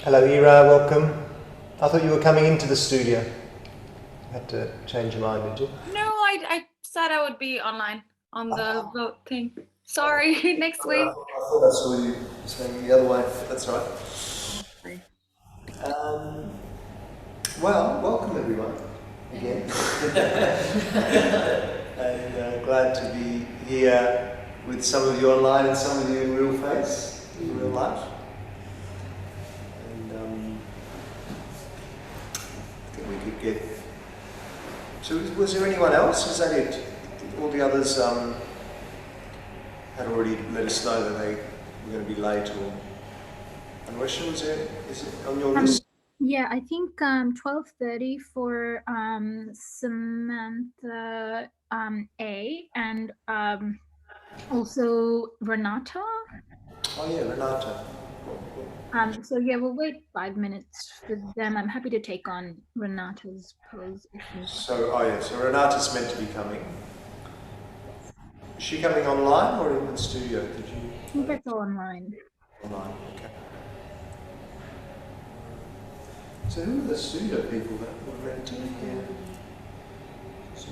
Hello Ira, welcome. I thought you were coming into the studio. You had to change your mind, did you? No, I said I would be online on the vote thing. Sorry, next week. I thought I saw you saying the other way. That's all Sorry. right. Well, welcome everyone again. And glad to be here with some of you online and some of you in real face, in real life. And I think we could get. So, was there anyone else? Was that it? All the others had already let us know that they were going to be late, or. And Russia, is it on your list? Yeah, I think 12:30 for Samantha A, and also Renata. Oh yeah, Renata. So yeah, we'll wait 5 minutes for them. I'm happy to take on Renata's pose if needed. So Renata's meant to be coming. Is she coming online or in the studio? Did you? I think that's all online. Online, okay. So who are the studio people that were meant to be here? So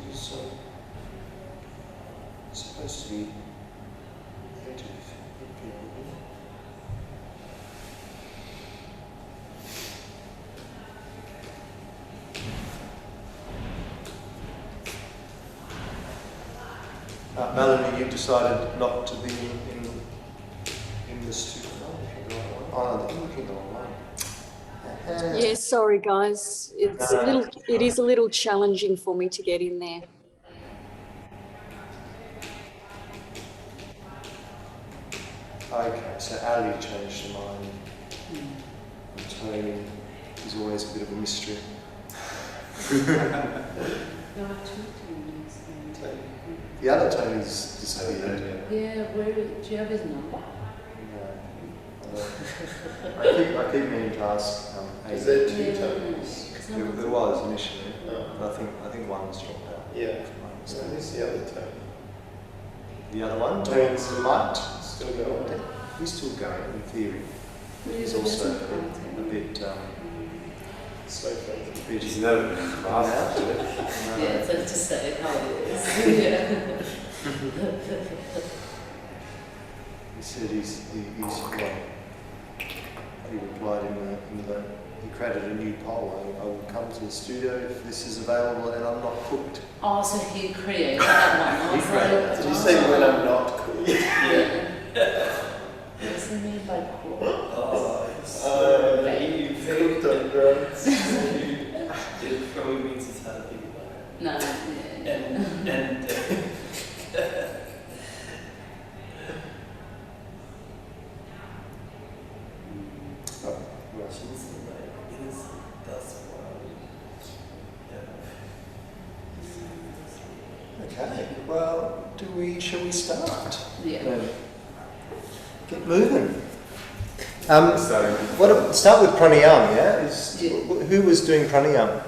it's supposed to be 30 people. Melanie, you decided not to be in the studio. Oh, I'm looking at the wrong one. Yeah, sorry guys. It is a little challenging for me to get in there. Okay, so Ali changed her mind. And Tony is always a bit of a mystery. The other Tony's disappeared. Yeah, do you have his number? No. I keep meaning to ask. Is there two Tonys? There was initially. But I think one was dropped out. Yeah. So who's the other Tony? The other one, Tony might. Still going? He's still going in theory. He's also a bit Slow fake. He's never been involved now. Yeah, so just say how it is. Yeah. He said he replied he created a new poll. I will come to the studio if this is available and I'm not cooked. Oh, so he created that one. Did you say when I'm not cool? Yeah. What does he mean by cool? You've cooked on drugs. It probably means it's how to think about it. No, yeah. And Russians and like innocent, that's why. Yeah. Okay, well, shall we start? Yeah. Get moving. Start with pranayama, yeah? Who was doing pranayama?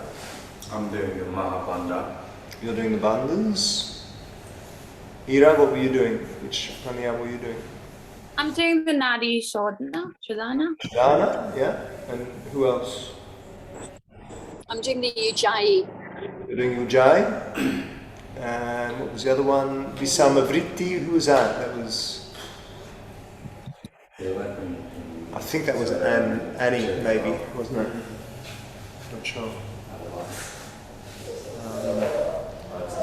I'm doing the Mahabandha. You're doing the bandhas. Ira, what were you doing? Which pranayama were you doing? I'm doing the Nadi Shodhana. Dana, yeah. And who else? I'm doing the Ujjayi. You're doing Ujjayi. And what was the other one? Visamavritti. Who was that? That was. I think that was Annie, maybe, wasn't it? Not sure.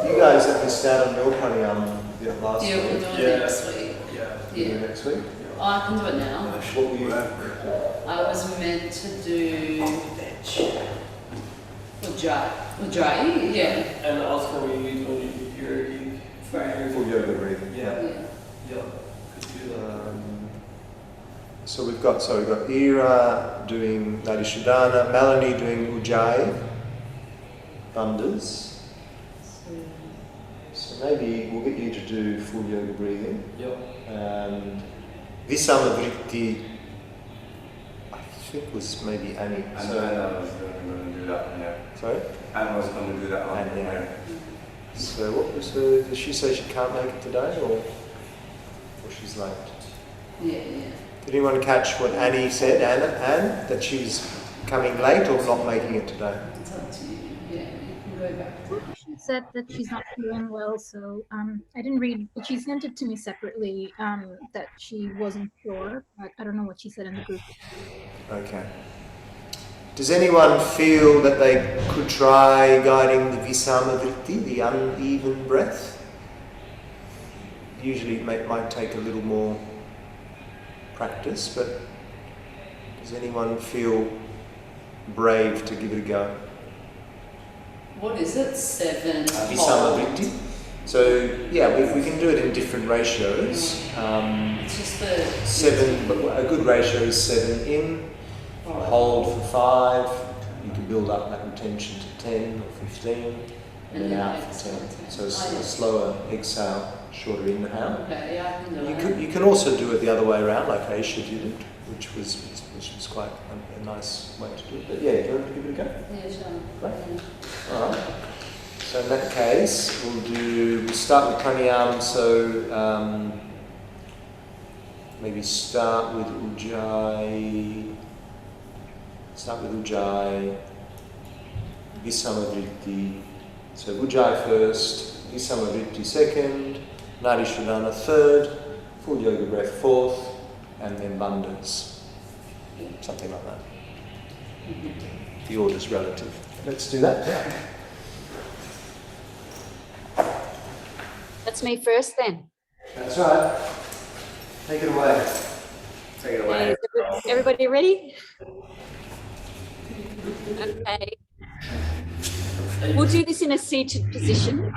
You guys have to start on your pranayama last week. Yeah, we'll do it next week. Yeah. Next week? Oh, I can do it now. What were you? I was meant to do Ujjayi, yeah. And also when you're Full yoga breathing. Yeah. Could do that. So we've got Ira doing Nadi Shodhana, Melanie doing Ujjayi, bandhas. So maybe we'll get you to do full yoga breathing. Yep. And Visamavritti, I think was maybe Annie. And Anna was going to do that one, yeah. Sorry? Anna was going to do that one. Annie, yeah. So what was does she say she can't make it today or she's late? Yeah. Did anyone catch what Annie said, Anne, that she's coming late or not making it today? It's up to you. Yeah, you can go back to She said that she's not feeling well, so I didn't read, but she sent it to me separately that she wasn't sure, but I don't know what she said in the group. Okay. Does anyone feel that they could try guiding the Visamavritti, the uneven breath? Usually it might take a little more practice, but does anyone feel brave to give it a go? what is it? 7. Visamavritti. So yeah, we can do it in different ratios. It's just the 7, but a good ratio is 7 in, hold for 5. You can build up that retention to 10 or 15, and then out for 10. So it's a slower exhale, shorter inhale. Okay, yeah, I can do that. You can also do it the other way around, like Aisha did it, which was quite a nice way to do it. But yeah, do you want to give it a go? Yeah, sure. Great. All right. So in that case, we'll start with pranayama. So maybe start with Ujjayi. Visamavritti. So Ujjayi first, Visamavritti second, Nadi Shodhana third, full yoga breath fourth, and then bandhas. Something like that. The order's relative. Let's do that now. That's me first then. That's right. Take it away. Take it away. Is everybody ready? Okay. We'll do this in a seated position.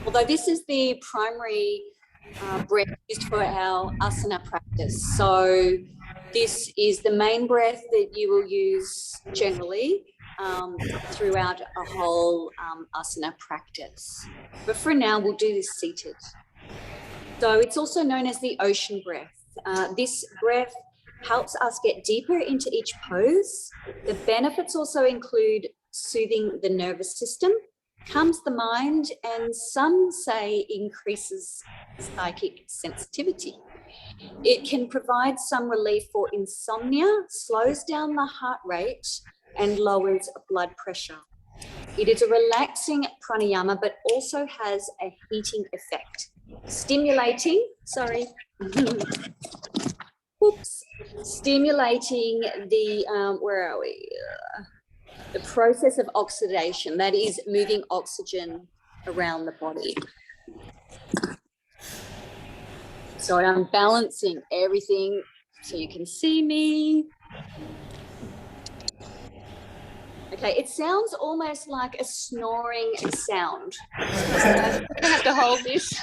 Although this is the primary breath used for our asana practice. So this is the main breath that you will use generally throughout a whole asana practice. But for now, we'll do this seated. So it's also known as the ocean breath. This breath helps us get deeper into each pose. The benefits also include soothing the nervous system, calms the mind, and some say increases psychic sensitivity. It can provide some relief for insomnia, slows down the heart rate, and lowers blood pressure. It is a relaxing pranayama, but also has a heating effect, stimulating the, where are we? The process of oxidation, that is moving oxygen around the body. So I'm balancing everything so you can see me. Okay, it sounds almost like a snoring sound. I'm gonna have to hold this.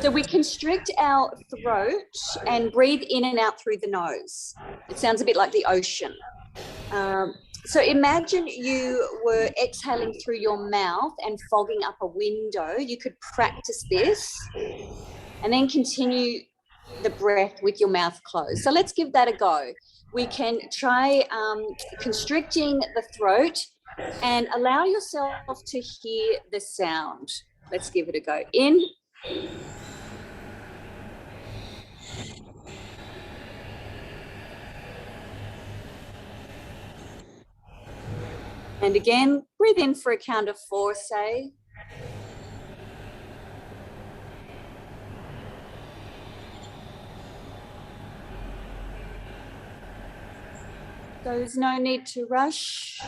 So we constrict our throat and breathe in and out through the nose. It sounds a bit like the ocean. So imagine you were exhaling through your mouth and fogging up a window. You could practice this and then continue the breath with your mouth closed. So let's give that a go. We can try constricting the throat and allow yourself to hear the sound. Let's give it a go. In. And again, breathe in for a count of 4, say. There's no need to rush.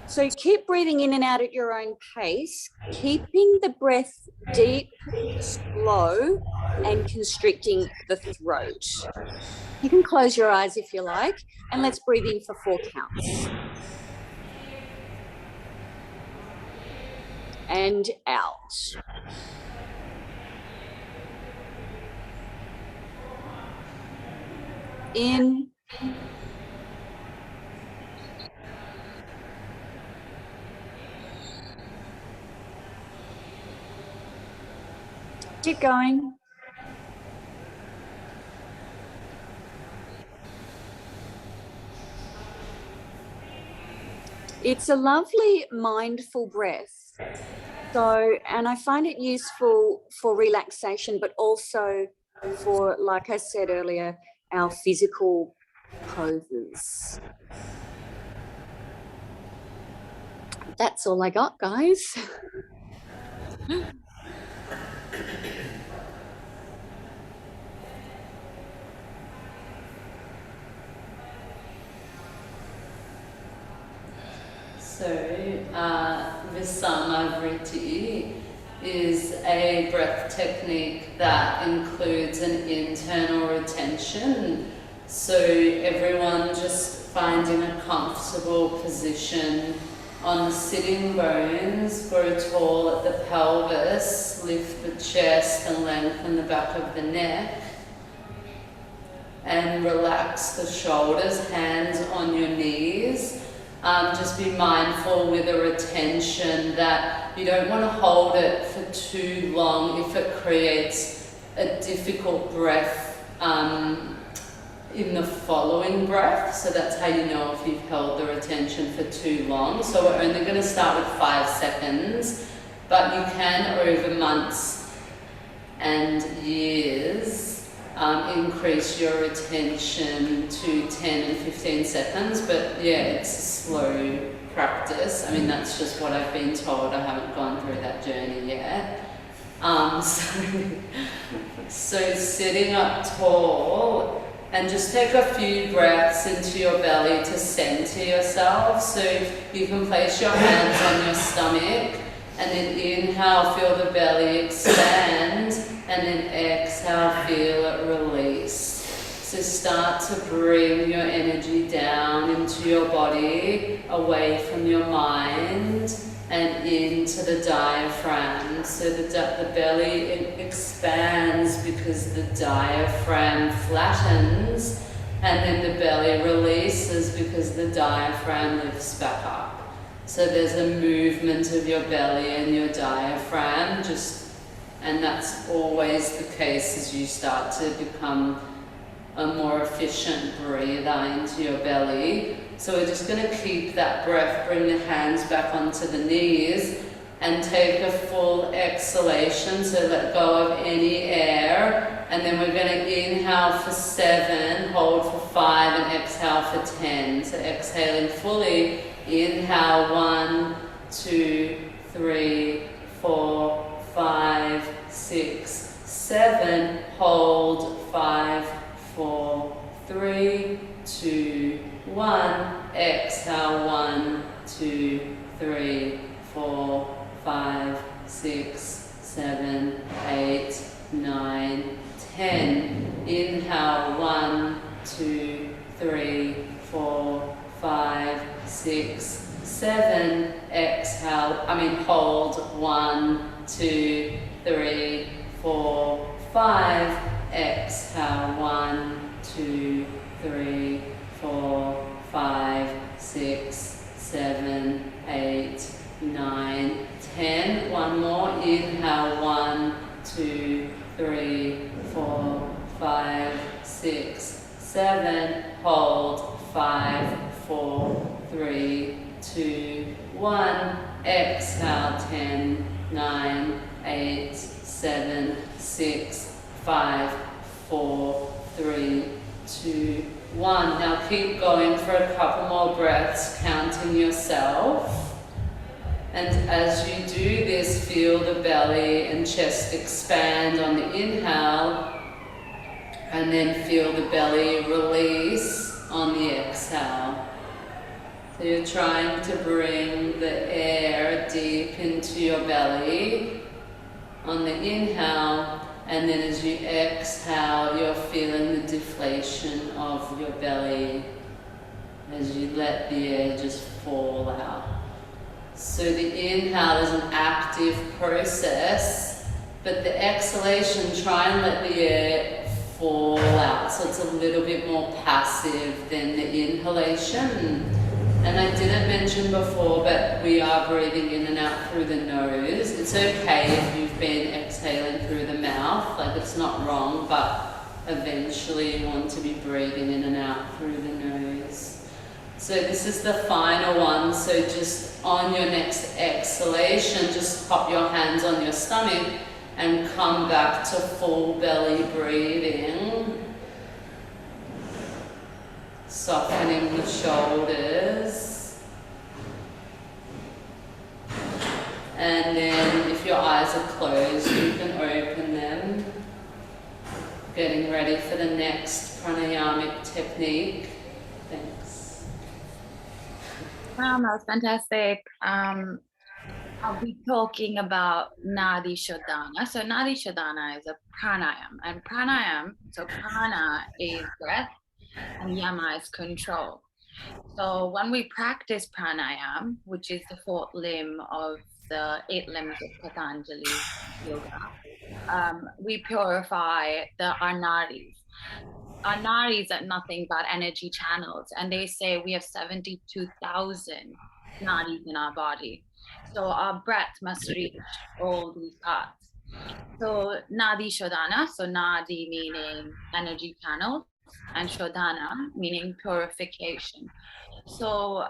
So keep breathing in and out at your own pace, keeping the breath deep, slow, and constricting the throat. You can close your eyes if you like, and let's breathe in for 4 counts. And out. In. Keep going. It's a lovely mindful breath. So, and I find it useful for relaxation, but also for, like I said earlier, our physical poses. That's all I got, guys. So, Visamavriti is a breath technique that includes an internal retention. So everyone just finding a comfortable position on the sitting bones, grow tall at the pelvis, lift the chest and lengthen the back of the neck. And relax the shoulders, hands on your knees. Just be mindful with a retention that you don't want to hold it for too long if it creates a difficult breath in the following breath. So that's how you know if you've held the retention for too long. So we're only going to start with 5 seconds, but you can over months and years increase your retention to 10 and 15 seconds, but yeah, it's a slow practice. I mean, that's just what I've been told. I haven't gone through that journey yet. So sitting up tall, and just take a few breaths into your belly to center yourself. So you can place your hands on your stomach, and then inhale, feel the belly expand, and then exhale, feel it release. So start to bring your energy down into your body, away from your mind, and into the diaphragm. So the belly expands because the diaphragm flattens, and then the belly releases because the diaphragm lifts back up. So there's a movement of your belly and your diaphragm, and that's always the case as you start to become a more efficient breather into your belly. So we're just going to keep that breath, bring the hands back onto the knees, and take a full exhalation. So let go of any air, and then we're going to inhale for 7, hold for 5, and exhale for 10. So exhaling fully, inhale 1, 2, 3, 4, 5, 6, 7, hold 5, 4, 3, 2, 1, exhale 1, 2, 3, 4, 5, 6, 7, 8, 9, 10. Inhale 1, 2, 3, 4, 5, 6, 7. Exhale, hold 1, 2, 3, 4, 5. Exhale 1, 2, 3, 4, 5, 6, 7, 8, 9, 10. One more. Inhale 1, 2, 3, 4, 5, 6, 7. Hold 5, 4, 3, 2, 1. Exhale 10, 9, 8, 7, 6, 5, 4, 3, 2, 1. Now keep going for a couple more breaths, counting yourself. And as you do this, feel the belly and chest expand on the inhale, and then feel the belly release on the exhale. So you're trying to bring the air deep into your belly on the inhale, and then as you exhale, you're feeling the deflation of your belly as you let the air just fall out. So the inhale is an active process, but the exhalation, try and let the air fall out. So it's a little bit more passive than the inhalation. And I didn't mention before, but we are breathing in and out through the nose. It's okay if you've been exhaling through the mouth, like it's not wrong, but eventually you want to be breathing in and out through the nose. So this is the final one. So just on your next exhalation, just pop your hands on your stomach and come back to full belly breathing. Softening the shoulders. And then if your eyes are closed, you can open them. Getting ready for the next pranayamic technique. Thanks. That was fantastic. I'll be talking about Nadi Shodhana. So Nadi Shodhana is a pranayam, and pranayam, so prana is breath and yama is control. So when we practice pranayam, which is the fourth limb of the 8 limbs of Patanjali yoga, we purify our nadis. Our nadis are nothing but energy channels, and they say we have 72,000 nadis in our body. So our breath must reach all these parts. So Nadi Shodhana, so Nadi meaning energy channels, and Shodhana meaning purification. So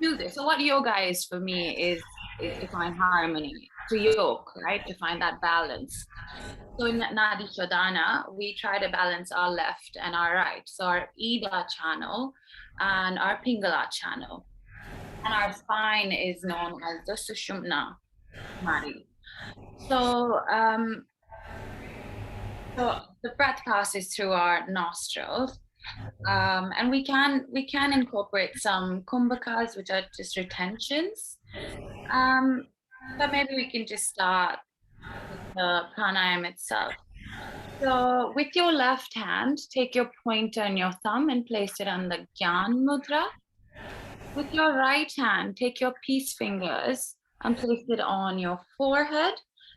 do this. So what yoga is for me is to find harmony, to yoke, right? To find that balance. So in Nadi Shodhana, we try to balance our left and our right. So our Ida channel and our Pingala channel. And our spine is known as the Sushumna Nadi. So, so the breath passes through our nostrils. And we can incorporate some kumbhakas, which are just retentions. But maybe we can just start with the pranayam itself. So with your left hand, take your pointer and your thumb and place it on the Gyan Mudra. With your right hand, take your peace fingers and place it on your forehead.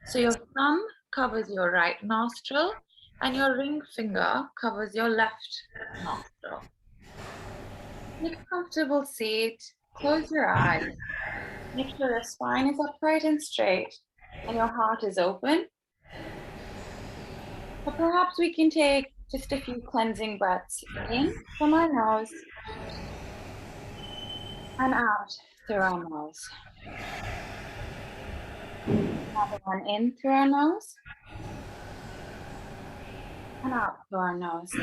So your thumb covers your right nostril and your ring finger covers your left nostril. Take a comfortable seat, close your eyes, make sure your spine is upright and straight and your heart is open. But perhaps we can take just a few cleansing breaths in from our nose and out through our nose. Another one in through our nose and out through our nose.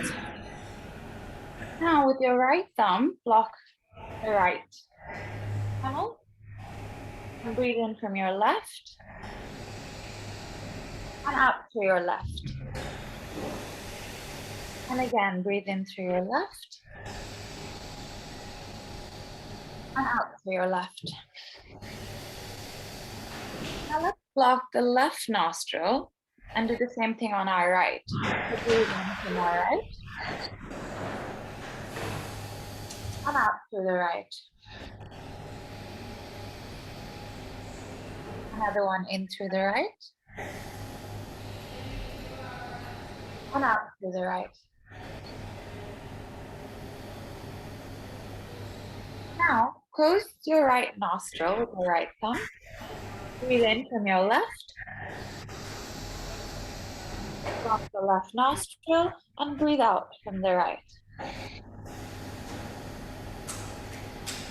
Now with your right thumb, block the right channel and breathe in from your left and out through your left. And again, breathe in through your left and out through your left. Now let's block the left nostril and do the same thing on our right. So breathe in from our right and out through the right. Another one in through the right and out through the right. Now, close your right nostril with your right thumb. Breathe in from your left. Block the left nostril and breathe out from the right.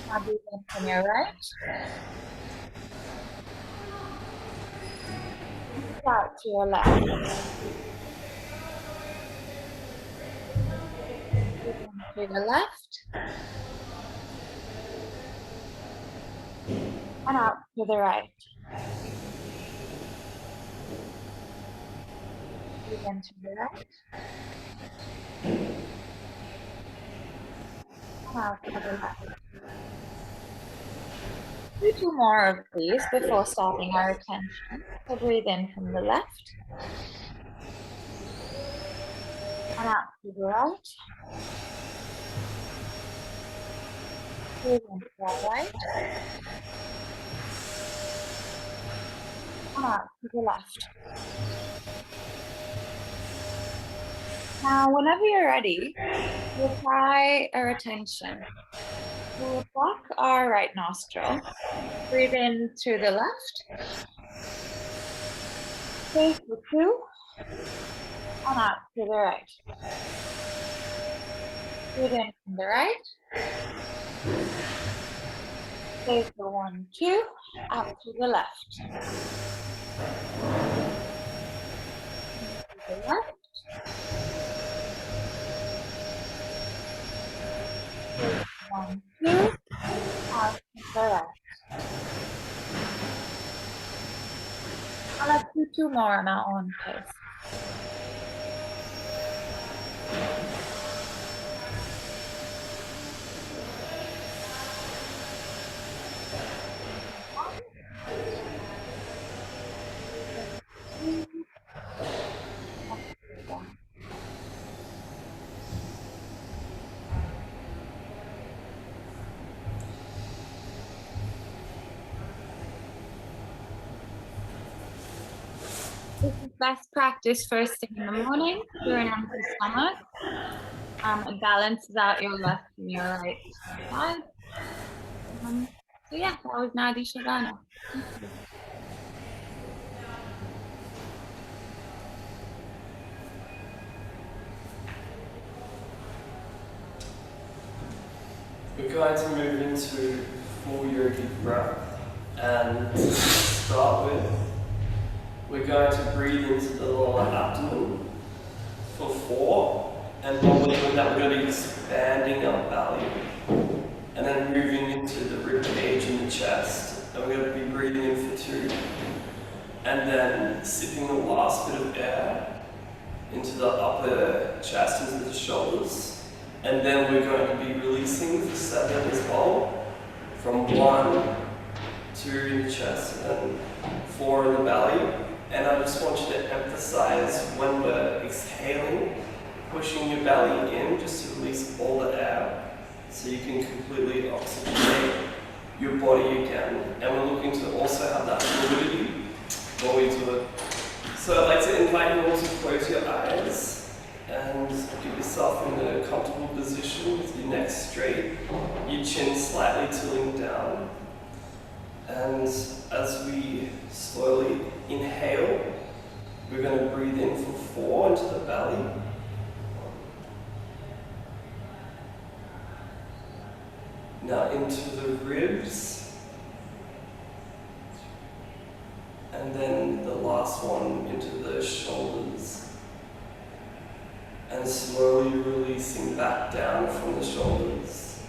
Now breathe in from your right. Breathe out to your left. Breathe in to the left. And out to the right. Breathe in to the right. And out to the left. Do 2 more of these before stopping our attention. So breathe in from the left. And out to the right. Breathe in to the right. And out to the left. Now, whenever you're ready, we'll try our attention. We'll block our right nostril. Breathe in through the left. Stay for 2. And out to the right. Good in from the right. Stay for 1, 2, out to the left. To the left. 1, 2, out to the left. I'll do 2 more on our own pace. This is best practice first thing in the morning. You're an empty stomach. It balances out your left and your right side. So yeah, that was Nadi Shodhana. Thank you. We're going to move into full yogic breath, and to start with, we're going to breathe into the lower abdomen for 4, and while we're doing that, we're going to be expanding our belly, and then moving into the rib cage and the chest, and we're going to be breathing in for 2, and then sipping the last bit of air into the upper chest, into the shoulders. And then we're going to be releasing for 7 as well, from 1, 2 in the chest, and 4 in the belly. And I just want you to emphasize when we're exhaling, pushing your belly in just to release all the air, so you can completely oxygenate your body again. And we're looking to also have that fluidity while we do it. So I'd like to invite you all to close your eyes and get yourself in a comfortable position with your neck straight, your chin slightly tilting down. And as we slowly inhale, we're going to breathe in for 4 into the belly. Now into the ribs. And then the last one into the shoulders. And slowly releasing back down from the shoulders.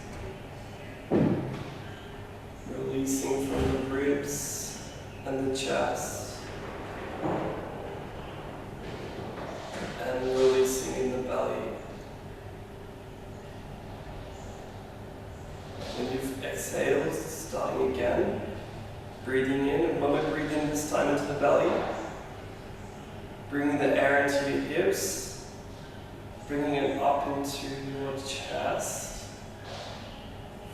Releasing from the ribs and the chest. And releasing in the belly. When you've exhaled, starting again, breathing in, and when we breathe in this time into the belly, bringing the air into your hips, bringing it up into your chest,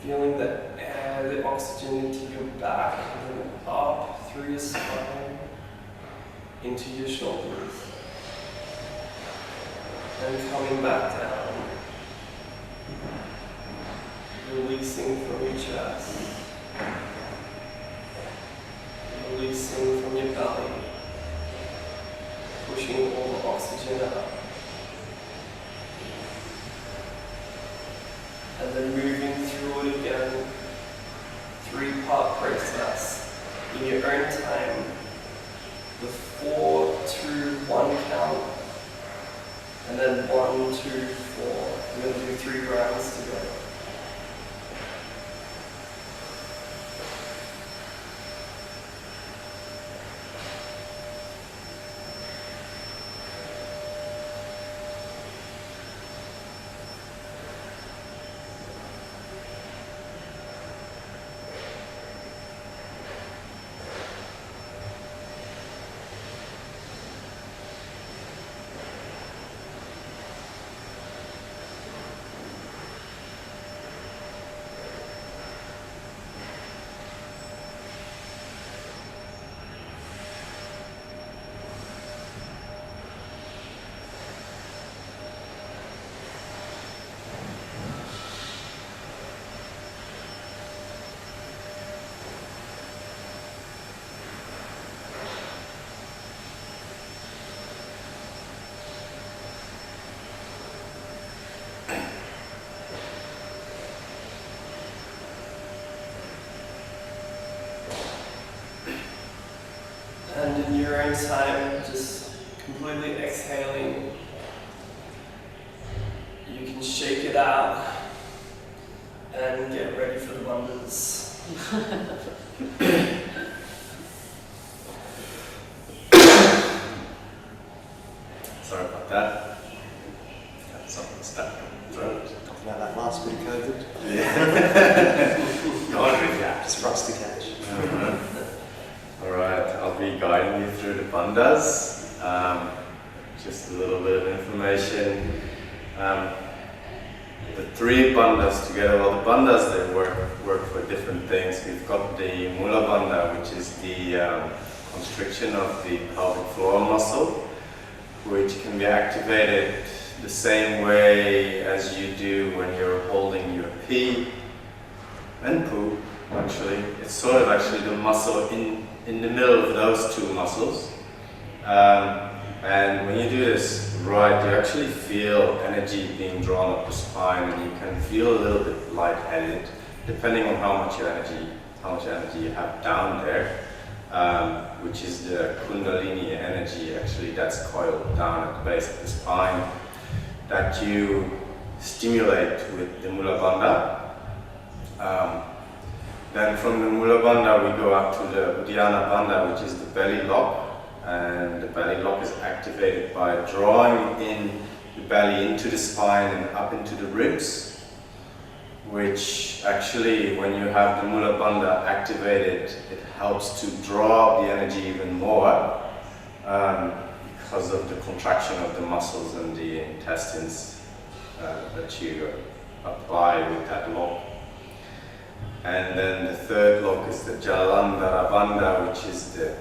feeling the air, the oxygen into your back, and then up through your spine, into your shoulders, and coming back down, releasing from your chest, releasing from your belly, pushing all the oxygen out. And then moving through it again, 3-part process in your own time, the 4, 2, 1 count, and then 1, 2, 4. We're going to do 3 rounds together. carrying time, just completely exhaling. You can shake it out and get ready for the wonders. Sorry about that. Got something stuck in the throat. Talking about that last bit of COVID. Yeah. Go on with that. Just for us to catch. Alright, I'll be guiding you through the bandhas. Just a little bit of information. The three bandhas together, well, the bandhas, they work for different things. We've got the Mula Bandha, which is the constriction of the pelvic floor muscle, which can be activated the same way as you do when you're holding your pee and poo. Actually, it's sort of actually the muscle in the middle of those two muscles. And when you do this right, you actually feel energy being drawn up the spine, and you can feel a little bit lightheaded, depending on how much energy you have down there, which is the Kundalini energy actually that's coiled down at the base of the spine that you stimulate with the Mula Bandha. Then from the Mula Bandha we go up to the Uddiyana Bandha, which is the belly lock. And the belly lock is activated by drawing in the belly into the spine and up into the ribs, which actually, when you have the Mula Bandha activated, it helps to draw the energy even more because of the contraction of the muscles and the intestines that you apply with that lock. And then the third lock is the Jalandhara Bandha, which is the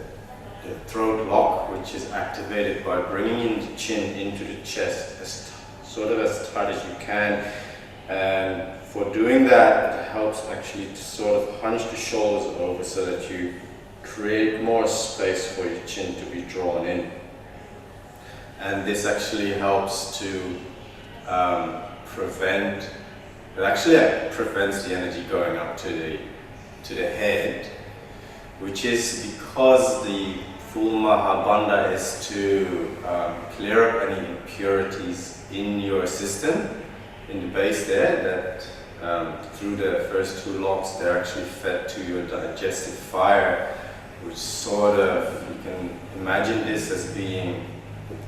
throat lock, which is activated by bringing in the chin into the chest sort of as tight as you can. And for doing that, it helps actually to sort of hunch the shoulders over so that you create more space for your chin to be drawn in. And this actually helps to prevents the energy going up to the head, which is because the full Mahabandha is to clear up any impurities in your system, in the base there, that through the first two locks they're actually fed to your digestive fire, which sort of, you can imagine this as being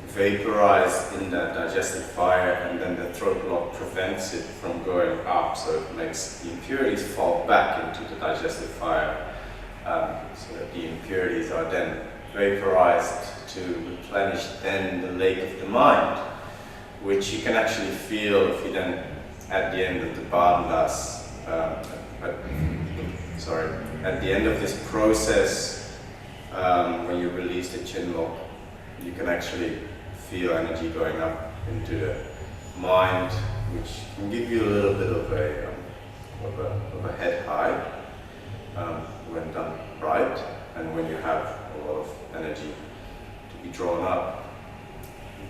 vaporized in that digestive fire, and then the throat lock prevents it from going up, so it makes the impurities fall back into the digestive fire. So that the impurities are then vaporized to replenish then the lake of the mind, which you can actually feel if you then, at the end of the bandhas, at the end of this process, when you release the chin lock, you can actually feel energy going up into the mind, which can give you a little bit of a head high. When done right, and when you have a lot of energy to be drawn up.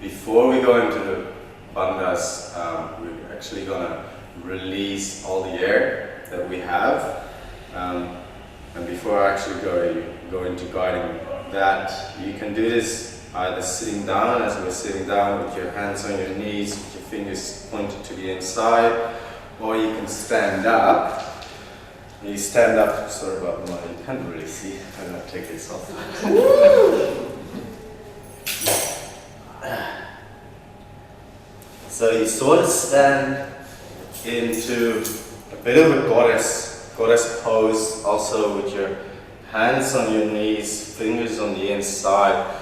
Before we go into the bandhas, we're actually going to release all the air that we have. And before I actually go into guiding that, you can do this either sitting down, as we're sitting down with your hands on your knees, with your fingers pointed to the inside, or you can stand up. You stand up, sorry about the money, you can't really see, I'm going to take this off. So you sort of stand into a bit of a goddess pose, also with your hands on your knees, fingers on the inside,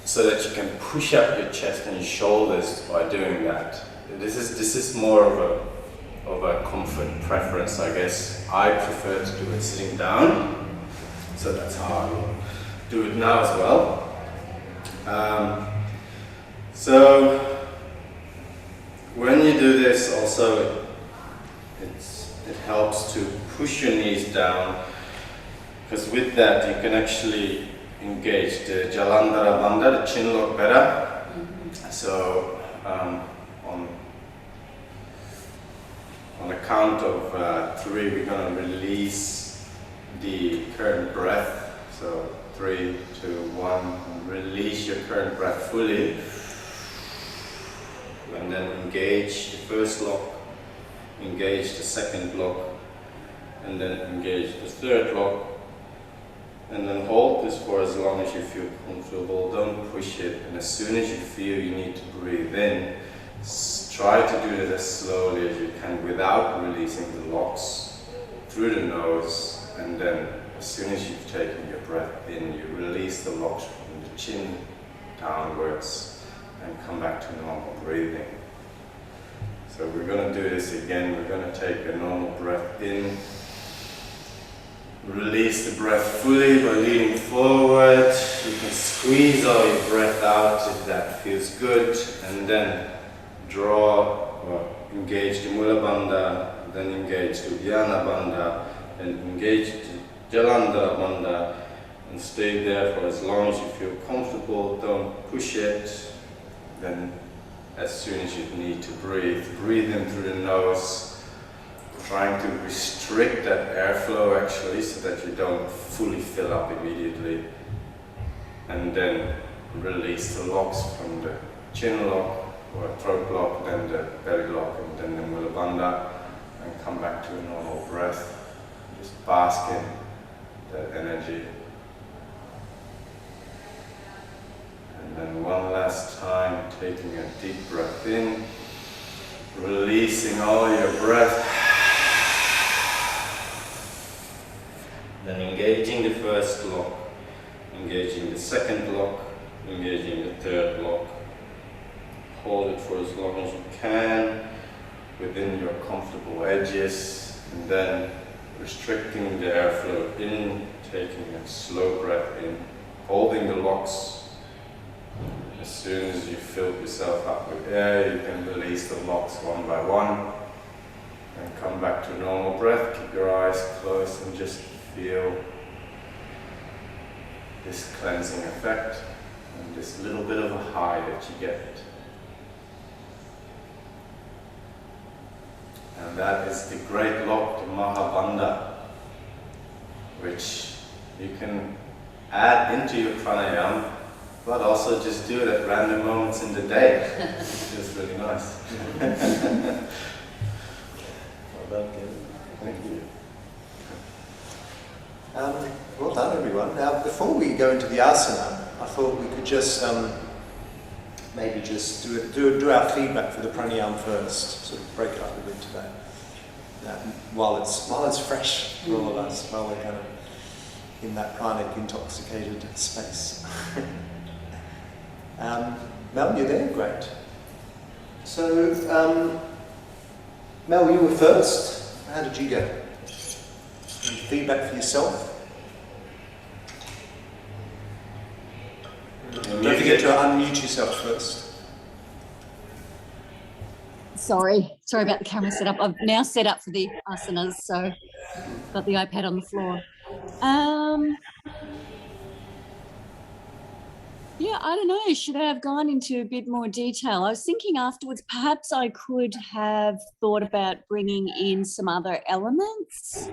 so that you can push up your chest and your shoulders by doing that. This is more of a comfort preference, I guess. I prefer to do it sitting down, so that's how I will do it now as well. So when you do this, also it helps to push your knees down, because with that you can actually engage the Jalandhara Bandha, the chin lock, better. So on the count of 3, we're going to release the current breath. So 3, 2, 1, and release your current breath fully. And then engage the first lock, engage the second lock, and then engage the third lock. And then hold this for as long as you feel comfortable. Don't push it. And as soon as you feel you need to breathe in, try to do it as slowly as you can without releasing the locks through the nose. And then as soon as you've taken your breath in, you release the locks from the chin downwards and come back to normal breathing. So we're going to do this again. We're going to take a normal breath in. Release the breath fully by leaning forward. You can squeeze all your breath out if that feels good. And then draw or engage the Mula Bandha, then engage the Uddiyana Bandha, and engage the Jalandhara Bandha, and stay there for as long as you feel comfortable. Don't push it. Then as soon as you need to breathe, breathe in through the nose, trying to restrict that airflow actually so that you don't fully fill up immediately. And then release the locks from the chin lock or throat lock, then the belly lock, and then the Mula Bandha, and come back to a normal breath. Just bask in that energy. And then one last time, taking a deep breath in, releasing all your breath. Then engaging the first lock, engaging the second lock, engaging the third lock. Hold it for as long as you can within your comfortable edges, and then restricting the airflow in, taking a slow breath in, holding the locks. As soon as you fill yourself up with air, you can release the locks one by one and come back to normal breath. Keep your eyes closed and just feel this cleansing effect and this little bit of a high that you get. And that is the great lock, the Mahabandha, which you can add into your pranayama, but also just do it at random moments in the day. It feels really nice. Well done, Kevin. Thank you. Well done, everyone. Now, before we go into the asana, I thought we could just maybe just do our feedback for the pranayama first, sort of break it up a bit today. While it's fresh for all of us, while we're kind of in that pranic intoxicated space. Mel, you're there? Great. So, Mel, you were first. How did you go? Any feedback for yourself? Don't forget to unmute yourself first. Sorry about the camera setup. I've now set up for the asanas, so got the iPad on the floor. Yeah, I don't know. Should I have gone into a bit more detail? I was thinking afterwards, perhaps I could have thought about bringing in some other elements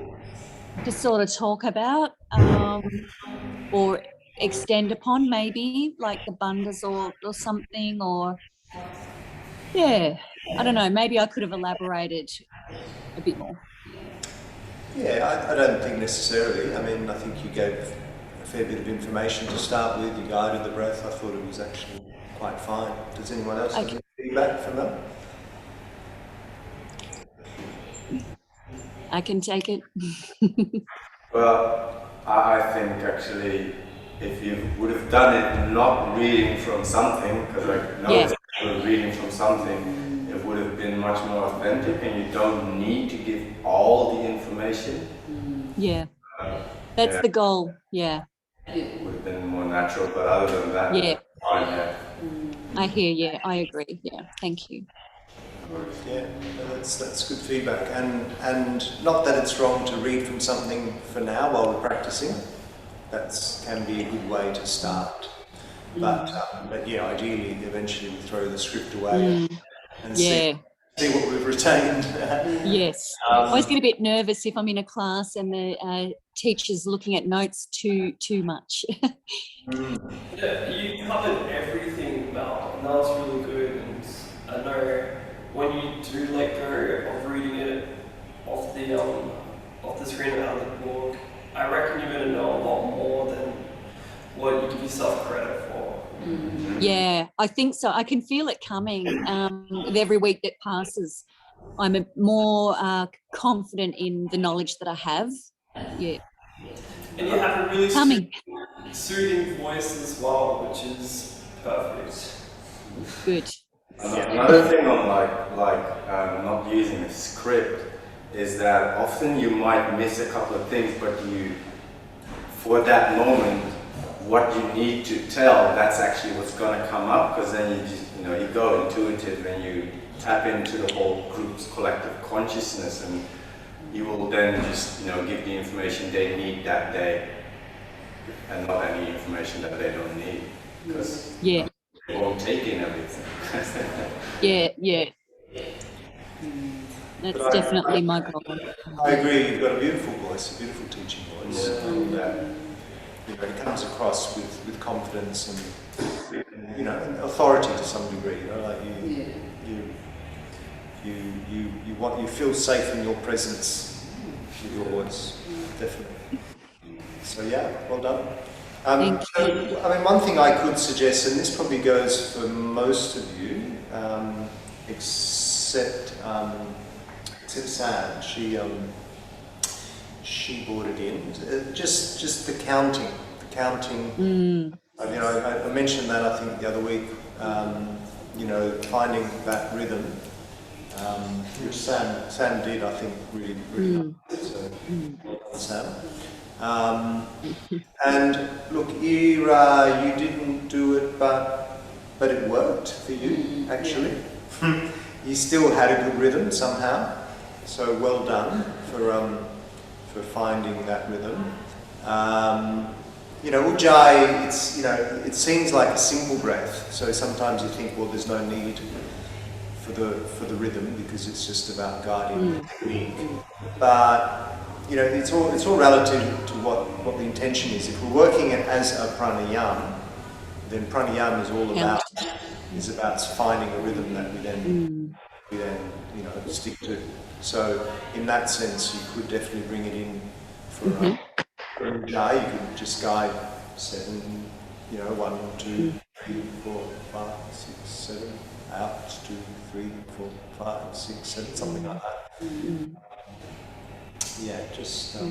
to sort of talk about or extend upon, maybe like the bandhas or something, or yeah, I don't know. Maybe I could have elaborated a bit more. Yeah, I don't think necessarily. I mean, I think you gave a fair bit of information to start with. You guided the breath. I thought it was actually quite fine. Does anyone else have any feedback from that? I can take it. Well, I think actually, if you would have done it not reading from something, because I know you were reading from something, it would have been much more authentic, and you don't need to give all the information. Yeah, that's the goal. Yeah. It would have been more natural, but other than that, yeah. Fine, yeah. I hear, yeah, I agree. Yeah, thank you. Yeah, that's good feedback, and not that it's wrong to read from something for now while we're practicing. That can be a good way to start. But yeah, ideally, eventually we throw the script away and see what we've retained. Yes. I always get a bit nervous if I'm in a class and the teachers looking at notes too much. Yeah, you covered everything, Mel, and that was really good. And I know when you do let go of reading it off the screen and out of the book, I reckon you're going to know a lot more than what you give yourself credit for. Yeah, I think so. I can feel it coming with every week that passes. I'm more confident in the knowledge that I have. Yeah. And you have a really Coming. soothing voice as well, which is perfect. Good. Another thing on not using a script is that often you might miss a couple of things, but for that moment, what you need to tell, that's actually what's going to come up, because then you just, you go intuitive and you tap into the whole group's collective consciousness, and you will then just, give the information they need that day, and not any information that they don't need, because Yeah. they won't take in everything. Yeah. That's definitely my goal. I agree. You've got a beautiful voice, a beautiful teaching voice, and it comes across with confidence and authority to some degree. Like you feel safe in your presence with your voice, definitely. So yeah, well done. Thank you. I mean, one thing I could suggest, and this probably goes for most of you, except Sam, she brought it in. Just the counting. I mentioned that I think the other week. Finding that rhythm, which Sam did, I think, really well. So, well done, Sam. And look, you didn't do it, but it worked for you actually. You still had a good rhythm somehow. So well done for finding that rhythm. Ujjayi, it seems like a simple breath. So sometimes you think, well, there's no need for the rhythm because it's just about guiding the technique. But it's all relative to what the intention is. If we're working it as a pranayama, then pranayama is all about finding a rhythm that we then stick to. So in that sense, you could definitely bring it in for Ujjayi. You could just guide 7, 1, 2, 3, 4, 5, 6, 7, out 2, 3, 4, 5, 6, 7, something like that. Yeah, just a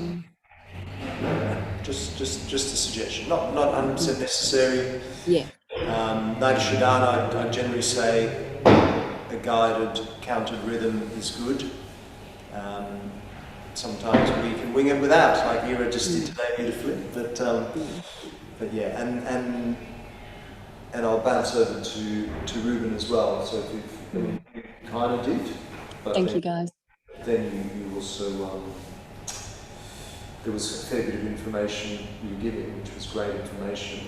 suggestion, not 100% necessary. Yeah. Nadi Shodhana, I generally say a guided, counted rhythm is good. Sometimes we can wing it without, like Ira just did today beautifully. But yeah, and I'll bounce over to Ruben as well. So if you kind of did. But Thank you, guys. Then you also there was a fair bit of information you were giving, which was great information,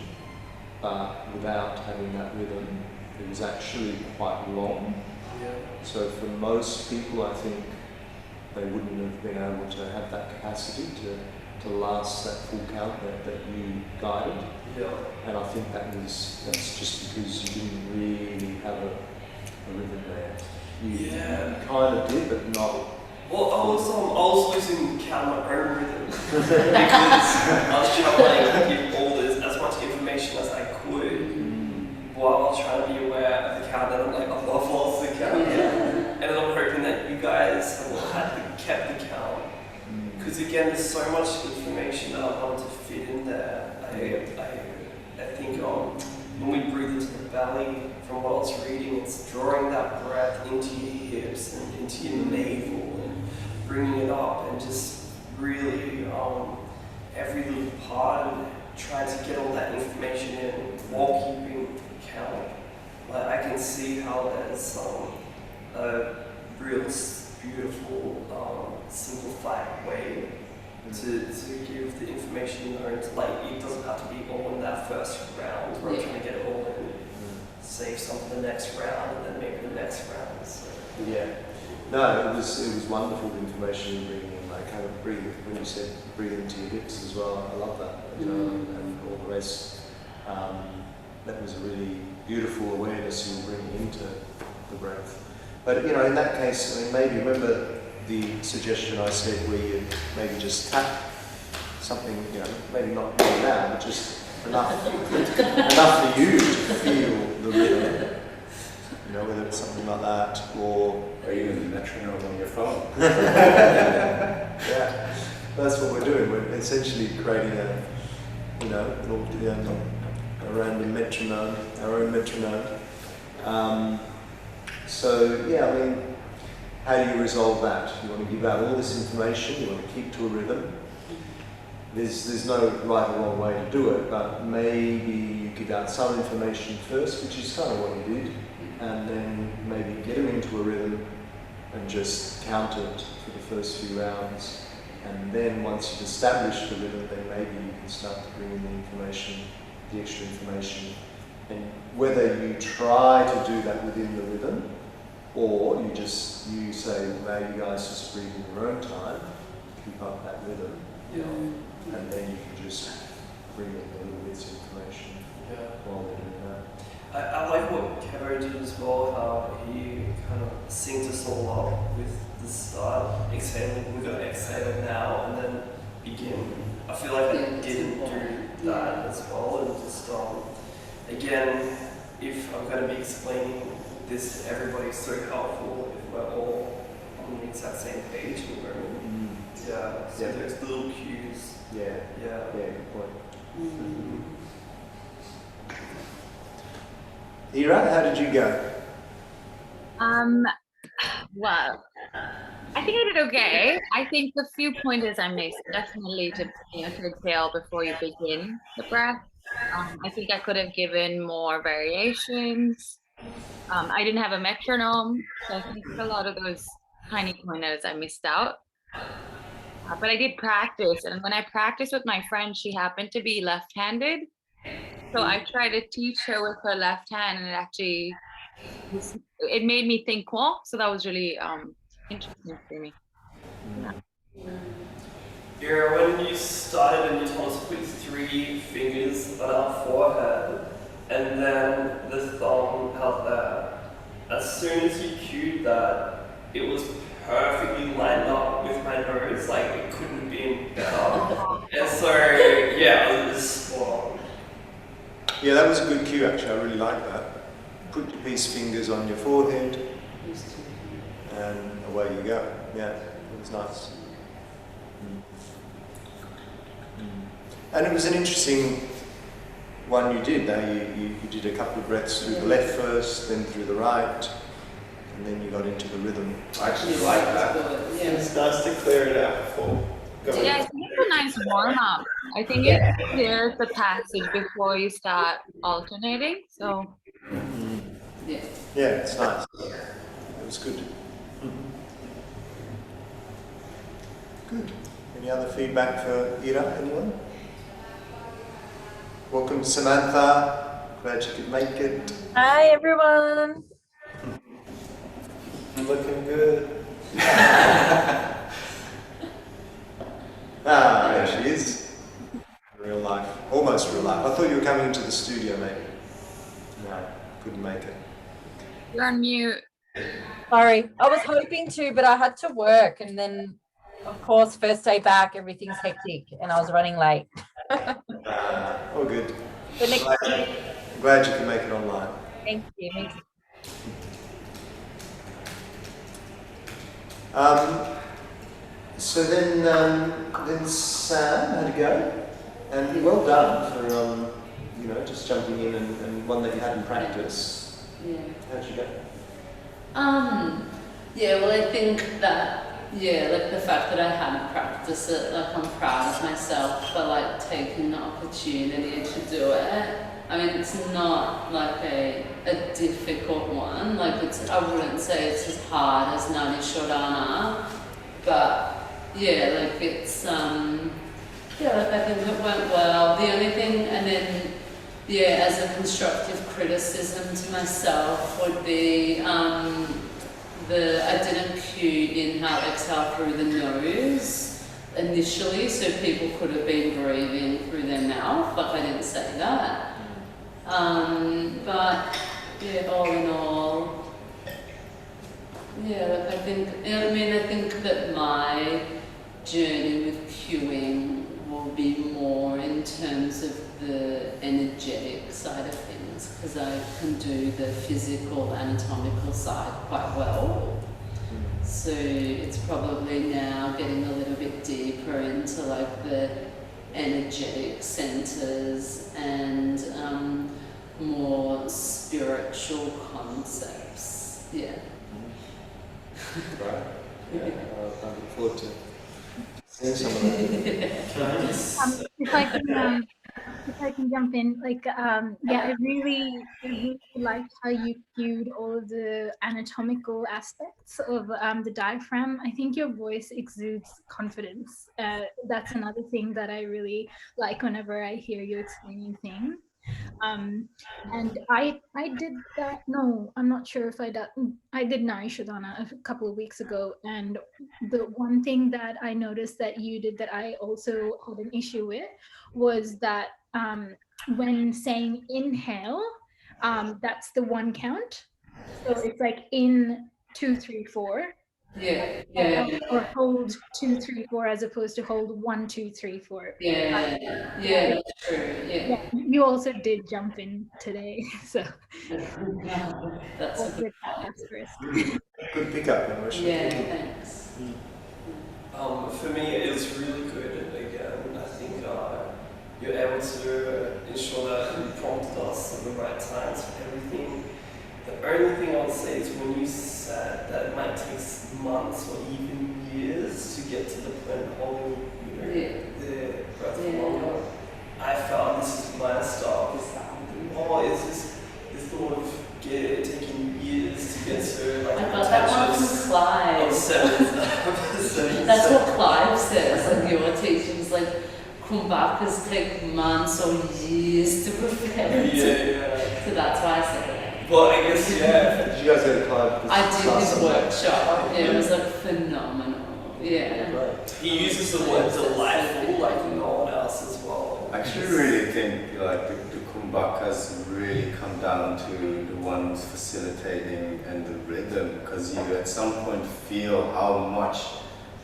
but without having that rhythm, it was actually quite long. Yeah. So for most people, I think they wouldn't have been able to have that capacity to last that full count that you guided. Yeah. And I think that's just because you didn't really have a rhythm there. You kind of did, but not. Well, I was losing count of my own rhythm because I was trying to give all this as much information as I could while I was trying to be aware of the count. And I'm like, I've lost the count. And then I'm hoping that you guys had kept the count. Because again, there's so much information that I wanted to fit in there. I think when we breathe into the belly, from what I was reading, it's drawing that breath into your hips and into your navel and bringing it up and just really every little part and trying to get all that information in while keeping count. Like I can see how there's a real beautiful simplified way to give the information you learned. Like it doesn't have to be all in that first round where I'm trying to get it all in. Save some for the next round and then maybe the next round. So. Yeah. No, it was wonderful the information you were bringing in, like kind of breathe, when you said breathe into your hips as well, I love that, and all the rest. That was a really beautiful awareness you were bringing into the breath. But you know, in that case, I mean, maybe remember the suggestion I said where you maybe just tap something, you know, maybe not really loud, but just enough for you to feel the rhythm. You know, whether it's something like that or even the metronome on your phone. Yeah, that's what we're doing. We're essentially creating a, you know, a random metronome, our own metronome. So yeah, I mean, how do you resolve that? You want to give out all this information, you want to keep to a rhythm. There's no right or wrong way to do it, but maybe you give out some information first, which is kind of what you did, and then maybe get them into a rhythm and just count it for the first few rounds. And then once you've established the rhythm, then maybe you can start to bring in the information, the extra information. And whether you try to do that within the rhythm, or you say, well, you guys just breathe in your own time, keep up that rhythm, and then you can just bring in a little bits of information while they're doing that. I like what Kevo did as well, how he kind of sings us all up with the start, exhale, we're going to exhale now, and then begin. I feel like I didn't do that as well, and just, again, if I'm going to be explaining this to everybody, it's so helpful if we're all on the exact same page in the room. Yeah, so there's little cues. Yeah, good point. Ira, how did you go? Well, I think I did okay. I think the few pointers I missed definitely to exhale before you begin the breath. I think I could have given more variations. I didn't have a metronome, so I think a lot of those tiny pointers I missed out. But I did practice, and when I practiced with my friend, she happened to be left-handed. So I tried to teach her with her left hand, and it made me think more. So that was really interesting for me. Ira, when you started and you told us to put 3 fingers on our forehead and then the thumb out there, as soon as you cued that, it was perfectly lined up with my nose, like it couldn't have been better. And so, yeah, it was spot on. Yeah, that was a good cue actually, I really like that. Put your peace fingers on your forehead and away you go. Yeah, it was nice. And it was an interesting one you did though. You did a couple of breaths through the left first, then through the right, and then you got into the rhythm. I actually like that. It's nice to clear it out before going. Yeah, I think it's a nice warm-up. I think it clears the passage before you start alternating. So yeah, it's nice. It was good. Good. Any other feedback for Ira? Anyone? Welcome, Samantha. Glad you could make it. Hi, everyone. Looking good. There she is. Real life. Almost real life. I thought you were coming into the studio, maybe. No, couldn't make it. you're on mute. Sorry, I was hoping to, but I had to work, and then, of course, first day back, everything's hectic, and I was running late. All good. The next Glad you can make it online. Thank you. So then Sam had to go, and well done for just jumping in and one that you hadn't practiced. Yeah. How'd you go? Yeah, well, I think that, like the fact that I hadn't practiced it, like I'm proud of myself for like taking the opportunity to do it. I mean, it's not like a difficult one. Like I wouldn't say it's as hard as Nadi Shodhana, but yeah, like it's like I think it went well. The only thing, and then as a constructive criticism to myself would be I didn't cue inhale, exhale through the nose initially, so people could have been breathing through their mouth, like I didn't say that. But yeah, all in all, yeah, like I think, I think that my journey with cueing will be more in terms of the energetic side of things, because I can do the physical, anatomical side quite well. So it's probably now getting a little bit deeper into like the energetic centers and more spiritual concepts. Yeah. Right. Yeah, I look forward to seeing some of that. Can I just If I can jump in, I really liked how you viewed all of the anatomical aspects of the diaphragm. I think your voice exudes confidence. That's another thing that I really like whenever I hear you explaining things. And I did that. No, I'm not sure if I did. I did Nari Shodhana a couple of weeks ago, and the one thing that I noticed that you did that I also had an issue with was that when saying inhale, that's the one count. So it's like in 2, 3, 4. Yeah. Or hold 2, 3, 4 as opposed to hold 1, 2, 3, 4. Yeah, that's true. Yeah. You also did jump in today, so That's a good asterisk. Good pickup, Marisha. Yeah, thanks. For me, it was really good. Again, I think you're able to ensure that you prompted us at the right times for everything. The only thing I would say is when you said that it might take months or even years to get to the point of holding the breath for longer, I found this is my style. Is this thought of taking years to get to like I got that one from Clive. That's what Clive says, like your teachings, like Kumbhakas take months or years to prepare. So that's why I said it. Well, I guess, yeah. Did you guys go to Clive? I did his workshop. It was like phenomenal. Yeah. Right. He uses the word delightful like no one else as well. I actually really think like the Kumbhakas really come down to the ones facilitating and the rhythm, because you at some point feel how much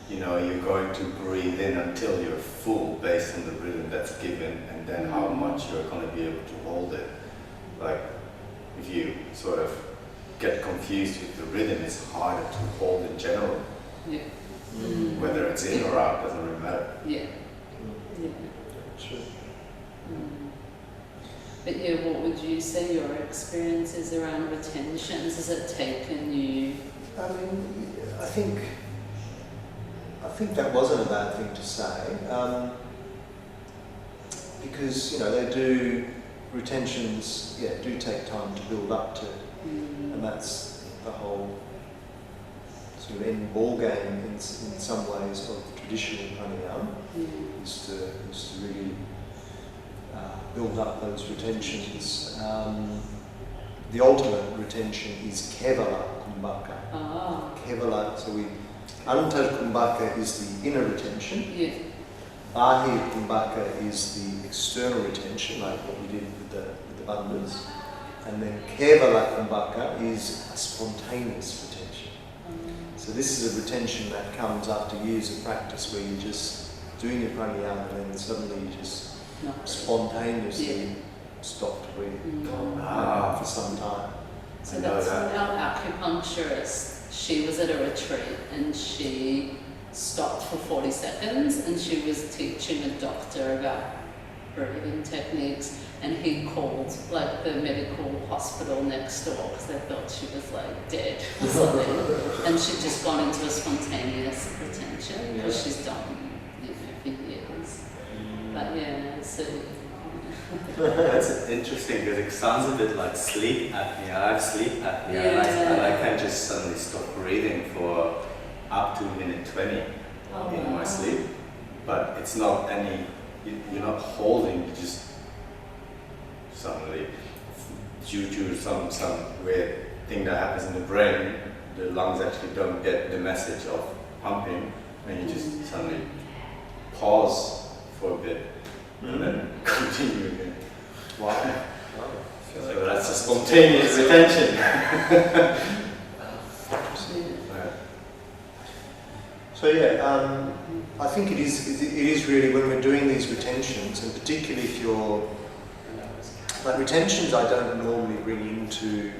you're going to breathe in until you're full based on the rhythm that's given, and then how much you're going to be able to hold it. Like if you sort of get confused with the rhythm, it's harder to hold in general. Yeah. Whether it's in or out doesn't really matter. Yeah. Sure. But yeah, what would you say your experience is around retentions? Has it taken you? I think that wasn't a bad thing to say, because they do retentions. Do take time to build up to, and that's the whole sort of end ball game in some ways of traditional pranayama, is to really build up those retentions. The ultimate retention is Kevala Kumbhaka. Kevala, so Antar Kumbhaka is the inner retention. Yeah. Bahir Kumbhaka is the external retention, like what we did with the bandhas. And then Kevala Kumbhaka is a spontaneous retention. So this is a retention that comes after years of practice, where you're just doing your pranayama and then suddenly you just spontaneously stop breathing for some time. So that's our acupuncturist. She was at a retreat and she stopped for 40 seconds and she was teaching a doctor about breathing techniques, and he called like the medical hospital next door because they thought she was like dead or something, and she'd just gone into a spontaneous retention because she's done for years. But yeah, so That's interesting because it sounds a bit like sleep apnea. I have sleep apnea and I can just suddenly stop breathing for up to minute 20 in my sleep. But it's not you're not holding, you just suddenly, due to some weird thing that happens in the brain, the lungs actually don't get the message of pumping, and you just suddenly pause for a bit and then continue again. Wow. So that's a spontaneous retention. So yeah, I think it is really when we're doing these retentions, and particularly if you're like retentions, I don't normally bring into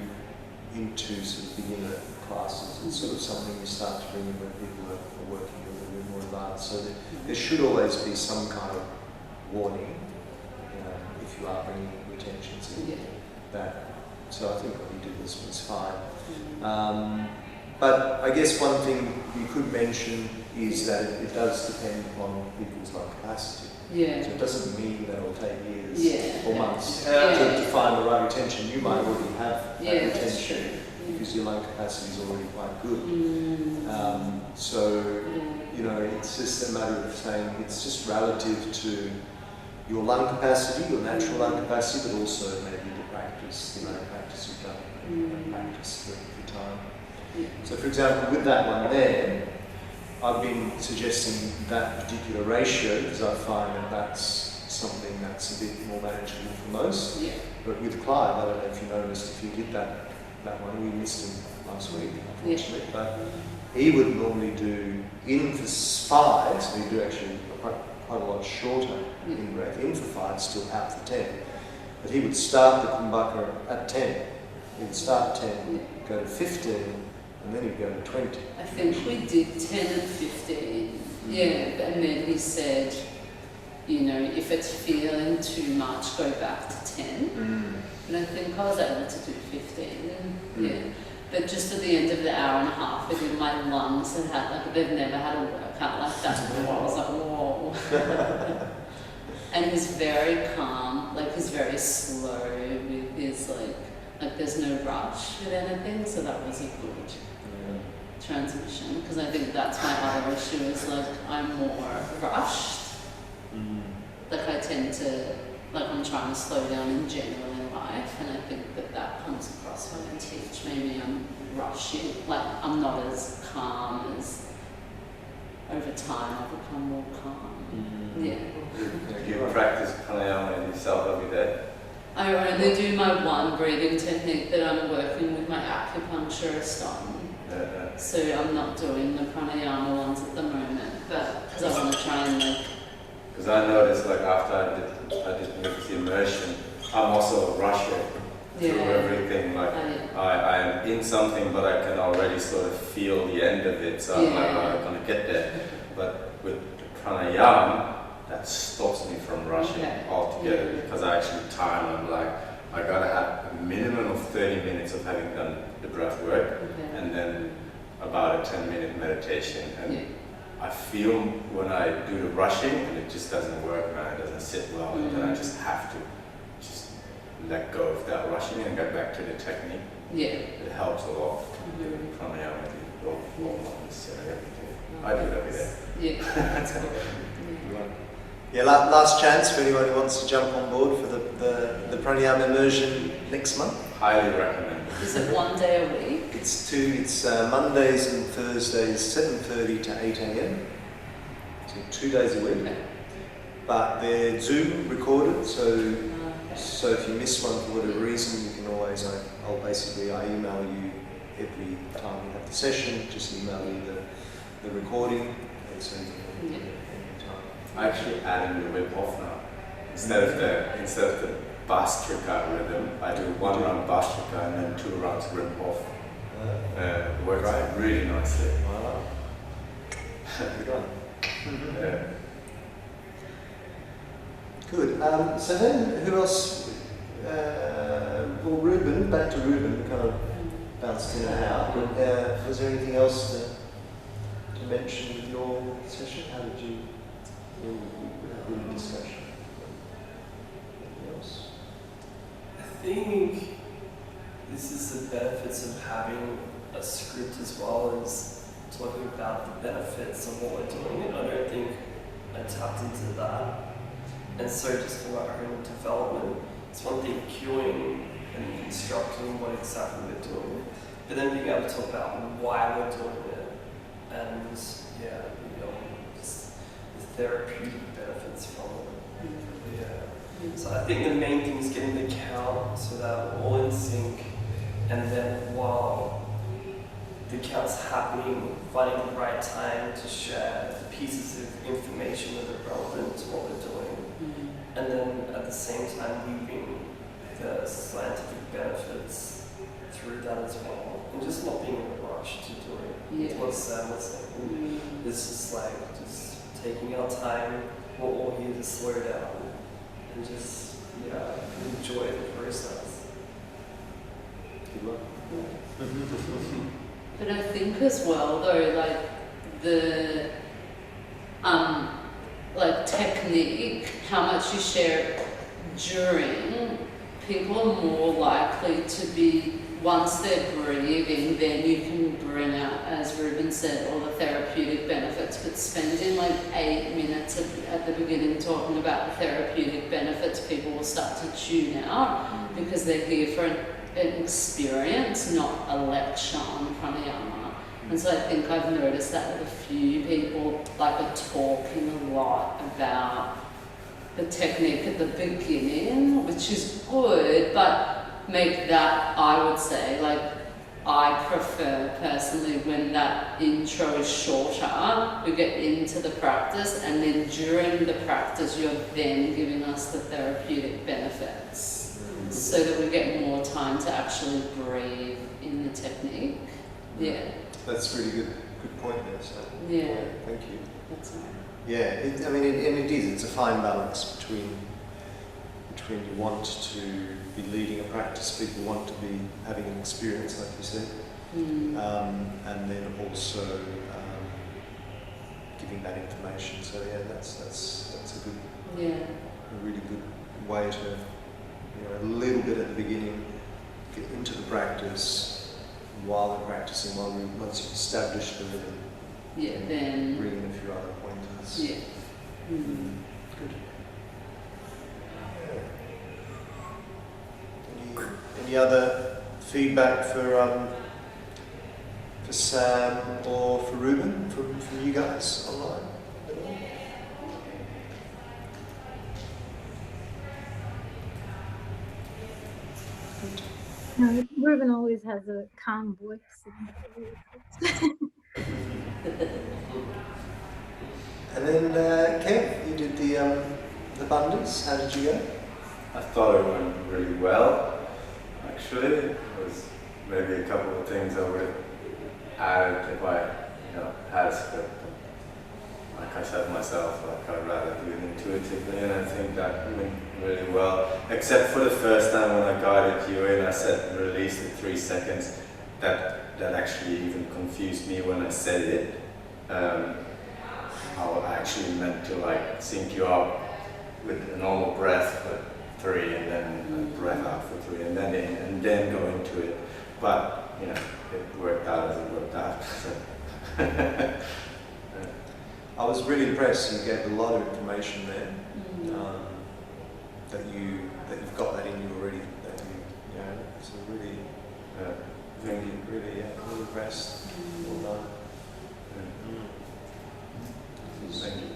sort of beginner classes. It's sort of something you start to bring in when people are working a little bit more advanced. So there should always be some kind of warning, if you are bringing retentions in. That. So I think what you did was fine. But I guess one thing you could mention is that it does depend upon people's lung capacity. Yeah. So it doesn't mean that it'll take years or months Yeah. to find the right retention. You might already have that That's retention true. because your lung capacity is already quite good. So, it's just a matter of saying it's just relative to your lung capacity, your natural lung capacity, but also maybe the practice, the amount of practice you've done, and practice for time. So for example, with that one there, I've been suggesting that particular ratio because I find that that's something that's a bit more manageable for most. Yeah. But with Clive, I don't know if you noticed, if you did that one, we missed him last week, unfortunately, but he would normally do in for 5, so he'd do actually quite a lot shorter in breath, in for 5, still out for 10. But he would start the kumbhaka at 10. He would start at 10, go to 15, and then he'd go to 20. I think we did 10 and 15. Yeah, and then he said, if it's feeling too much, go back to 10. And I think I was able to do 15. But just at the end of the hour and a half, within my lungs had they've never had a workout like that before. I was like, whoa. And he's very calm, he's very slow with his like there's no rush with anything, so that was a good transmission, because I think that's my other issue is I'm more rushed. I tend to, I'm trying to slow down in general in life, and I think that comes across when I teach. Maybe I'm rushing, I'm not as calm as over time I've become more calm. You practice pranayama yourself every day? I only do my one breathing technique that I'm working with my acupuncturist on. So I'm not doing the pranayama ones at the moment, but because I want to try and Because I noticed after I did mixed immersion, I'm also rushing through everything. I am in something, but I can already sort of feel the end of it, so I'm going to get there. But with the pranayama, that stops me from rushing altogether because I actually time. I gotta have a minimum of 30 minutes of having done the breath work, and then about a 10-minute meditation. And I feel when I do the rushing, and it just doesn't work, man. It doesn't sit well, and then I just have to just let go of that rushing and get back to the technique. It helps a lot. Pranayama, not necessarily everything. I do it every day. that's cool. Last chance for anyone who wants to jump on board for the pranayama immersion next month. Highly recommend. Is it 1 day a week? It's Mondays and Thursdays, 7:30 to 8 a.m. So 2 days a week. But they're Zoom recorded, so if you miss one for whatever reason, you can always, I email you every time you have the session, just email you the recording, and so you can I actually add in the whip off now. Instead of the Bastrika rhythm, I do 1 round Bastrika and then 2 rounds whip off. It works really nicely. Wow. Good one. Good. So then, who else? Well, Ruben, back to Ruben, we kind of bounced in and out. But was there anything else to mention in your session? How did you? We had a good discussion. Anything else? I think this is the benefits of having a script as well as talking about the benefits of what we're doing, and I don't think I tapped into that. And so just for my own development, it's one thing cueing and instructing what exactly we're doing, but then being able to talk about why we're doing it, and yeah, just the therapeutic benefits from it. Yeah. So I think the main thing is getting the count so that we're all in sync, and then while the count's happening, finding the right time to share the pieces of information that are relevant to what we're doing, and then at the same time weaving the scientific benefits through that as well, and just not being in a rush to do it. It's what Sam was saying. It's just like just taking our time. We're all here to slow down and just enjoy the process. Good luck. But I think as well though, like the like technique, how much you share during, people are more likely to be, once they're breathing, then you can bring out, as Ruben said, all the therapeutic benefits. But spending like 8 minutes at the beginning talking about the therapeutic benefits, people will start to tune out because they're here for an experience, not a lecture on pranayama. And so I think I've noticed that with a few people, like are talking a lot about the technique at the beginning, which is good, but make that, I would say, like I prefer personally when that intro is shorter, we get into the practice, and then during the practice you're then giving us the therapeutic benefits, so that we get more time to actually breathe in the technique. Yeah. That's really good point there, so. Yeah. Thank you. That's right. Yeah, it is. It's a fine balance between you want to be leading a practice, people want to be having an experience, like you said, and then also giving that information. So yeah, that's a good, a really good way to, a little bit at the beginning, get into the practice. While we're practicing, once you've established the rhythm, then bring in a few other pointers. Yeah. Good. Any other feedback for Sam or for Ruben from you guys online? No, Ruben always has a calm voice. And then Kev, you did the bandhas. How did you go? I thought it went really well. Actually, there was maybe a couple of things I would add if I asked, but like I said myself, like I'd rather do it intuitively, and I think that went really well. Except for the first time when I guided you in, I said release in 3 seconds. That actually even confused me when I said it. I actually meant to like sync you up with a normal breath for 3, and then a breath out for 3, and then in, and then go into it. But it worked out as it worked out. I was really impressed. You gave a lot of information there. That you've got that in you already. So really, really impressed. Well done. Thank you.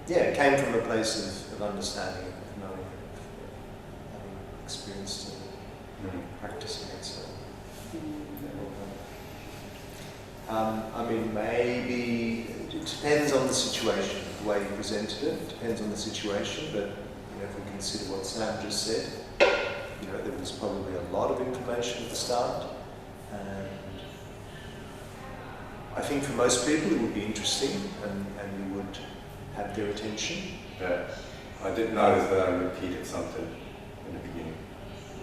It came from a place of understanding, of knowing, of having experienced and practicing it. So, maybe it depends on the situation, the way you presented it. It depends on the situation, but if we consider what Sam just said, there was probably a lot of information at the start, and I think for most people it would be interesting, and you would have their attention. Yeah, I did notice that I repeated something in the beginning.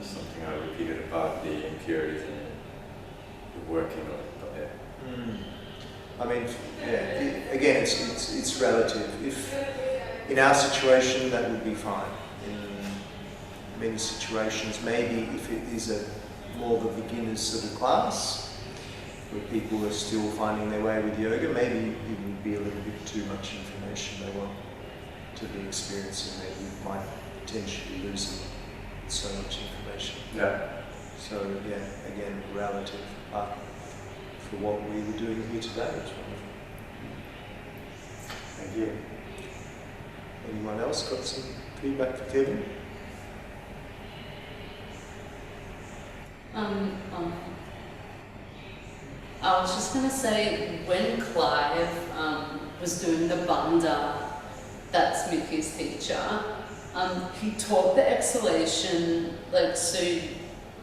Something I repeated about the impurities and the working of it. Again, it's relative. If in our situation, that would be fine. In many situations, maybe if it is more of a beginner's sort of class, where people are still finding their way with yoga, maybe it would be a little bit too much information. They won't to be experiencing that you might potentially losing so much information. Yeah. So yeah, again, relative, but for what we were doing here today, it's wonderful. Thank you. Anyone else got some feedback for Kevin? I was just gonna say, when Clive was doing the bunda, that's Mickey's teacher, he taught the exhalation, like, so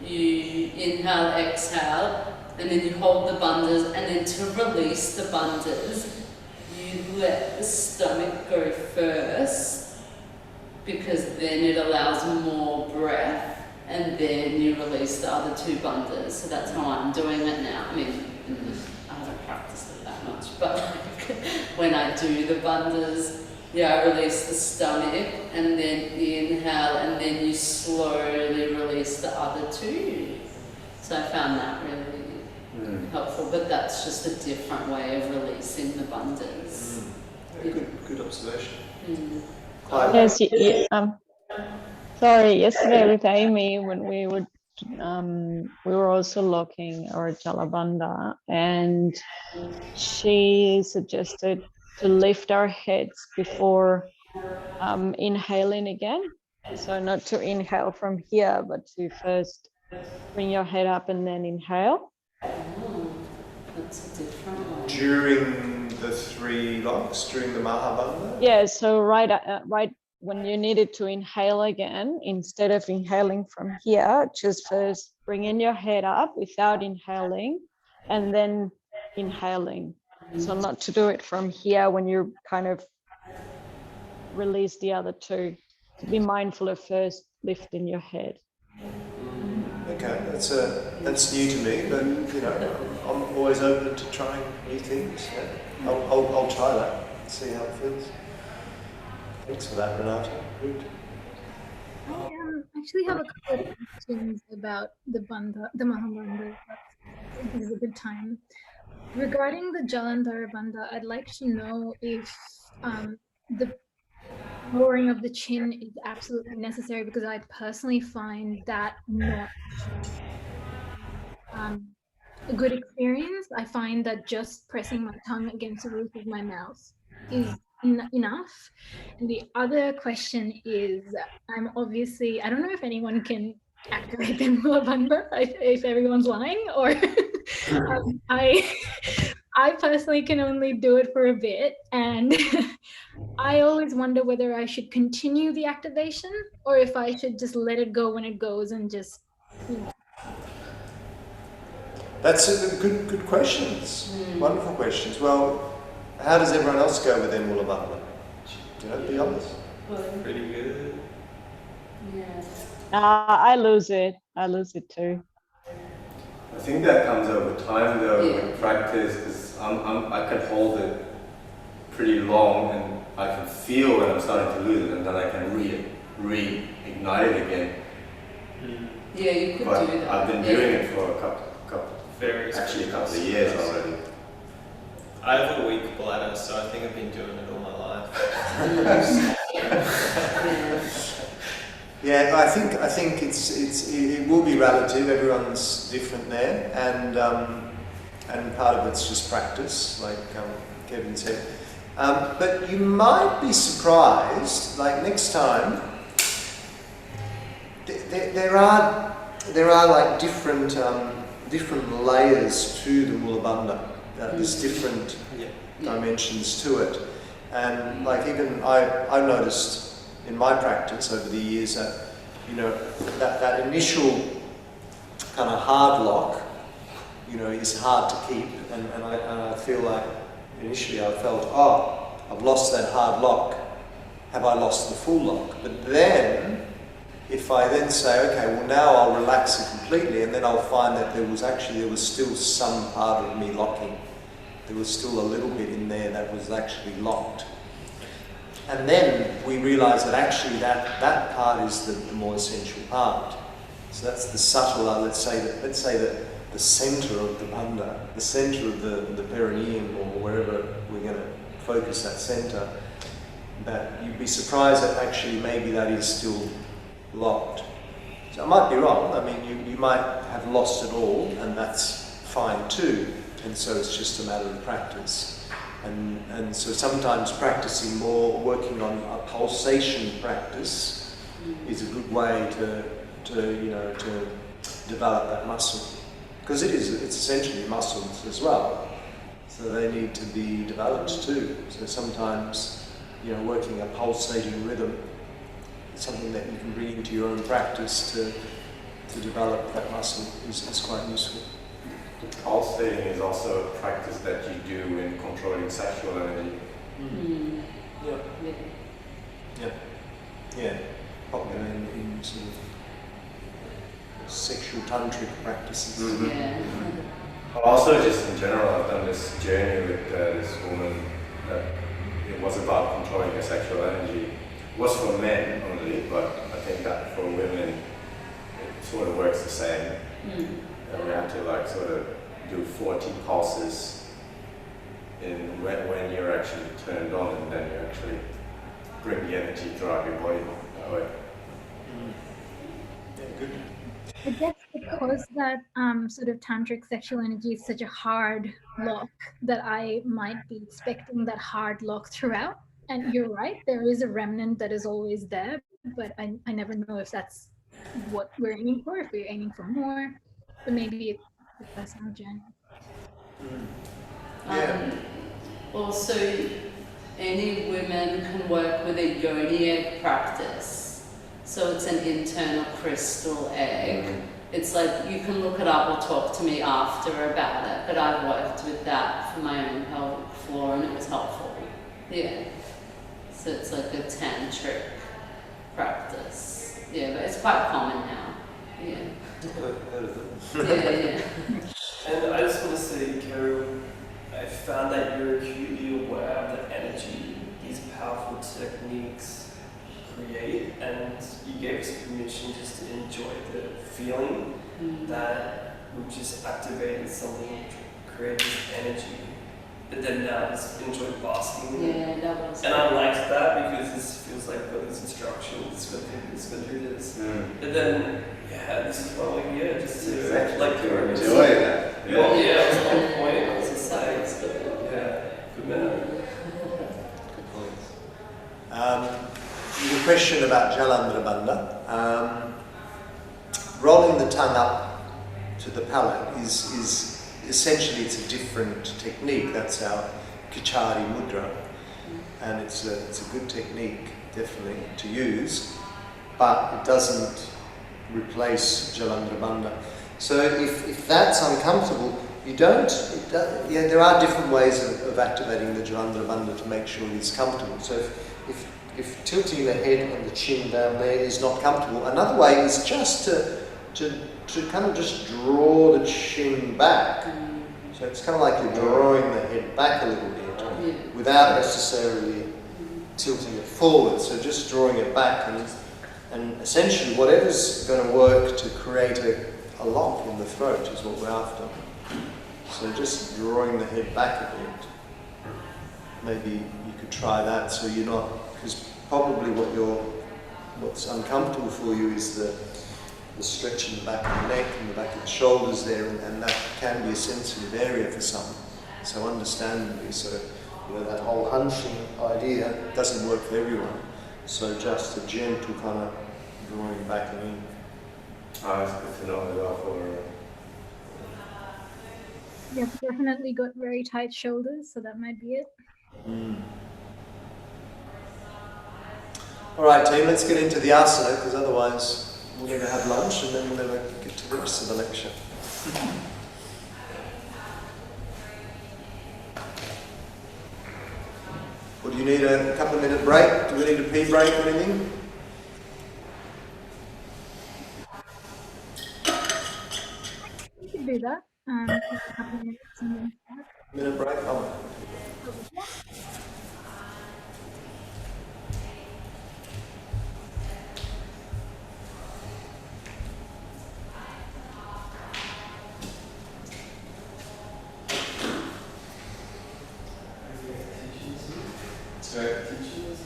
you inhale, exhale, and then you hold the bundas, and then to release the bundas, you let the stomach go first, because then it allows more breath, and then you release the other two bundas. So that's how I'm doing it now. I mean, I haven't practiced it that much, but like, when I do the bundas, yeah, I release the stomach, and then inhale, and then you slowly release the other two. So I found that really helpful, but that's just a different way of releasing the bandhas. Yeah, good observation. Yes, sorry, yesterday with Amy, when we were also locking our Jalabandha, and she suggested to lift our heads before inhaling again. So not to inhale from here, but to first bring your head up and then inhale. Oh, that's a different one. During the 3 locks, during the Mahabandha? Yeah, so right when you needed to inhale again, instead of inhaling from here, just first bring in your head up without inhaling and then inhaling. So not to do it from here when you kind of release the other two. To be mindful of first lifting your head. Okay, that's new to me, but you know, I'm always open to trying new things. Yeah. I'll try that, see how it feels. Thanks for that, Renata. Good. I actually have a couple of questions about the Mahabandha. This is a good time. Regarding the Jalandhara Bandha, I'd like to know if the lowering of the chin is absolutely necessary, because I personally find that not a good experience. I find that just pressing my tongue against the roof of my mouth is enough. And the other question is, I don't know if anyone can activate the Bandha, if everyone's lying, or I personally can only do it for a bit, and I always wonder whether I should continue the activation or if I should just let it go when it goes and just, you know. That's a good questions. Wonderful questions. Well, how does everyone else go with their Mula Bandha? You know, be honest. Pretty good. Yeah. I lose it too. I think that comes over time though, with practice, because I can hold it pretty long and I can feel when I'm starting to lose it, and then I can reignite it again. Yeah, you could But do that. I've been doing it for a couple of years already. I have a weak bladder, so I think I've been doing it all my life. Yeah, I think it will be relative. Everyone's different there, and part of it's just practice, like Kevin said. But you might be surprised. Like next time, there are like different layers to the Mula Bandha. There's different dimensions to it, and like even I've noticed in my practice over the years that, you know, that initial kind of hard lock, you know, is hard to keep, and I feel like initially I felt, oh, I've lost that hard lock, have I lost the full lock? But then if I then say, okay, well now I'll relax it completely, and then I'll find that there was still some part of me locking. There was still a little bit in there that was actually locked. And then we realise that actually that part is the more essential part. So that's the subtler, let's say that the centre of the bandha, the centre of the perineum, or wherever we're going to focus that centre, that you'd be surprised that actually maybe that is still locked. So I might be wrong. I mean, you might have lost it all, and that's fine too. And so it's just a matter of practice. And so sometimes practicing more, working on a pulsation practice is a good way to develop that muscle. Because it's essentially muscles as well. So they need to be developed too. So sometimes, working a pulsating rhythm is something that you can bring into your own practice to develop that muscle is quite useful. Pulsating is also a practice that you do in controlling sexual energy. Yeah. Popular in sort of sexual tantric practices. Yeah. But also just in general, I've done this journey with this woman that it was about controlling her sexual energy. It was for men only, but I think that for women it sort of works the same. And we have to sort of do 40 pulses in when you're actually turned on, and then you actually bring the energy throughout your body that way. Yeah, good. I guess because that sort of tantric sexual energy is such a hard lock, that I might be expecting that hard lock throughout. And you're right, there is a remnant that is always there, but I never know if that's what we're aiming for, if we're aiming for more, but maybe it's a personal journey. Also, any women can work with a yoni egg practice. So it's an internal crystal egg. It's like, you can look it up or talk to me after about it, but I've worked with that for my own pelvic floor and it was helpful. Yeah. So it's like a tantric practice. Yeah, but it's quite common now. Yeah. Yeah. And I just want to say, Carol, I found that you're acutely aware of the energy these powerful techniques create, and you gave us permission just to enjoy the feeling that we've just activated something to create this energy. But then now just enjoy basking in it. Yeah, that was. And I liked that because this feels like, got these instructions, it's going to do this. But then, this is what we're here, just to enjoy that. Yeah, I was on point. I was just like, good man. Good points. The question about Jalandhara Bandha. Rolling the tongue up to the palate is essentially, it's a different technique. That's our Kichari Mudra, and it's a good technique definitely to use, but it doesn't replace Jalandhara Bandha. So if that's uncomfortable, there are different ways of activating the Jalandhara Bandha to make sure it's comfortable. So if tilting the head and the chin down there is not comfortable, another way is just to kind of just draw the chin back. So it's kind of like you're drawing the head back a little bit without necessarily tilting it forward. So just drawing it back, and essentially whatever's going to work to create a lock in the throat is what we're after. So just drawing the head back a bit. Maybe you could try that, so you're not, because probably what's uncomfortable for you is the stretch in the back of the neck and the back of the shoulders there, and that can be a sensitive area for some. So understandably, that whole hunching idea doesn't work for everyone. So just a gentle kind of drawing back and in. It's good to know as well for. You've definitely got very tight shoulders, so that might be it. All right, team, let's get into the asana, because otherwise we'll never have lunch and then we'll never get to the rest of the lecture. Or do you need a couple of minute break? Do we need a pee break or anything? You can do that. Take a couple of minutes and then start. Minute break? Oh. Sorry, teaching us.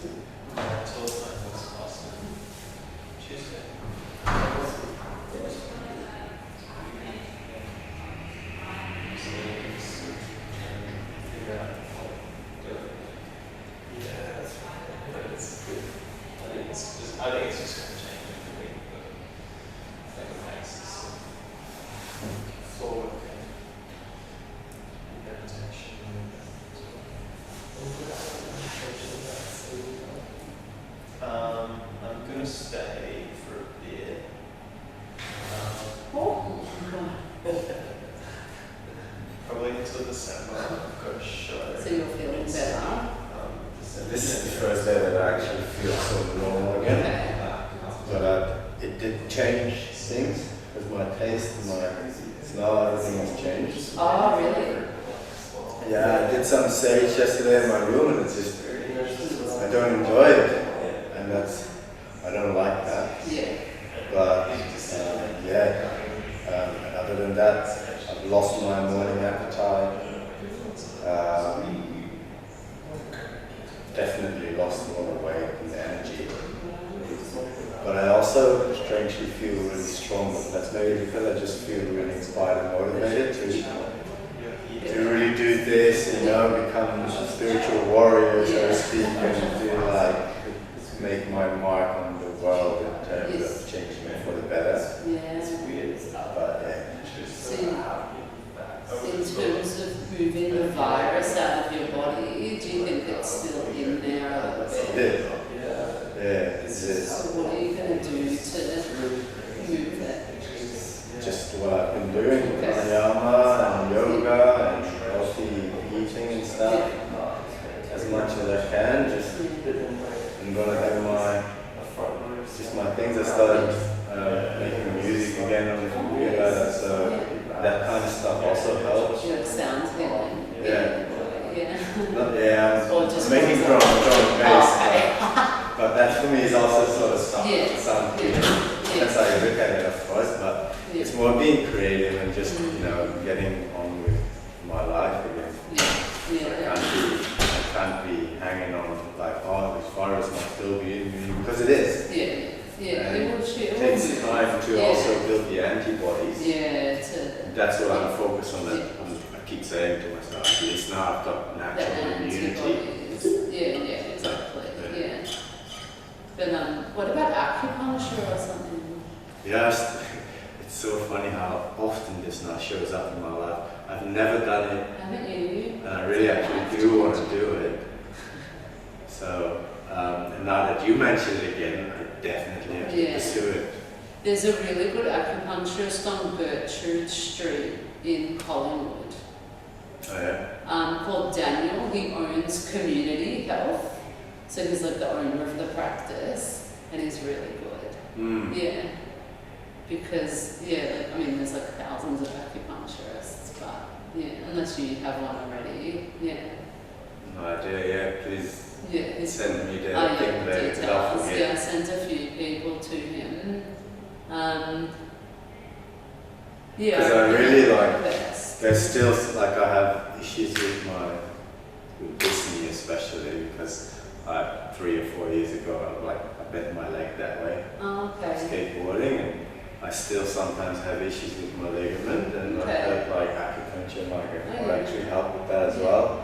Probably until December. I've got a show. So you're feeling better? This is the first day that I actually feel sort of normal again. Okay. But it did change things with my taste and my smell. Everything has changed. Oh, really? Yeah, I did some sage yesterday in my room, and it's just I don't enjoy it, and I don't like that. Yeah. But yeah, other than that, I've lost my morning appetite. Definitely lost a lot of weight and energy. But I also strangely feel really strong. That's maybe because I just feel really inspired and motivated to really do this, become a spiritual warrior, so to speak, and to make my mark on the world in terms of changing it for the better. Yeah. But yeah. In terms of moving the virus out of your body, do you think it's still in there a little bit? Yeah, it is. So what are you going to do to move it? Just what I've been doing, pranayama and yoga and healthy eating and stuff, as much as I can. I'm gonna do my things. I started making music again on the computer, so that kind of stuff also helps. Like sound healing. Yeah. Yeah. Or just making drum and bass. But that for me is also sort of sound healing. That's how you look at it, of course, but it's more being creative and just, getting on with my life again. I can't be hanging on this virus must still be in me, because it is. It takes time to also build the antibodies. That's what I'm focused on. I keep saying to myself, at least now I've got natural immunity. Exactly. But what about acupuncture or something? Yes, it's so funny how often this now shows up in my life. I've never done it. Haven't you? And I really actually do want to do it. So, and now that you mention it again, I definitely have to pursue it. There's a really good acupuncturist on Gertrude Street in Collingwood. Oh yeah? Called Daniel. He owns Community Health. So he's like the owner of the practice, and he's really good. Yeah. Because, there's like thousands of acupuncturists, but unless you have one already, No idea, please send me the thing there. Details. I sent a few people to him. Because I really there's still, I have issues with listening especially, because 3 or 4 years ago, I bent my leg that way. Oh, okay. Skateboarding, and I still sometimes have issues with my ligament, and I heard acupuncture might actually help with that as well.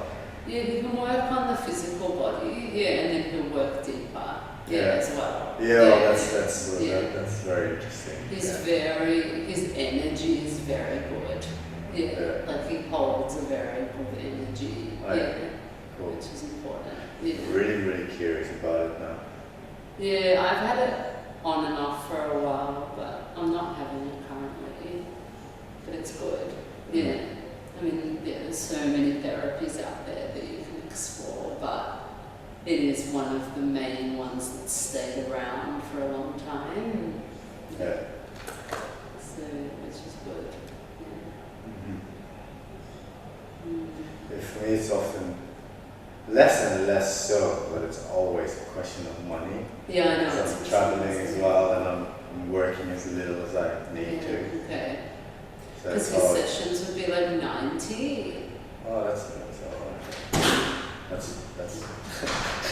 Yeah, he can work on the physical body, and then he'll work deeper, as well. That's very interesting. His energy is very good. He holds a very good energy. Cool. Which is important. Really, really curious about it now. Yeah, I've had it on and off for a while, but I'm not having it currently. But it's good. There's so many therapies out there that you can explore, but it is one of the main ones that stayed around for a long time. So, which is good. For me, it's often less and less so, but it's always a question of money. Yeah, I know. So I'm traveling as well, and I'm working as little as I need to. Okay. So because his sessions would be like 90. Oh, that's alright. That's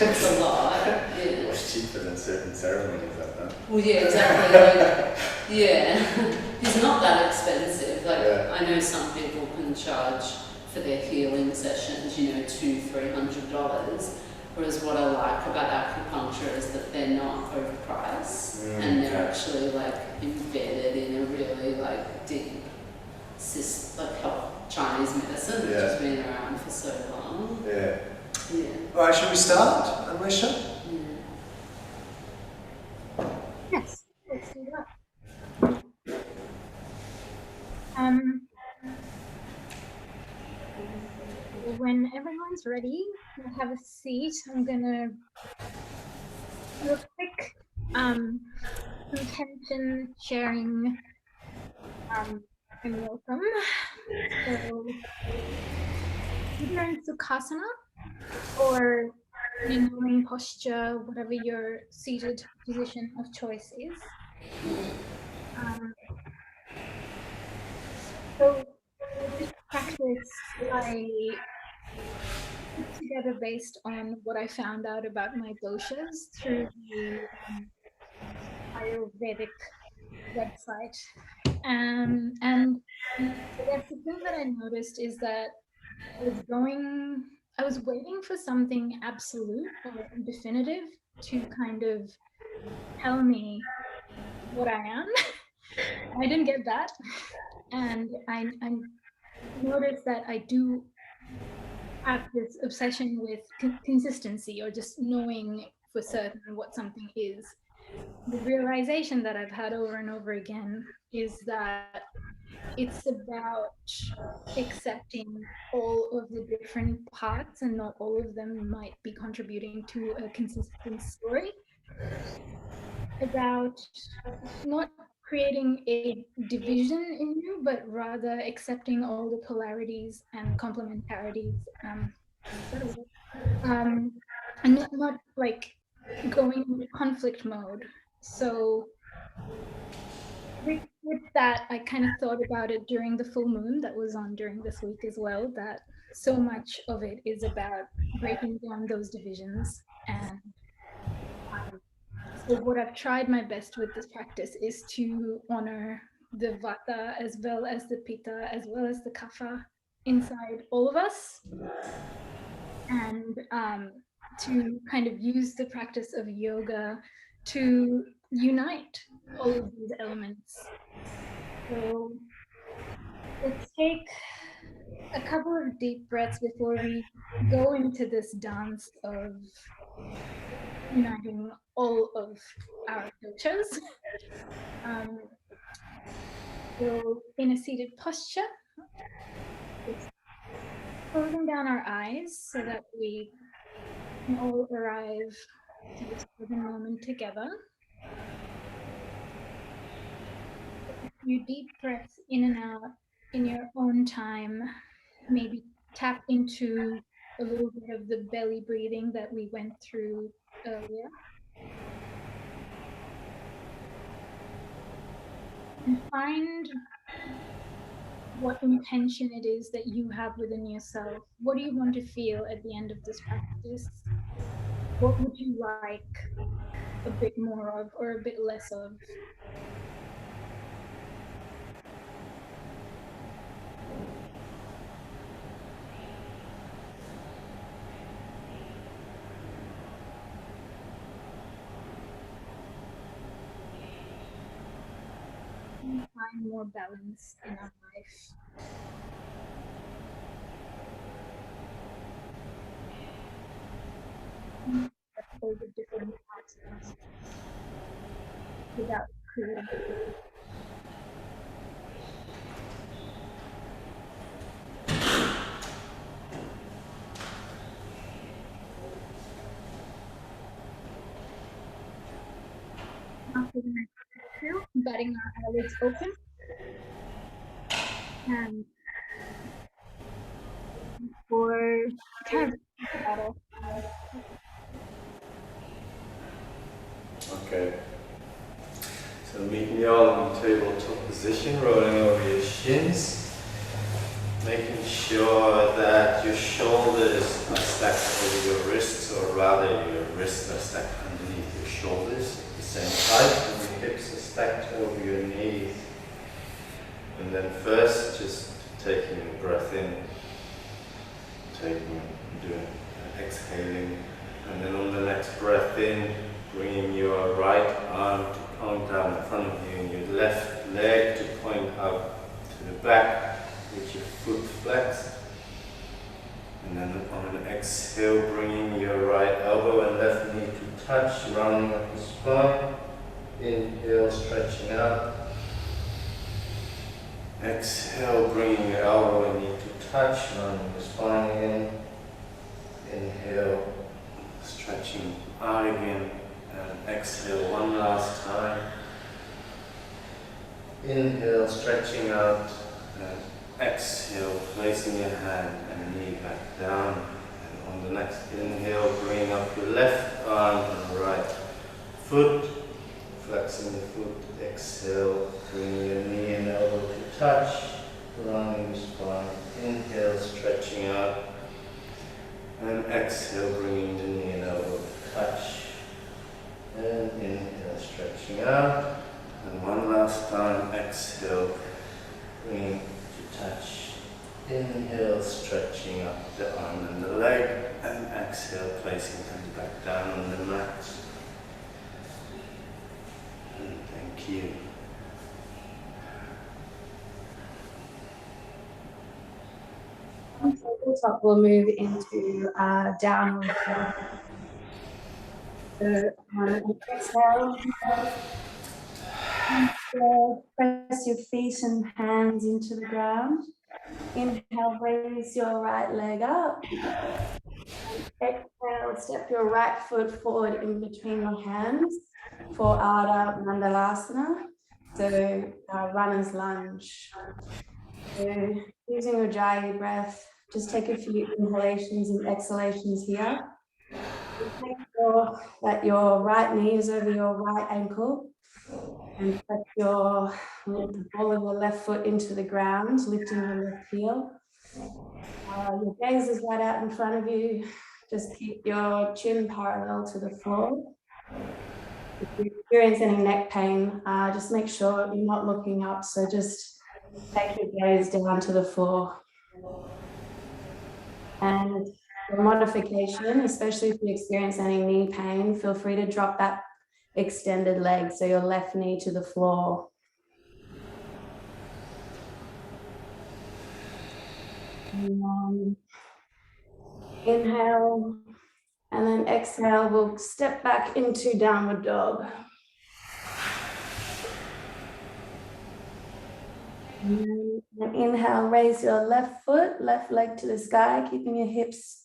a lot. It's cheaper than certain ceremonies I've done. Well, exactly. He's not that expensive. I know some people can charge for their healing sessions, $200-$300. Whereas what I like about acupuncture is that they're not overpriced, and they're actually embedded in a really deep Chinese medicine, which has been around for so long. All right, shall we start, Alicia? Yes, let's do that. when everyone's ready, have a seat. I'm gonna do a quick intention sharing and welcome. So either in Sukhasana or in a kneeling posture, whatever your seated position of choice is. So this practice I put together based on what I found out about my doshas through the Ayurvedic website. And I guess the thing that I noticed is that I was waiting for something absolute or definitive to kind of tell me what I am. I didn't get that. And I noticed that I do have this obsession with consistency, or just knowing for certain what something is. The realization that I've had over and over again is that it's about accepting all of the different parts, and not all of them might be contributing to a consistent story. About not creating a division in you, but rather accepting all the polarities and complementarities, and not like going into conflict mode. So with that, I kind of thought about it during the full moon that was on during this week as well, that so much of it is about breaking down those divisions. And so what I've tried my best with this practice is to honor the vata as well as the pitta as well as the kapha inside all of us, and to kind of use the practice of yoga to unite all of these elements. So let's take a couple of deep breaths before we go into this dance of uniting all of our doshas. So in a seated posture, just closing down our eyes so that we can all arrive to this present moment together. A few deep breaths in and out in your own time. Maybe tap into a little bit of the belly breathing that we went through earlier. And find what intention it is that you have within yourself. What do you want to feel at the end of this practice? What would you like a bit more of or a bit less of? Find more balance in our life. All the different parts of us without creating. After the next exhale, batting our eyelids open. And for kind of battle. Okay. So meet me all in tabletop position, rolling over your shins, making sure that your shoulders are stacked over your wrists, or rather your wrists are stacked underneath your shoulders at the same height, and your hips are stacked over your knees. And then first, just taking a breath in, exhaling, and then on the next breath in, bringing your right arm to point down in front of you and your left leg to point out to the back with your foot flexed. And then on an exhale, bringing your right elbow and left knee to touch, rounding up the spine. Inhale, stretching out. Exhale, bringing your elbow and knee to touch, rounding the spine again. Inhale, stretching out again, and exhale one last time. Inhale, stretching out, and exhale, placing your hand and knee back down. And on the next inhale, bring up your left arm and right foot, flexing the foot. Exhale, bring your knee and elbow to touch, rounding the spine. Inhale, stretching out, and exhale, bringing the knee and elbow to touch. And inhale, stretching out. And one last time, exhale, bringing to touch. Inhale, stretching up the arm and the leg. And exhale, placing them back down on the mat. And thank you. On tabletop, we'll move into downward dog. So exhale. Press your feet and hands into the ground. Inhale, raise your right leg up. Exhale, step your right foot forward in between your hands for Ardha Mandalasana. So runner's lunge. So using Ujjayi breath, just take a few inhalations and exhalations here. Make sure that your right knee is over your right ankle and press the ball of your left foot into the ground, lifting your left heel. Your gaze is right out in front of you. Just keep your chin parallel to the floor. If you experience any neck pain, just make sure you're not looking up. So just take your gaze down to the floor. And for modification, especially if you experience any knee pain, feel free to drop that extended leg, so your left knee to the floor. Inhale, and then exhale, we'll step back into downward dog. And then inhale, raise your left foot, left leg to the sky, keeping your hips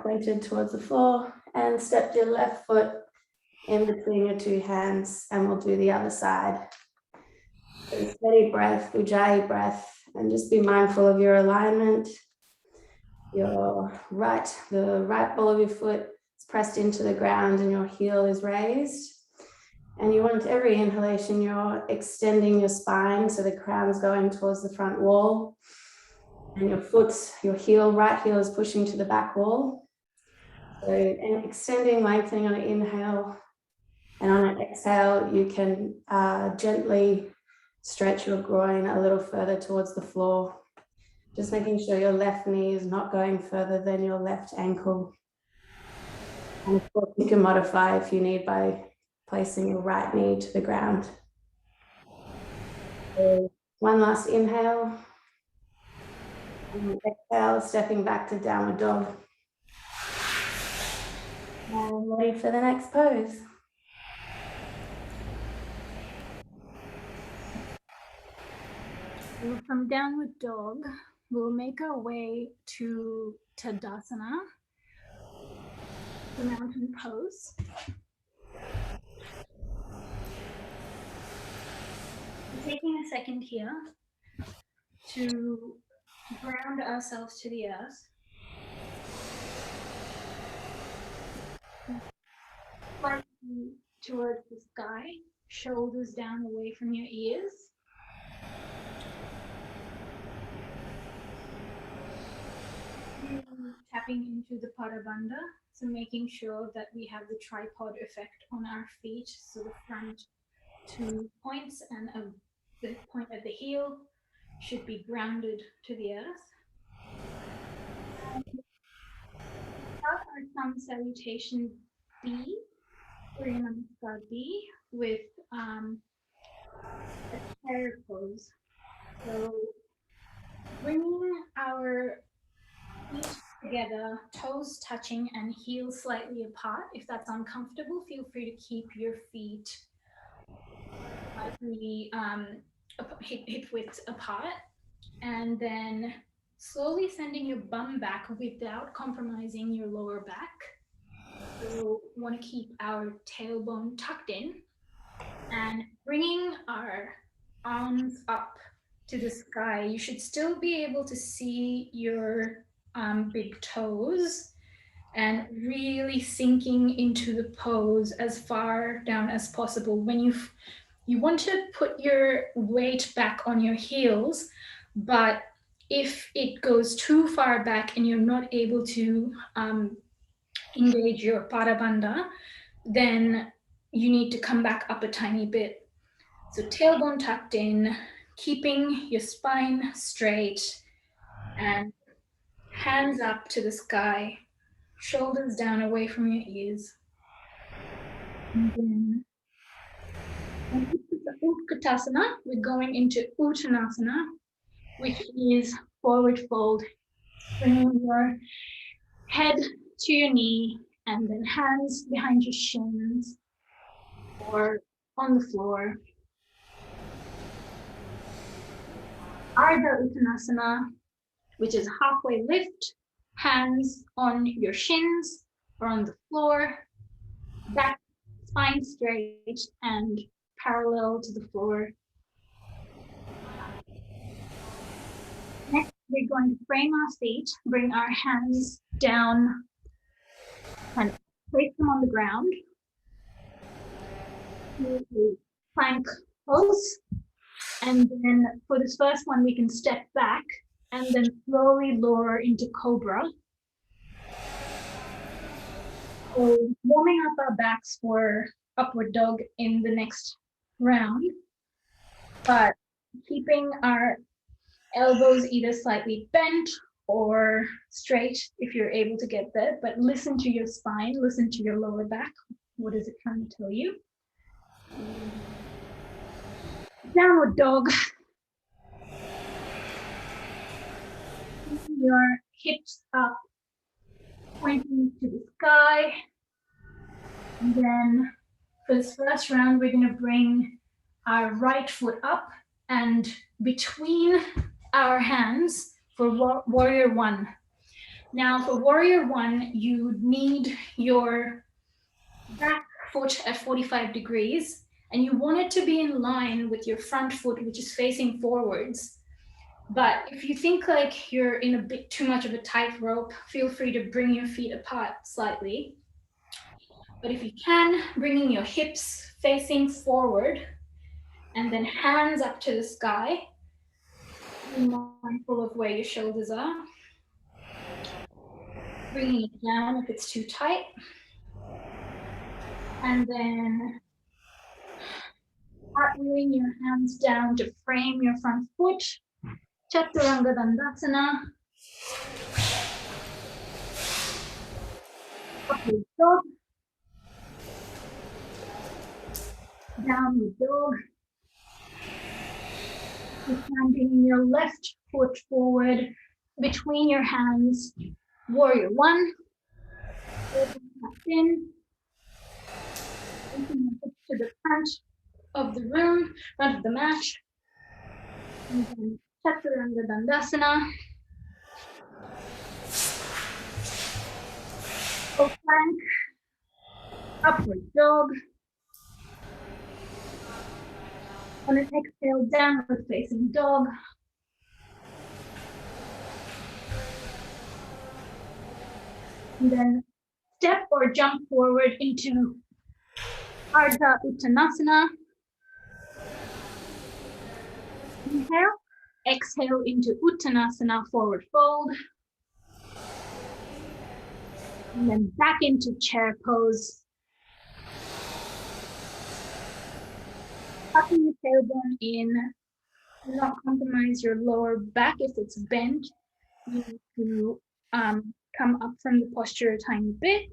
pointed towards the floor, and step your left foot in between your two hands, and we'll do the other side. So steady breath, Ujjayi breath, and just be mindful of your alignment. The right ball of your foot is pressed into the ground and your heel is raised. And you want every inhalation, you're extending your spine so the crown's going towards the front wall. And your right heel is pushing to the back wall. So extending, lengthening on an inhale. And on an exhale, you can gently stretch your groin a little further towards the floor. Just making sure your left knee is not going further than your left ankle. And of course, you can modify if you need by placing your right knee to the ground. So one last inhale. And exhale, stepping back to downward dog. And ready for the next pose. So from downward dog, we'll make our way to Tadasana, the mountain pose. Taking a second here to ground ourselves to the earth. Slightly towards the sky, shoulders down away from your ears. Tapping into the Pada Bandha, so making sure that we have the tripod effect on our feet, so the front 2 points and the point at the heel should be grounded to the earth. Start our thumb salutation B, Surya Namaskar B, with a chair pose. So bringing our feet together, toes touching and heels slightly apart. If that's uncomfortable, feel free to keep your feet slightly hip width apart. And then slowly sending your bum back without compromising your lower back. So we want to keep our tailbone tucked in and bringing our arms up to the sky. You should still be able to see your big toes and really sinking into the pose as far down as possible. When you want to put your weight back on your heels, but if it goes too far back and you're not able to engage your Parabandha, then you need to come back up a tiny bit. So tailbone tucked in, keeping your spine straight, and hands up to the sky, shoulders down away from your ears. And then Utkatasana, we're going into Uttanasana, which is forward fold, bringing your head to your knee and then hands behind your shins or on the floor. Ardha Uttanasana, which is halfway lift, hands on your shins or on the floor, back, spine straight and parallel to the floor. Next, we're going to frame our feet, bring our hands down and place them on the ground. Plank pose. And then for this first one, we can step back and then slowly lower into cobra. So warming up our backs for upward dog in the next round, but keeping our elbows either slightly bent or straight if you're able to get there, but listen to your spine, listen to your lower back. What is it trying to tell you? Downward dog. Your hips up, pointing to the sky. And then for this first round, we're going to bring our right foot up and between our hands for warrior one. Now for warrior one, you need your back foot at 45 degrees and you want it to be in line with your front foot, which is facing forwards. But if you think like you're in a bit too much of a tight rope, feel free to bring your feet apart slightly. But if you can, bringing your hips facing forward and then hands up to the sky, be mindful of where your shoulders are. Bringing it down if it's too tight. And then cartwheeling your hands down to frame your front foot. Chaturanga Dandasana. Upward dog. Downward dog. You're bringing your left foot forward between your hands. Warrior one. In. To the front of the room, front of the mat. And then Chaturanga Dandasana. Full plank. Upward dog. On an exhale, downward facing dog. And then step or jump forward into Ardha Uttanasana. Inhale, exhale into Uttanasana, forward fold. And then back into chair pose. Tucking the tailbone in. Do not compromise your lower back if it's bent. You need to come up from the posture a tiny bit.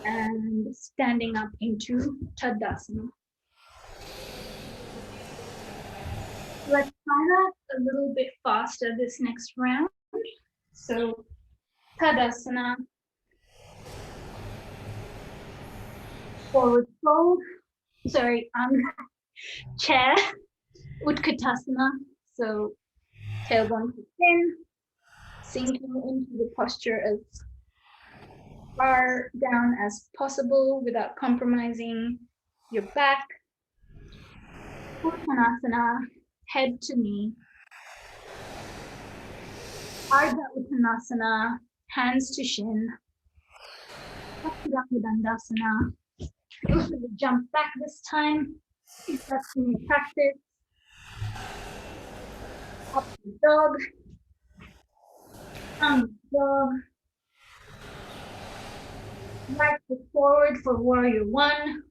And standing up into Tadasana. Let's try that a little bit faster this next round. So Tadasana, forward fold, chair, Utkatasana, so tailbone in, sinking into the posture as far down as possible without compromising your back. Uttanasana, head to knee. Ardha Uttanasana, hands to shin. Chaturanga Dandasana. Feel free to jump back this time if that's in your practice. Up the dog. Down dog. Right foot forward for warrior one.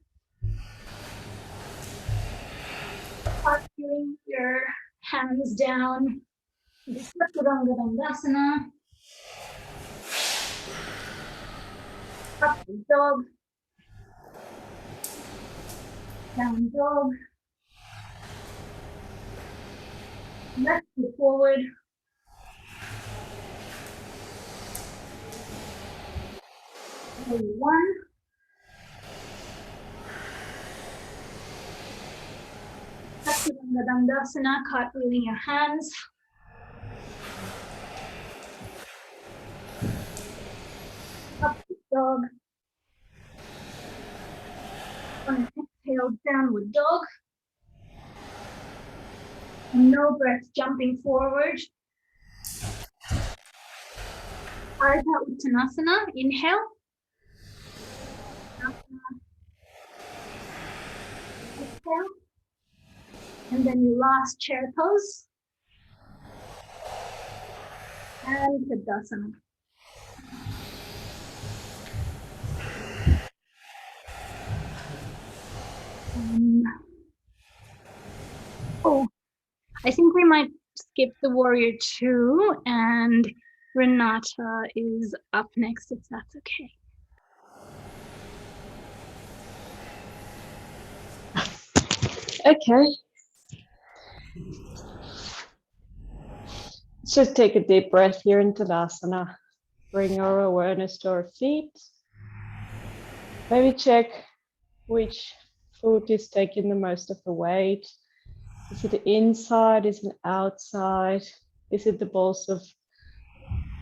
Arguing your hands down. Chaturanga Dandasana. Up the dog. Down dog. Left foot forward. One. Chaturanga Dandasana, cartwheeling your hands. Up the dog. On an exhale, downward dog. No breath jumping forward. Ardha Uttanasana, inhale. Exhale. And then your last chair pose. And Tadasana. I think we might skip the warrior two, and Renata is up next, if that's okay. Okay. Let's just take a deep breath here into Tadasana. Bring our awareness to our feet. Maybe check which foot is taking the most of the weight. Is it inside? Is it outside? Is it the balls of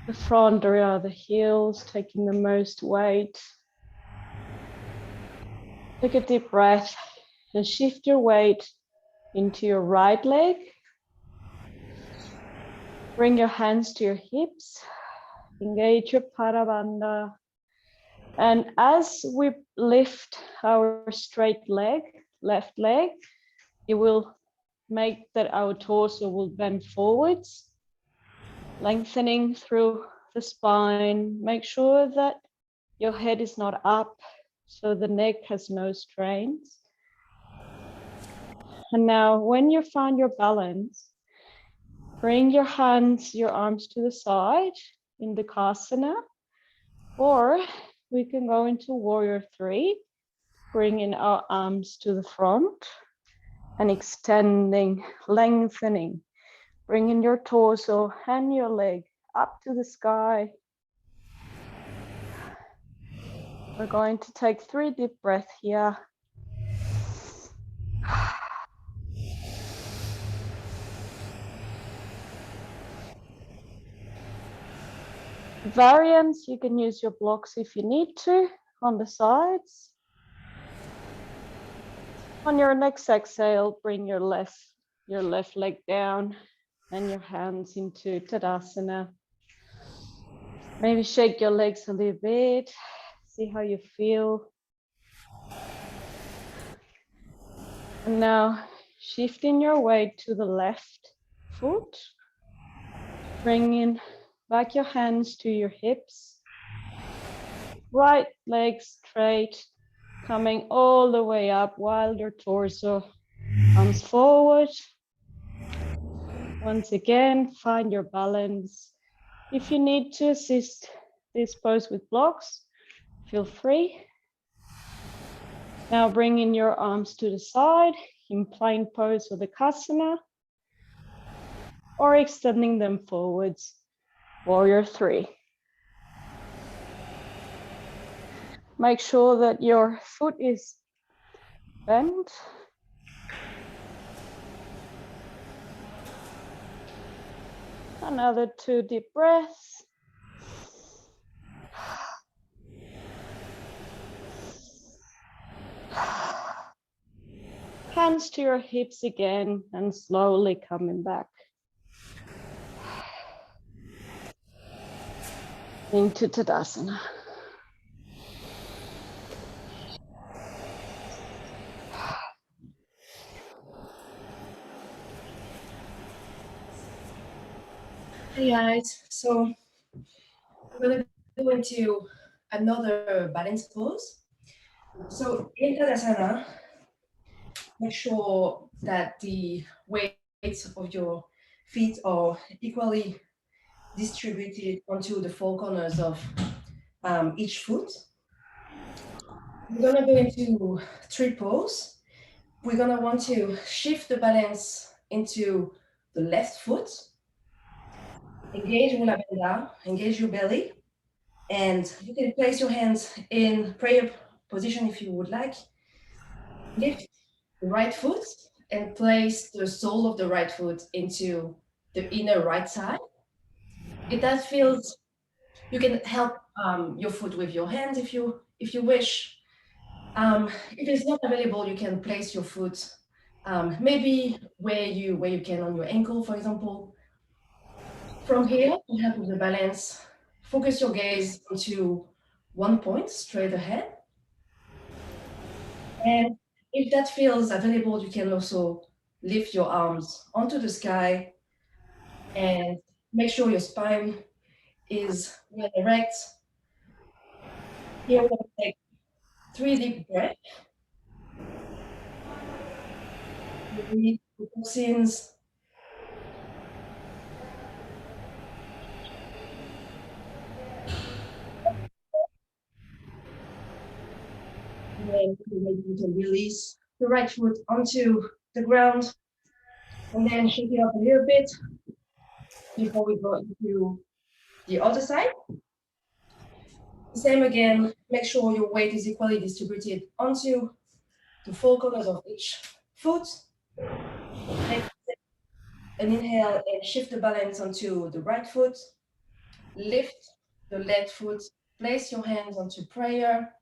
the front or are the heels taking the most weight? Take a deep breath and shift your weight into your right leg. Bring your hands to your hips. Engage your Parabandha. And as we lift our straight leg, left leg, it will make that our torso will bend forwards, lengthening through the spine. Make sure that your head is not up, so the neck has no strains. And now when you find your balance, bring your hands, your arms to the side in the Kasana, or we can go into warrior three, bringing our arms to the front and extending, lengthening, bringing your torso and your leg up to the sky. We're going to take 3 deep breaths here. Variants, you can use your blocks if you need to on the sides. On your next exhale, bring your left leg down and your hands into Tadasana. Maybe shake your legs a little bit, see how you feel. And now shifting your weight to the left foot, bringing back your hands to your hips, right leg straight, coming all the way up while your torso comes forward. Once again, find your balance. If you need to assist this pose with blocks, feel free. Now bringing your arms to the side in plank pose or the Kasana, or extending them forwards, warrior three. Make sure that your foot is bent. Another 2 deep breaths. Hands to your hips again and slowly coming back into Tadasana. Hey guys, so we're going to go into another balance pose. So in Tadasana, make sure that the weight of your feet are equally distributed onto the four corners of each foot. We're going to go into tree pose. We're going to want to shift the balance into the left foot. Engage Mula Bandha, engage your belly, and you can place your hands in prayer position if you would like. Lift the right foot and place the sole of the right foot into the inner right side. If that feels, you can help your foot with your hands if you wish. If it's not available, you can place your foot maybe where you can on your ankle, for example. From here, to help with the balance, focus your gaze onto one point straight ahead. And if that feels available, you can also lift your arms onto the sky and make sure your spine is well erect. Here we're going to take 3 deep breaths. Release the toxins. And then you can release the right foot onto the ground and then shake it up a little bit before we go into the other side. Same again, make sure your weight is equally distributed onto the four corners of each foot. Take an inhale and shift the balance onto the right foot. Lift the left foot, place your hands onto prayer,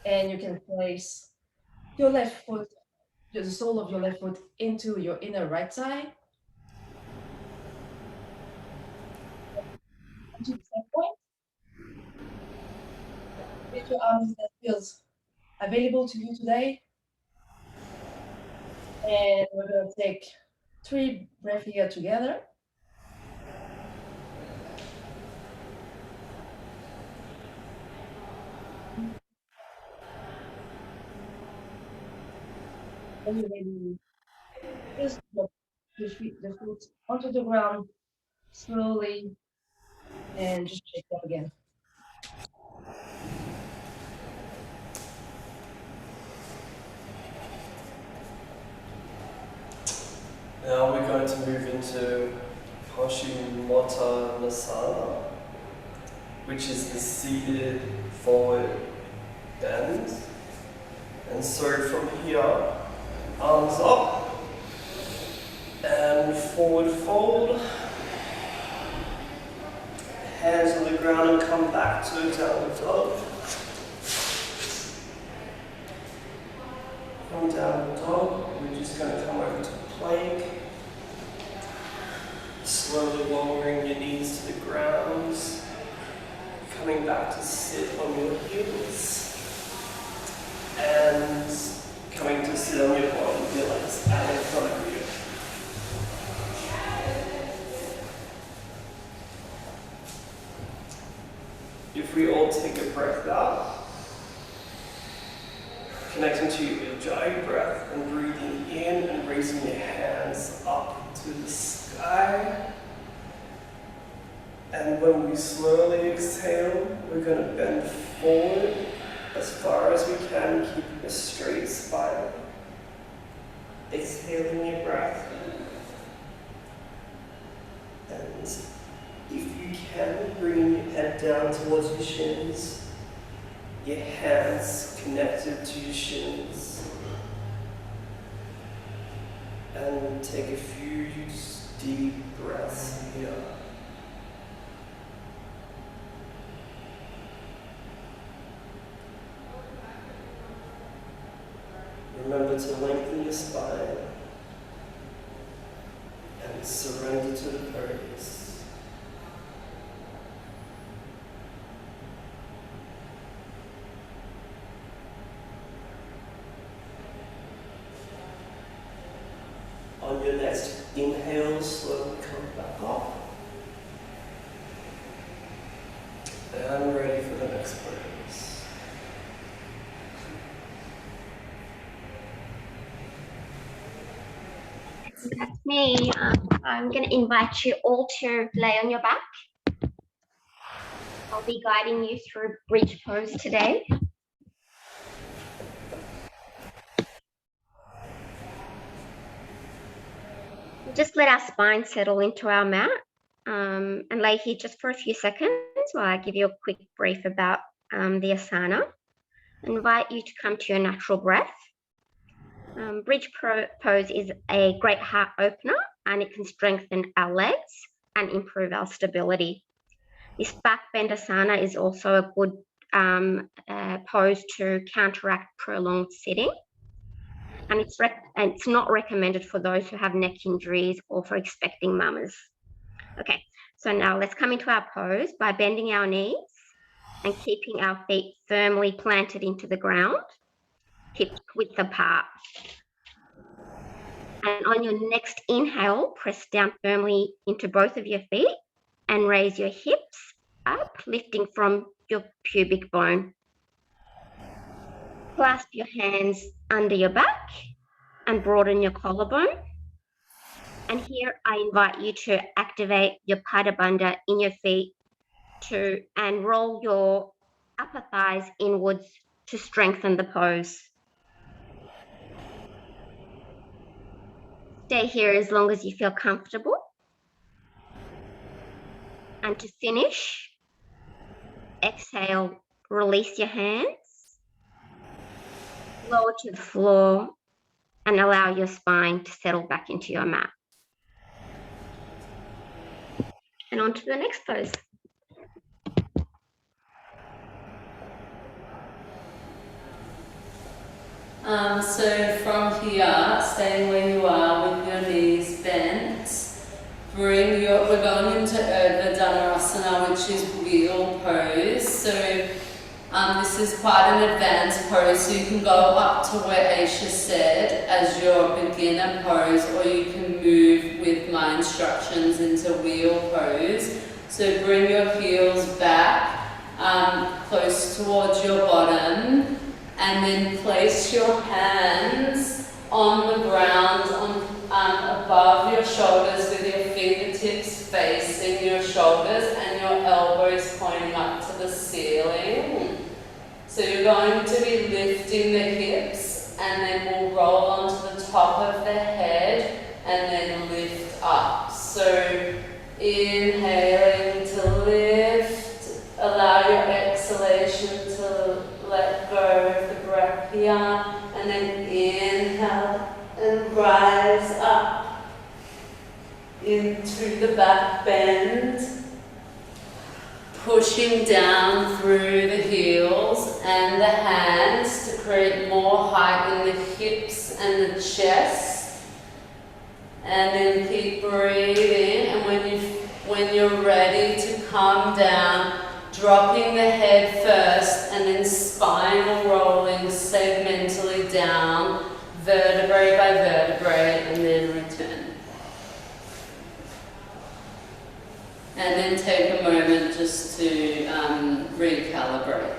and you can place your left foot, the sole of your left foot into your inner right side. To the same point. Lift your arms that feels available to you today. And we're going to take 3 breaths here together. And you're ready. Just drop the foot onto the ground slowly and just shake it up again. Now we're going to move into Paschimottanasana, which is the seated forward bend. And so from here, arms up and forward fold. Hands on the ground and come back to downward dog. From downward dog, we're just going to come over to plank. Slowly lowering your knees to the ground. Coming back to sit on your heels. And coming to sit on your bottom, your legs out in front of you. If we all take a breath out, connecting to your Ujjayi breath and breathing in and raising your hands up to the sky. And when we slowly exhale, we're going to bend forward as far as we can, keeping a straight spine. Exhaling your breath. And if you can, bring your head down towards your shins. Your hands connected to your shins. And take a few deep breaths here. Remember to lengthen your spine and surrender to the pose. On your next inhale, slowly come back up. And ready for the next pose. That's me. I'm going to invite you all to lay on your back. I'll be guiding you through bridge pose today. Just let our spine settle into our mat and lay here just for a few seconds while I give you a quick brief about the asana. I invite you to come to your natural breath. Bridge pose is a great heart opener and it can strengthen our legs and improve our stability. This back bend asana is also a good pose to counteract prolonged sitting. And it's not recommended for those who have neck injuries or for expecting mamas. Okay, so now let's come into our pose by bending our knees and keeping our feet firmly planted into the ground, hips width apart. And on your next inhale, press down firmly into both of your feet and raise your hips up, lifting from your pubic bone. Clasp your hands under your back and broaden your collarbone. And here I invite you to activate your Pada Bandha in your feet and roll your upper thighs inwards to strengthen the pose. Stay here as long as you feel comfortable. And to finish, exhale, release your hands, lower to the floor, and allow your spine to settle back into your mat. And on to the next pose. So from here, staying where you are with your knees bent, we're going into Urdhva Dhanurasana, which is wheel pose. So this is quite an advanced pose, so you can go up to where Aisha said as your beginner pose, or you can move with my instructions into wheel pose. So bring your heels back close towards your bottom, and then place your hands on the ground above your shoulders with your fingertips facing your shoulders and your elbows pointing up to the ceiling. So you're going to be lifting the hips, and then we'll roll onto the top of the head and then lift up. So inhaling to lift, allow your exhalation to let go of the breath here, and then inhale and rise up into the back bend, pushing down through the heels and the hands to create more height in the hips and the chest. And then keep breathing, and when you're ready to come down, dropping the head first and then spinal rolling segmentally down, vertebrae by vertebrae, and then return. And then take a moment just to recalibrate.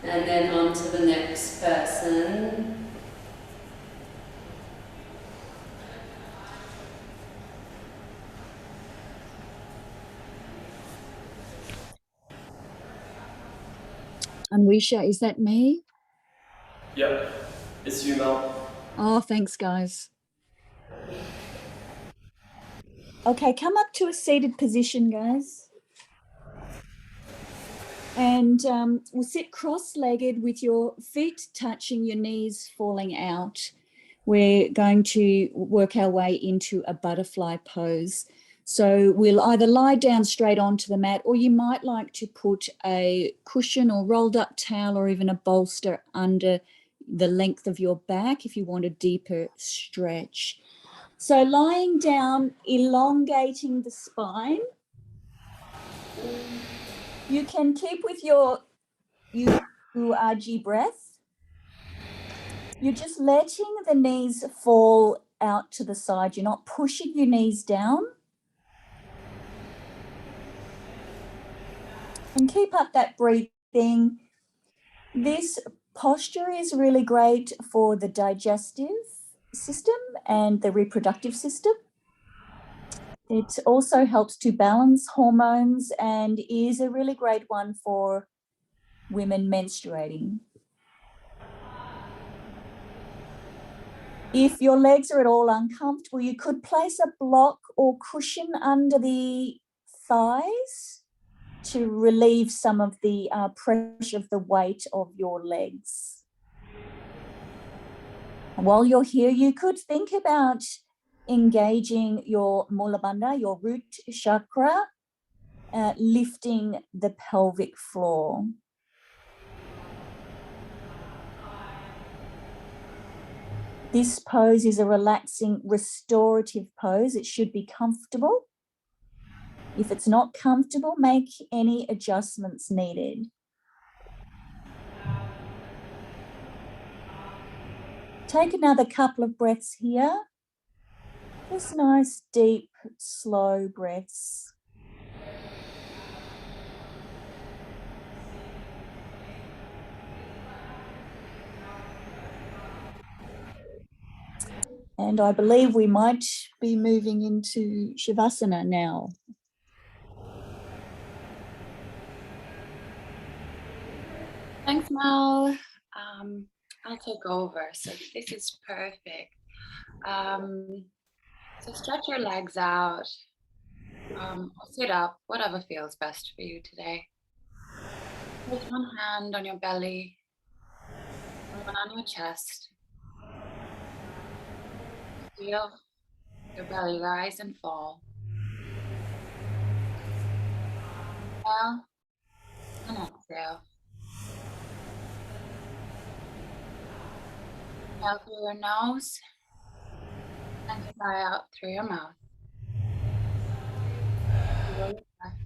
And then on to the next person. Anwisha, is that me? Yep, it's you, Mel. Oh, thanks, guys. Okay, come up to a seated position, guys. And we'll sit cross-legged with your feet touching, your knees falling out. We're going to work our way into a butterfly pose. So we'll either lie down straight onto the mat, or you might like to put a cushion or rolled up towel or even a bolster under the length of your back if you want a deeper stretch. So lying down, elongating the spine. You can keep with your URG breath. You're just letting the knees fall out to the side. You're not pushing your knees down. And keep up that breathing. This posture is really great for the digestive system and the reproductive system. It also helps to balance hormones and is a really great one for women menstruating. If your legs are at all uncomfortable, you could place a block or cushion under the thighs to relieve some of the pressure of the weight of your legs. And while you're here, you could think about engaging your Mula Bandha, your root chakra, lifting the pelvic floor. This pose is a relaxing, restorative pose. It should be comfortable. If it's not comfortable, make any adjustments needed. Take another couple of breaths here. Just nice, deep, slow breaths. And I believe we might be moving into Shavasana now. Thanks, Mel. I'll take over. So this is perfect. So stretch your legs out. Sit up, whatever feels best for you today. Place one hand on your belly, one on your chest. Feel your belly rise and fall. Inhale and exhale. Inhale through your nose and sigh out through your mouth. Feel your breath.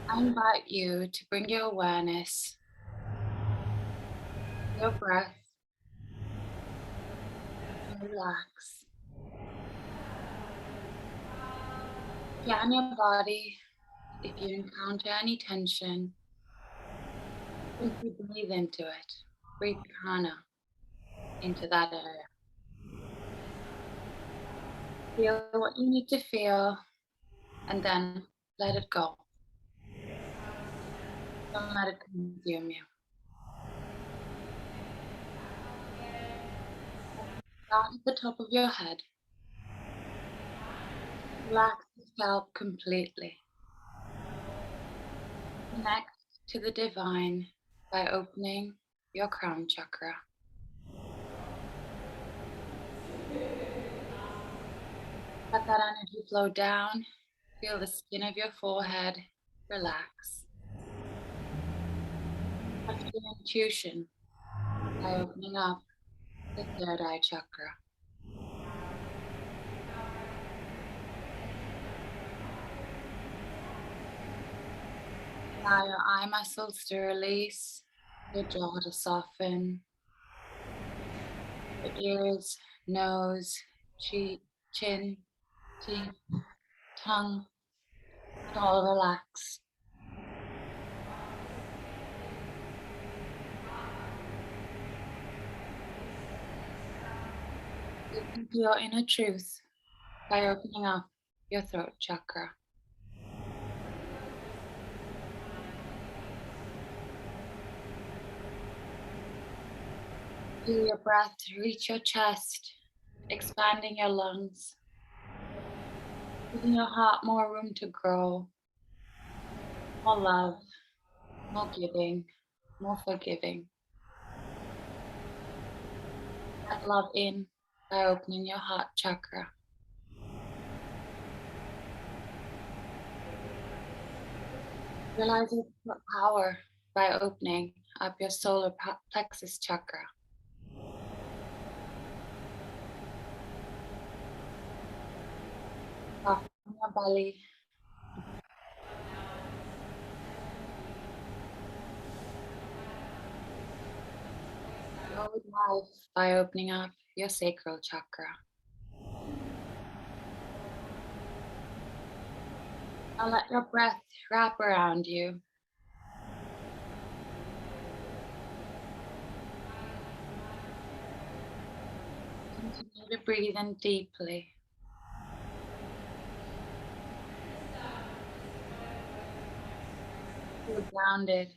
I invite you to bring your awareness, your breath, and relax. Scan your body. If you encounter any tension, simply breathe into it. Breathe prana into that area. Feel what you need to feel and then let it go. Don't let it consume you. Start at the top of your head. Relax the scalp completely. Connect to the divine by opening your crown chakra. Let that energy flow down. Feel the skin of your forehead relax. Trust your intuition by opening up the third eye chakra. Allow your eye muscles to release, your jaw to soften, your ears, nose, cheek, chin, teeth, tongue, to all relax. Listen to your inner truth by opening up your throat chakra. Feel your breath reach your chest, expanding your lungs, giving your heart more room to grow, more love, more giving, more forgiving. Let love in by opening your heart chakra. Realize your power by opening up your solar plexus chakra. Soften your belly. Flow with life by opening up your sacral chakra. Now let your breath wrap around you. Continue to breathe in deeply. Feel grounded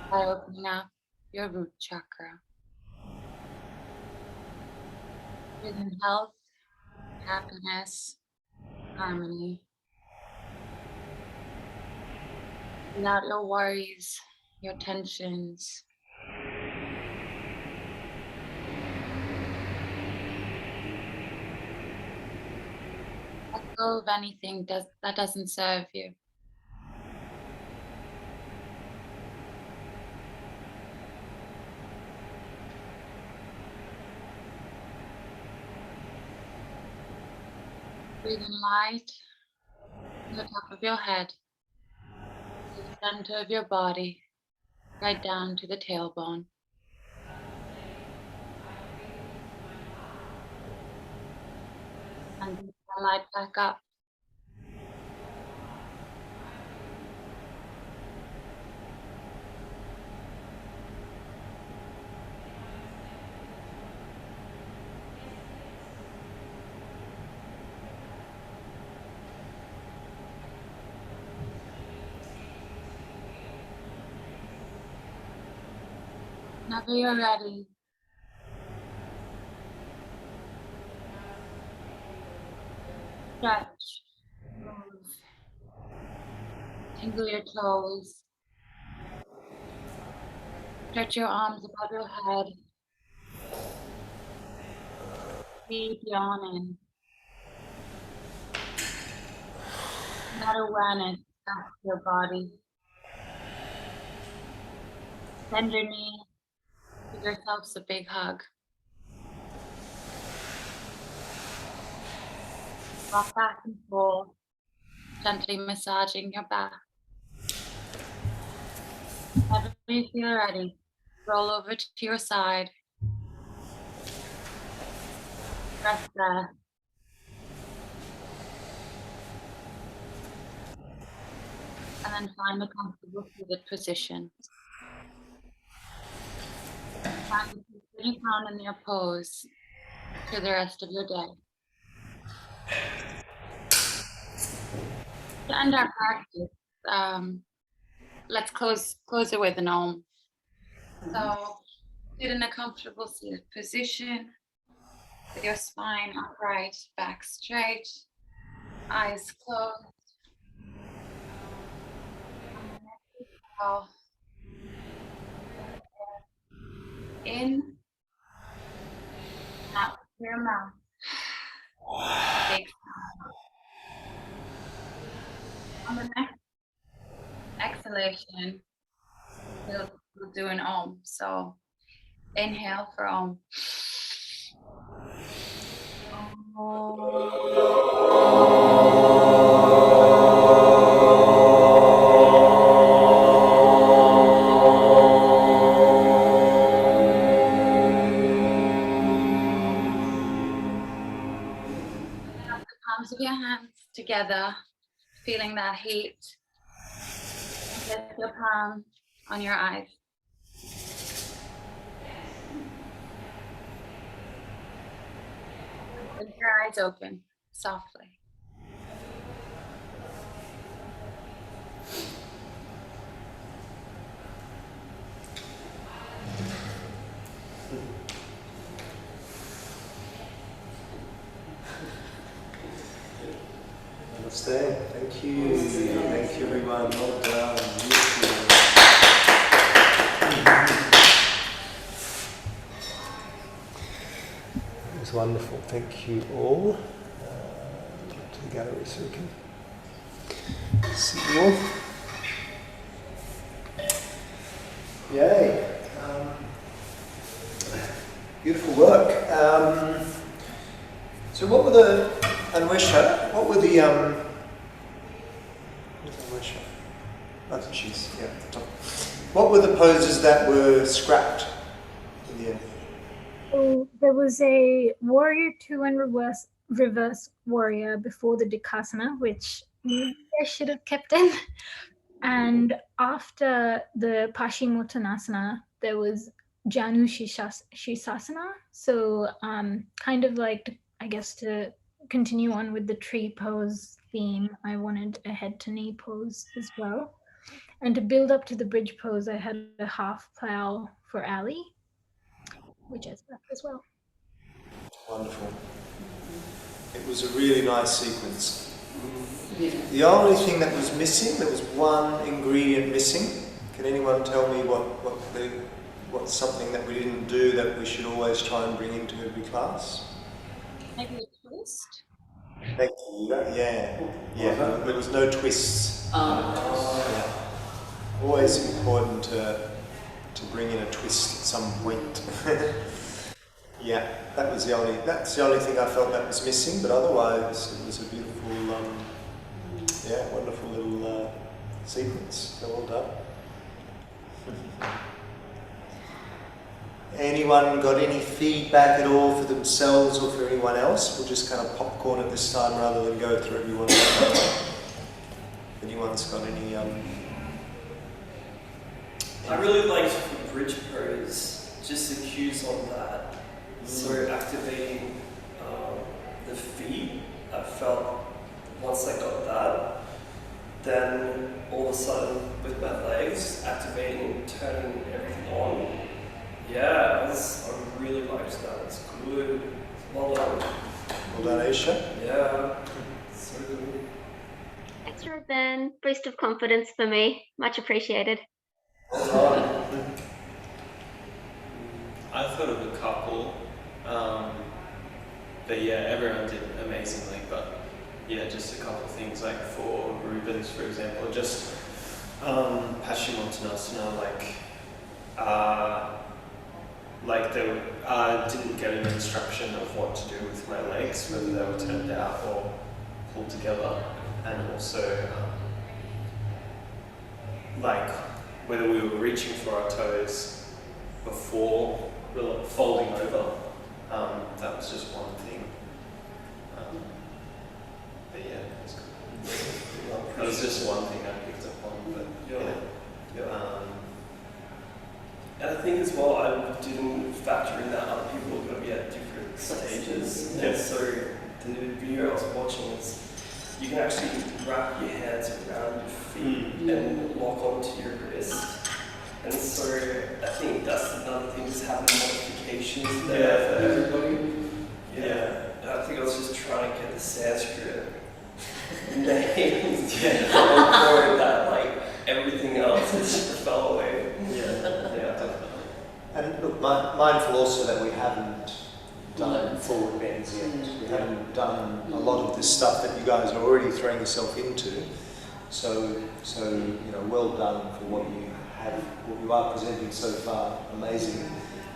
by opening up your root chakra. Breathe in health, happiness, harmony. Without your worries, your tensions. Let go of anything that doesn't serve you. Breathe in light from the top of your head to the center of your body, right down to the tailbone. And breathe the light back up. Whenever you're ready, stretch, move, tingle your toes, stretch your arms above your head, deep yawn in. That awareness back to your body. Bend your knee, give yourselves a big hug. Rock back and forth, gently massaging your back. Whenever you feel ready, roll over to your side. Rest there. And then find a comfortable seated position. Find a sitting down in your pose for the rest of your day. To end our practice, let's close it with an Om. So sit in a comfortable seated position with your spine upright, back straight, eyes closed. In, out through your mouth. Big smile. On the next exhalation, we'll do an Om. So inhale for Om. Palms of your hands together, feeling that heat. Get your palm on your eyes. With your eyes open, softly. Namaste. Thank you. Thank you, everyone. Well done. was wonderful. Thank you all. Look to the gallery so we can see you all. Yay. Beautiful work. So what were the, Anwisha, what were the, where's Anwisha? Oh, she's, yeah, at the top. What were the poses that were scrapped in the end? So there was a warrior 2 and reverse warrior before the Dikasana, which maybe I should have kept in. And after the Paschimottanasana, there was Janu Shirshasana. So kind of like, I guess, to continue on with the tree pose theme, I wanted a head to knee pose as well. And to build up to the bridge pose, I had a half plow for Ali, which I scrapped as well. Wonderful. It was a really nice sequence. The only thing that was missing, there was one ingredient missing. Can anyone tell me what's something that we didn't do that we should always try and bring into every class? Maybe a twist? Thank you. Yeah. There was no twists. Yeah. Always important to bring in a twist at some point. Yeah, that's the only thing I felt that was missing, but otherwise it was a beautiful, wonderful little sequence. So well done. Anyone got any feedback at all for themselves or for anyone else? We'll just kind of popcorn at this time rather than go through everyone. If anyone's got any... I really liked the bridge pose, just the cues on that. So activating the feet, I felt once I got that, then all of a sudden with my legs, activating, turning everything on. Yeah, I really liked that. It's good. Well done. Well done, Aisha. Yeah, so good. Thanks, Ruben. Boost of confidence for me. Much appreciated. I thought of a couple, but yeah, everyone did amazingly. But yeah, just a couple of things like for Ruben's, for example, just Paschimottanasana, I didn't get an instruction of what to do with my legs, whether they were turned out or pulled together, and also whether we were reaching for our toes before folding over. That was just one thing. But yeah, it was good. That was just one thing I picked up on. But and I think as well, I didn't factor in that other people are going to be at different stages. Yeah. And so the video I was watching is you can actually wrap your hands around your feet and lock onto your wrist. And so I think that's another thing, just having modifications there for everybody. Yeah. And I think I was just trying to get the Sanskrit names or that everything else just fell away. And look, mindful also that we haven't done forward bends yet. We haven't done a lot of this stuff that you guys are already throwing yourself into. So well done for what you are presenting so far. Amazing.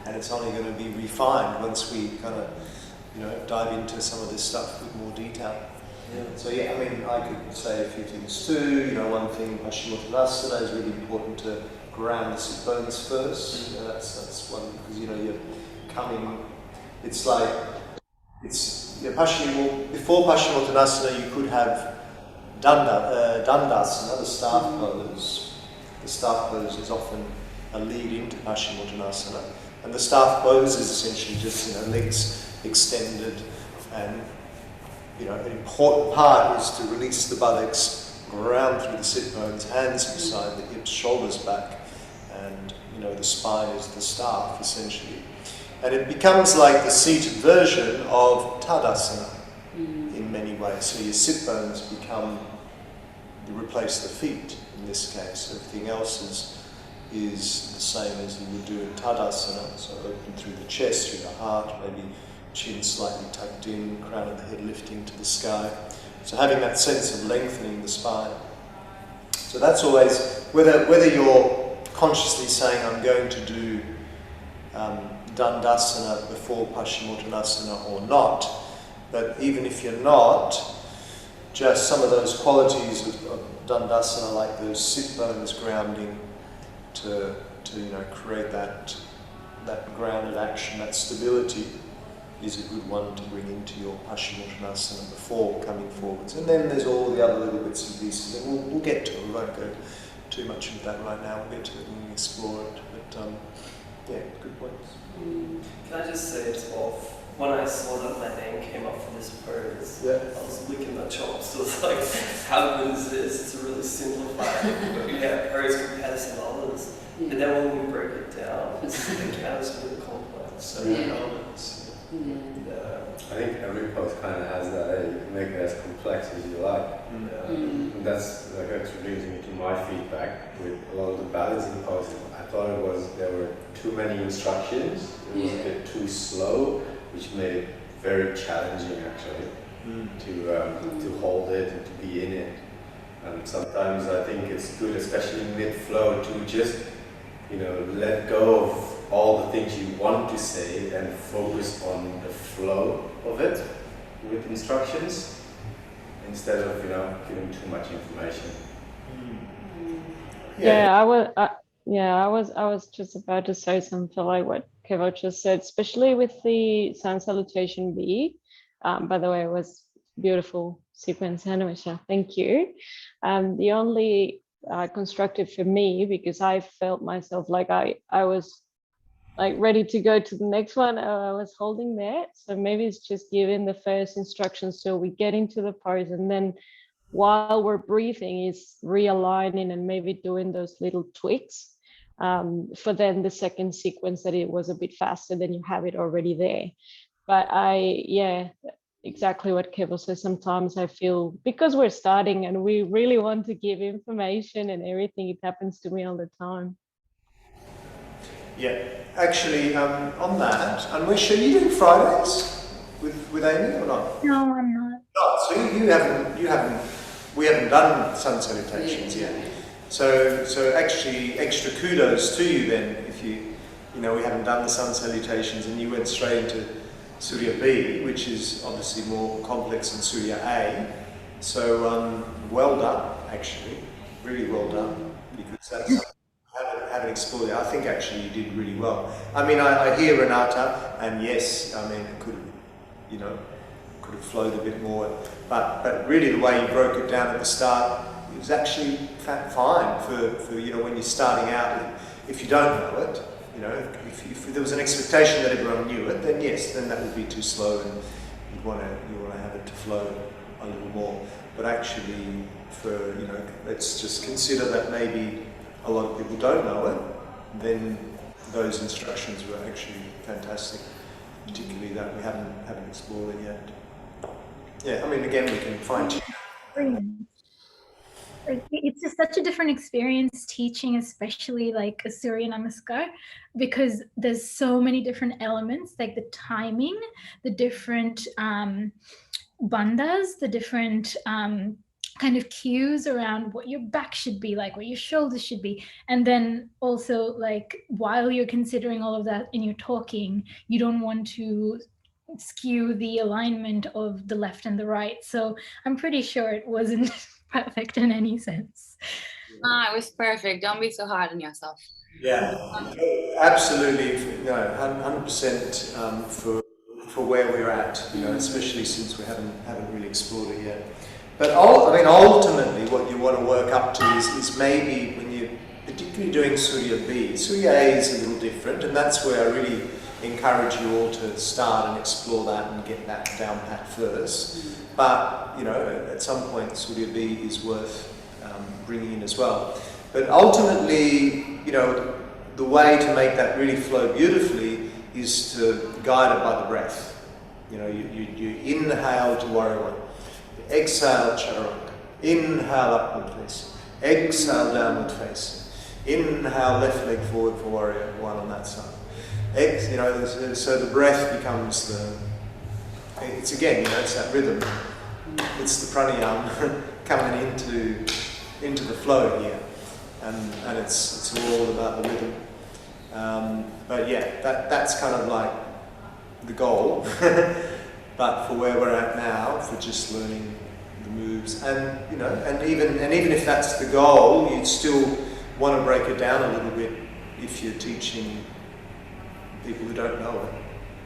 And it's only going to be refined once we kind of, dive into some of this stuff with more detail. Yeah. So I could say a few things too. One thing, Paschimottanasana is really important to ground the sit bones first. That's one, because you're coming. It's like before Paschimottanasana you could have Dandasana, the staff pose. The staff pose is often a lead into Paschimottanasana, and the staff pose is essentially just legs extended, and an important part is to release the buttocks, ground through the sit bones, hands beside the hips, shoulders back, and the spine is the staff essentially. And it becomes like the seated version of Tadasana in many ways. So your sit bones you replace the feet in this case. Everything else is the same as you would do in Tadasana. So open through the chest, through the heart, maybe chin slightly tucked in, crown of the head lifting to the sky. So having that sense of lengthening the spine. So that's always, whether you're consciously saying I'm going to do Dandasana before Paschimottanasana or not, but even if you're not, just some of those qualities of Dandasana, like those sit bones grounding to create that grounded action, that stability, is a good one to bring into your Paschimottanasana before coming forwards. And then there's all the other little bits and pieces, and we'll get to it. We won't go too much into that right now. We'll get to it and we'll explore it. But yeah, good points. Can I just say as well, when I saw that my name came up for this pose, I was licking my chops. I was like, how good is this? It's a really simplified pose compared to some others. And then when we break it down, it's really complex. So many elements. I think every pose kind of has that. You can make it as complex as you like. And that's like, that brings me to my feedback with a lot of the balancing poses. I thought there were too many instructions. It was a bit too slow, which made it very challenging actually to hold it and to be in it. And sometimes I think it's good, especially mid-flow, to just let go of all the things you want to say and focus on the flow of it with instructions instead of giving too much information. I was just about to say something like what Kevo just said, especially with the sun salutation B. By the way, it was beautiful sequence, Hanuisha. Thank you. The only constructive for me, because I felt myself like I was like ready to go to the next one. I was holding there. So maybe it's just giving the first instructions so we get into the pose, and then while we're breathing is realigning and maybe doing those little tweaks for then the second sequence that it was a bit faster, then you have it already there. But exactly what Kevo says. Sometimes I feel, because we're starting and we really want to give information and everything, it happens to me all the time. Yeah, actually, on that, Anwisha, are you doing Fridays with Amy or not? No, I'm not. Oh, so we haven't done sun salutations yet. So actually, extra kudos to you then, if we haven't done the sun salutations and you went straight into Surya B, which is obviously more complex than Surya A. So well done, actually, really well done, because that's haven't explored it. I think actually you did really well. I mean, I hear Renata, and yes, I mean, it could have flowed a bit more, but really the way you broke it down at the start, it was actually fine for when you're starting out. If you don't know it, if there was an expectation that everyone knew it, then yes, then that would be too slow, and you want to have it to flow a little more. But actually, let's just consider that maybe a lot of people don't know it, then those instructions were actually fantastic, particularly that we haven't explored it yet. Yeah, I mean, again, we can fine-tune. Like, it's just such a different experience teaching, especially like a Surya Namaskar, because there's so many different elements, like the timing, the different bandhas, the different kind of cues around what your back should be like, what your shoulders should be. And then also, like, while you're considering all of that and you're talking, you don't want to skew the alignment of the left and the right. So I'm pretty sure it wasn't perfect in any sense. It was perfect. Don't be so hard on yourself. Yeah, absolutely. 100% for where we're at, especially since we haven't really explored it yet. But ultimately, what you want to work up to is maybe when you're particularly doing Surya B. Surya A is a little different, and that's where I really encourage you all to start and explore that and get that down pat first. But at some point, Surya B is worth bringing in as well. But ultimately, the way to make that really flow beautifully is to guide it by the breath. You inhale to Warrior One. Exhale, Chaturanga. Inhale, upward facing. Exhale, downward facing. Inhale, left leg forward for Warrior One on that side. So the breath becomes it's again, you know, it's that rhythm. It's the pranayama coming into the flow here, and it's all about the rhythm. But yeah, that's kind of like the goal. But for where we're at now, for just learning the moves, and you know, and even if that's the goal, you'd still want to break it down a little bit if you're teaching people who don't know it.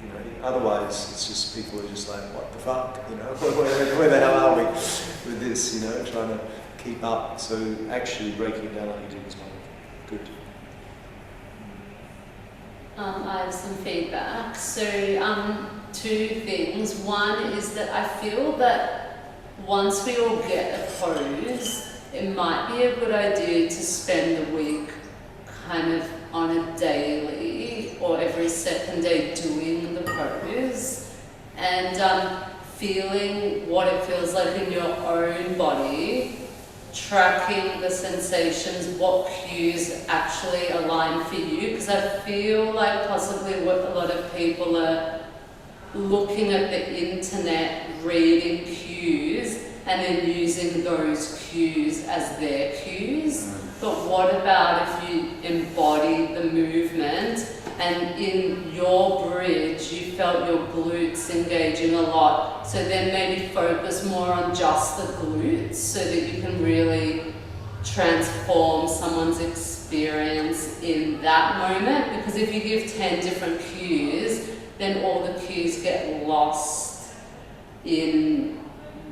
You know, otherwise it's just people are just like, what the fuck, you know, where the hell are we with this, you know, trying to keep up. So actually breaking it down like you did was good. I have some feedback. So two things. One is that I feel that once we all get a pose, it might be a good idea to spend the week kind of on a daily or every second day doing the pose and feeling what it feels like in your own body, tracking the sensations, what cues actually align for you, because I feel like possibly what a lot of people are looking at the internet, reading cues, and then using those cues as their cues. But what about if you embody the movement and in your bridge you felt your glutes engaging a lot, so then maybe focus more on just the glutes so that you can really transform someone's experience in that moment. Because if you give 10 different cues, then all the cues get lost in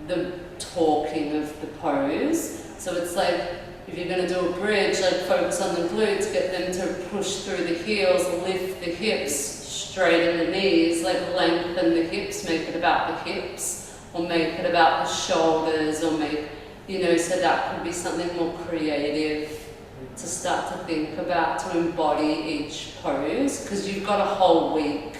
the talking of the pose. So it's like, if you're going to do a bridge, like focus on the glutes, get them to push through the heels, lift the hips, straighten the knees, like lengthen the hips, make it about the hips, or make it about the shoulders, or make, you know, so that could be something more creative to start to think about, to embody each pose, because you've got a whole week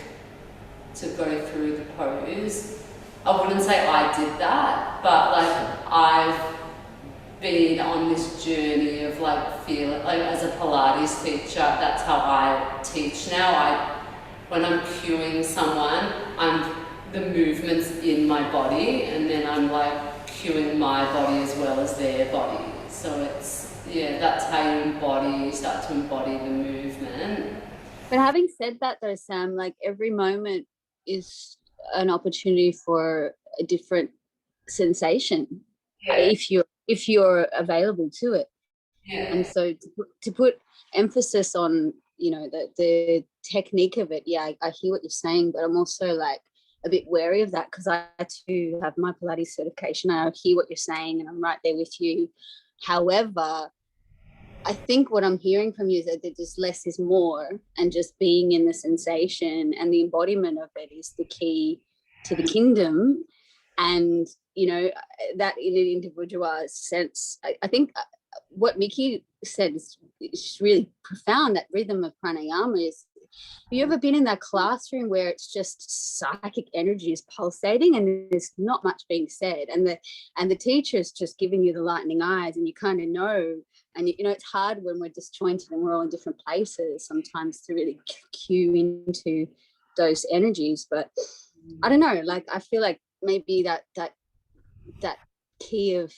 to go through the pose. I wouldn't say I did that, but like I've been on this journey of like feeling, like as a Pilates teacher, that's how I teach now. When I'm cueing someone, the movement's in my body, and then I'm like cueing my body as well as their body. So it's, yeah, that's how you start to embody the movement. But having said that though, Sam, like every moment is an opportunity for a different sensation, if you're available to it. And so to put emphasis on, you know, the technique of it, I hear what you're saying, but I'm also like a bit wary of that, because I too have my Pilates certification. I hear what you're saying and I'm right there with you. However, I think what I'm hearing from you is that just less is more, and just being in the sensation and the embodiment of it is the key to the kingdom. And, you know, that in an individualized sense, I think what Mickey said is really profound. That rhythm of pranayama is, have you ever been in that classroom where it's just psychic energy is pulsating and there's not much being said, and the teacher's just giving you the lightning eyes, and you kind of know, and you know, it's hard when we're disjointed and we're all in different places sometimes to really cue into those energies. But I don't know, like I feel like maybe that key of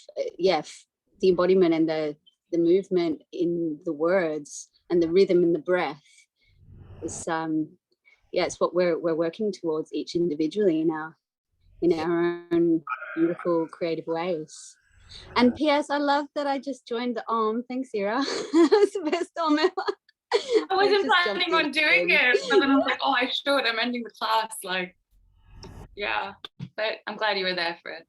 the embodiment and the movement in the words and the rhythm in the breath is it's what we're working towards each individually in our own beautiful creative ways. And P.S. I love that I just joined the thanks, Ira. It's the best ever. I wasn't planning on doing it, but then I was like, oh, I should. I'm ending the class, like, yeah. But I'm glad you were there for it.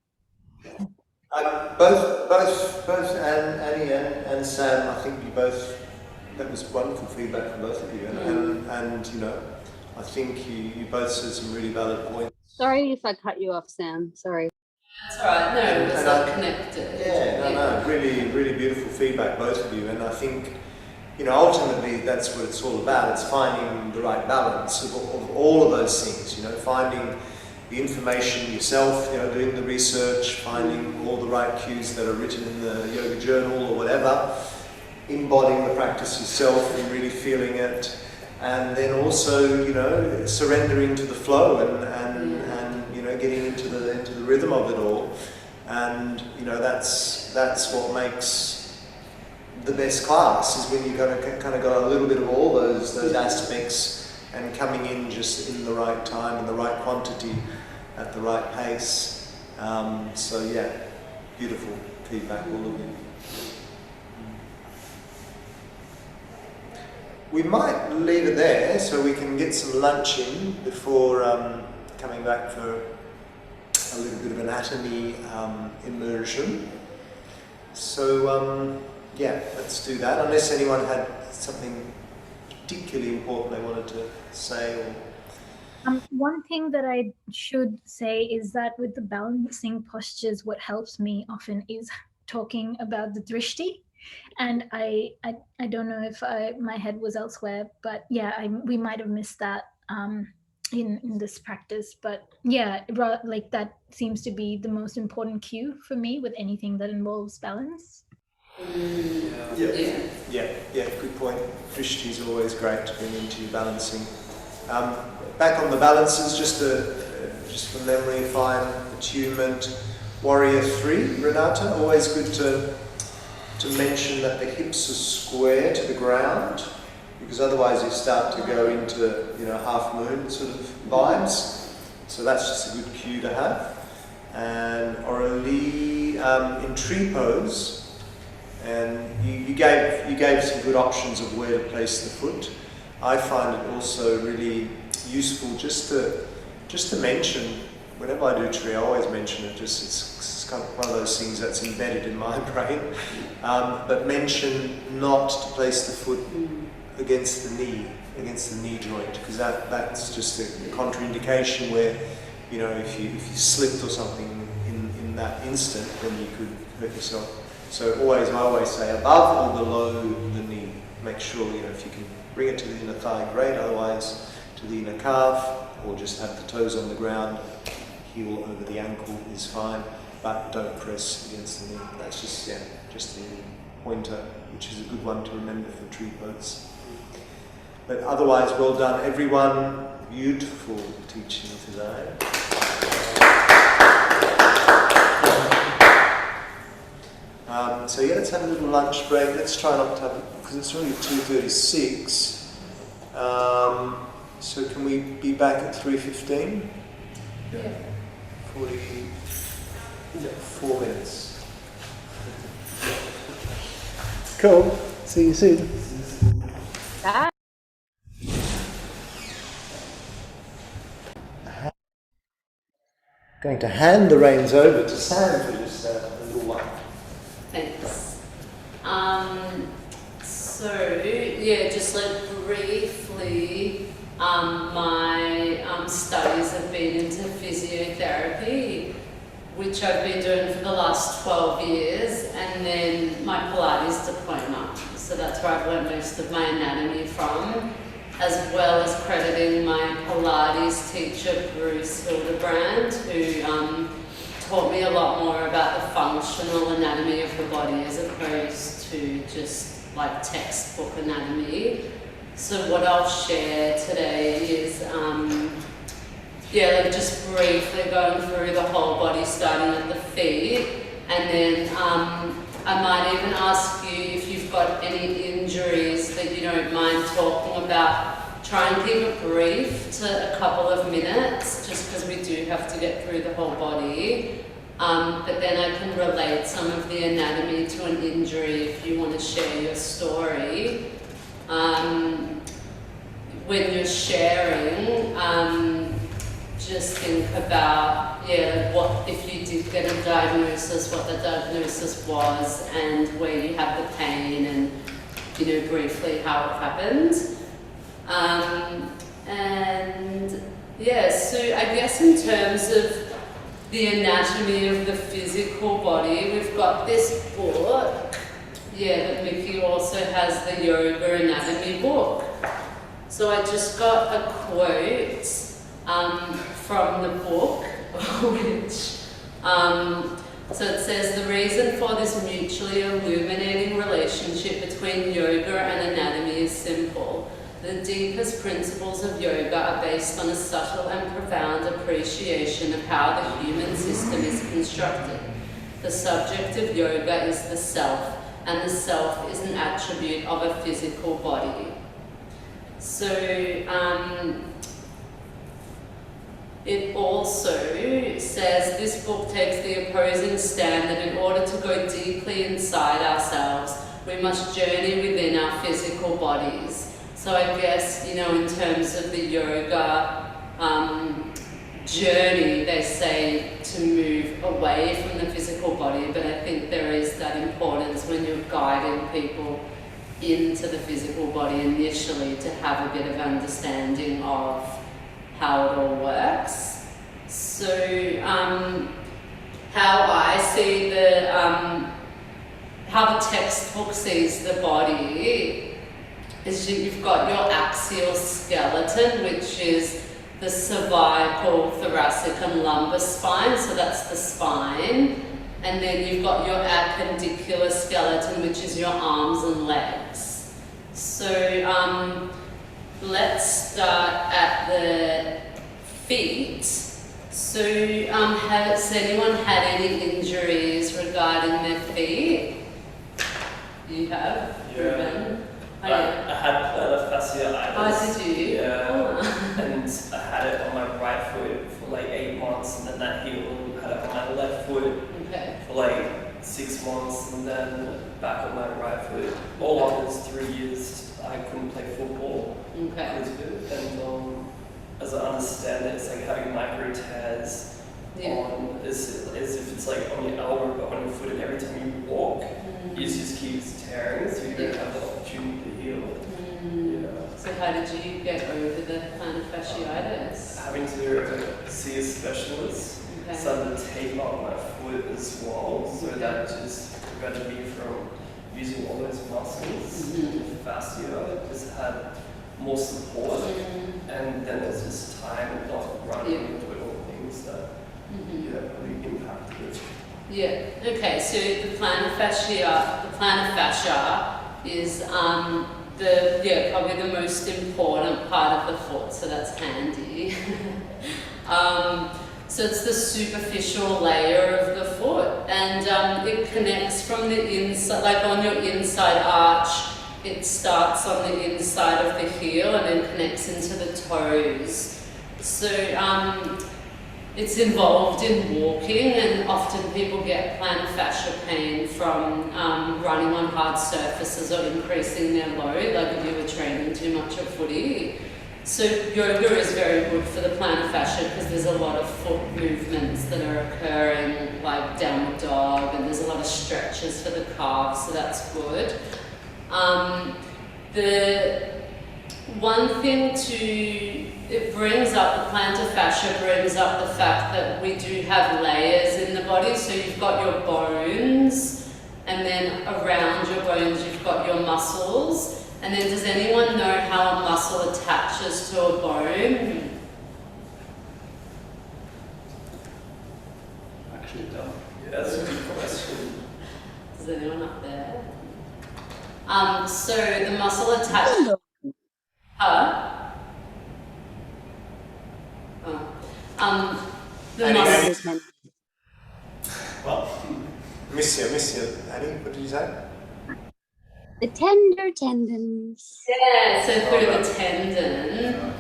Both Annie and Sam, I think that was wonderful feedback from both of you, and you know, I think you both said some really valid points. Sorry if I cut you off, Sam. Sorry. That's all right. No, it's not connected. Yeah, really, really beautiful feedback, both of you, and I think, you know, ultimately that's what it's all about. It's finding the right balance of all of those things. You know, finding the information yourself, you know, doing the research, finding all the right cues that are written in the yoga journal or whatever, embodying the practice yourself and really feeling it, and then also, you know, surrendering to the flow and you know, getting rhythm of it all. And that's what makes the best class, is when you kind of got a little bit of all those aspects and coming in just in the right time and the right quantity at the right pace. So yeah, beautiful feedback, all of you. We might leave it there so we can get some lunch in before coming back for a little bit of anatomy immersion. So yeah, let's do that, unless anyone had something particularly important they wanted to say. Or one thing that I should say is that with the balancing postures, what helps me often is talking about the drishti. And I don't know if my head was elsewhere, but yeah, we might have missed that in this practice. But yeah, like that seems to be the most important cue for me with anything that involves balance. Yeah, good point. Drishti is always great to bring into your balancing. Back on the balances, just for memory, fine attunement. Warrior 3, Renata, always good to mention that the hips are square to the ground, because otherwise you start to go into half moon sort of vibes. So that's just a good cue to have. And Aurelie in tree pose. And you gave some good options of where to place the foot. I find it also really useful just to mention, whenever I do tree, I always mention it, it's kind of one of those things that's embedded in my brain. But mention not to place the foot against the knee joint, because that's just a contraindication where, if you slipped or something in that instant, then you could hurt yourself. So I always say above or below the knee. Make sure, if you can bring it to the inner thigh, great. Otherwise, to the inner calf, or just have the toes on the ground, heel over the ankle is fine. But don't press against the knee. That's just the pointer, which is a good one to remember for tree pose. But otherwise, well done, everyone. Beautiful teaching today. So yeah, let's have a little lunch break. Let's try not to have it, because it's only 2:36. So can we be back at 3:15? Yeah. 4 minutes. Cool. See you soon. Bye. Going to hand the reins over to Sam for just a little while. Thanks. Just briefly, my studies have been into physiotherapy, which I've been doing for the last 12 years, and then my Pilates diploma. So that's where I've learned most of my anatomy from, as well as crediting my Pilates teacher, Bruce Hildebrand, who taught me a lot more about the functional anatomy of the body as opposed to just like textbook anatomy. So what I'll share today is just briefly going through the whole body, starting at the feet, and then I might even ask you if you've got any injuries that you don't mind talking about. Try and keep it brief to a couple of minutes, just because we do have to get through the whole body. But then I can relate some of the anatomy to an injury if you want to share your story. When you're sharing, just think about, what if you did get a diagnosis, what the diagnosis was, and where you had the pain, and briefly how it happened. So I guess in terms of the anatomy of the physical body, we've got this book, that Mickey also has, the Yoga Anatomy book. So I just got a quote from the book, which, so it says, the reason for this mutually illuminating relationship between yoga and anatomy is simple. The deepest principles of yoga are based on a subtle and profound appreciation of how the human system is constructed. The subject of yoga is the self, and the self is an attribute of a physical body. So, it also says this book takes the opposing stand that in order to go deeply inside ourselves, we must journey within our physical bodies. So I guess, you know, in terms of the yoga journey, they say to move away from the physical body, but I think there is that importance when you're guiding people into the physical body initially to have a bit of understanding of how it all works. So how I see how the textbook sees the body is you've got your axial skeleton, which is the cervical, thoracic and lumbar spine, so that's the spine. And then you've got your appendicular skeleton, which is your arms and legs. So let's start at the feet. So has anyone had any injuries regarding their feet? You have? Yeah. I had plantar fasciitis. Oh, did you? Yeah. Oh. And I had it on my right foot for like 8 months, and then that healed. I had it on my left foot for like 6 months, and then back on my right foot. All of those 3 years, I couldn't play football. Okay. And as I understand it, it's like having micro tears on, as if it's like on your elbow but on your foot, and every time you walk, it just keeps tearing, so you don't have the opportunity to heal. Yeah. So how did you get over the plantar fasciitis? Having to see a specialist, started to tape up my foot as well, so that just prevented me from using all those muscles. The fascia just had more support, and then there's just time not running and doing all the things that really impacted it. Yeah. Okay. So the plantar fascia is probably the most important part of the foot. So that's handy. So it's the superficial layer of the foot, and it connects from the inside, like on your inside arch. It starts on the inside of the heel and then connects into the toes. So it's involved in walking, and often people get plantar fascia pain from running on hard surfaces or increasing their load, like if you were training too much of footy. So yoga is very good for the plantar fascia because there's a lot of foot movements that are occurring, like downward dog, and there's a lot of stretches for the calves, so that's good. The one thing it brings up, the plantar fascia brings up the fact that we do have layers in the body. So you've got your bones, and then around your bones you've got your muscles. And then does anyone know how a muscle attaches to a bone? Actually, don't. Yeah, that's a good question. Is anyone up there? So the muscle attaches. The muscle. Well, miss you. Annie, what did you say? The tender tendons. Yeah, so through the tendon.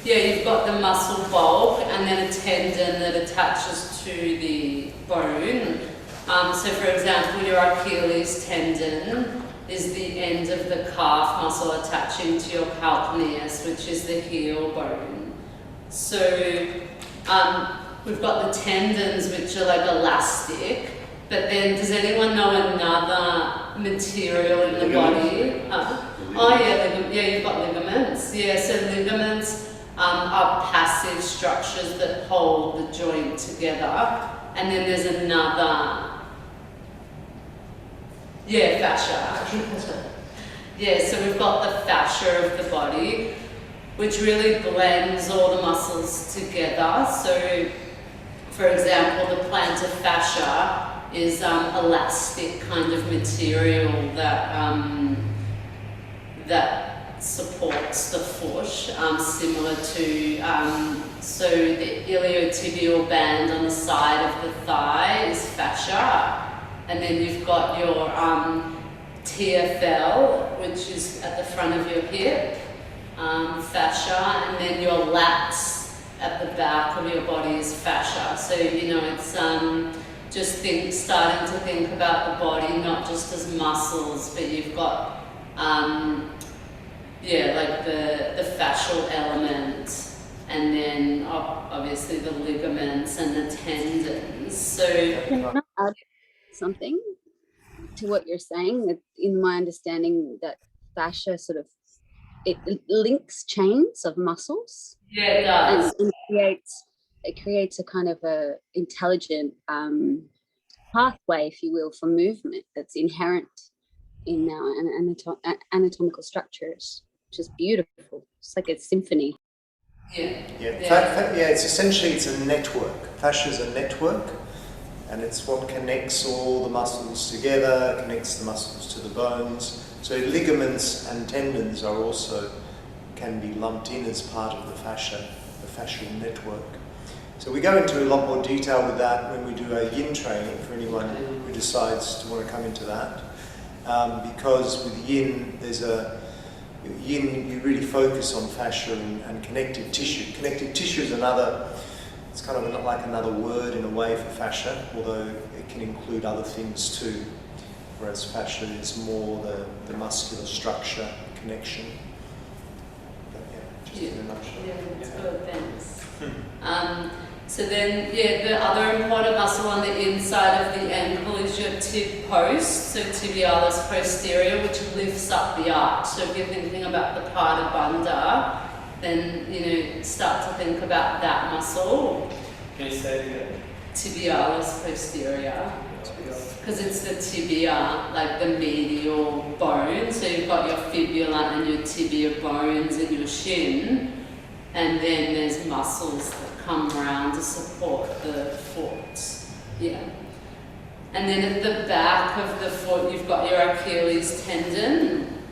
You've got the muscle bulk and then a tendon that attaches to the bone. So for example, your Achilles tendon is the end of the calf muscle attaching to your calcaneus, which is the heel bone. So we've got the tendons, which are like elastic, but then does anyone know another material in the body? You've got ligaments. Yeah, so ligaments are passive structures that hold the joint together. And then there's another, fascia. So we've got the fascia of the body, which really blends all the muscles together. So, for example, the plantar fascia is elastic kind of material that that supports the foot, similar to, so the iliotibial band on the side of the thigh is fascia, and then you've got your TFL, which is at the front of your hip, fascia, and then your lats at the back of your body is fascia. So, you know, it's just starting to think about the body not just as muscles, but you've got like the fascial element, and then obviously the ligaments and the tendons. So can I add something to what you're saying? That in my understanding, that fascia sort of it links chains of muscles. Yeah, it does. And it creates a kind of a intelligent pathway, if you will, for movement that's inherent in our anatomical structures, which is beautiful. It's like a symphony. It's essentially it's a network. Fascia is a network, and it's what connects all the muscles together, connects the muscles to the bones. So ligaments and tendons are also can be lumped in as part of the fascia, the fascial network. So we go into a lot more detail with that when we do a yin training for anyone who decides to want to come into that. Because with yin, you really focus on fascia and connective tissue. Connective tissue is it's kind of like another word in a way for fascia, although it can include other things too. Whereas fascia is more the muscular structure connection. But just in a nutshell. Yeah, that's good, thanks. So then, the other important muscle on the inside of the ankle is your tib post, so tibialis posterior, which lifts up the arch. So if you're thinking about the Pada Bandha, then, start to think about that muscle. Can you say it again? Tibialis posterior. Because it's the tibia, like the medial bone. So you've got your fibula and your tibia bones in your shin. And then there's muscles that come around to support the foot. Yeah. And then at the back of the foot, you've got your Achilles tendon.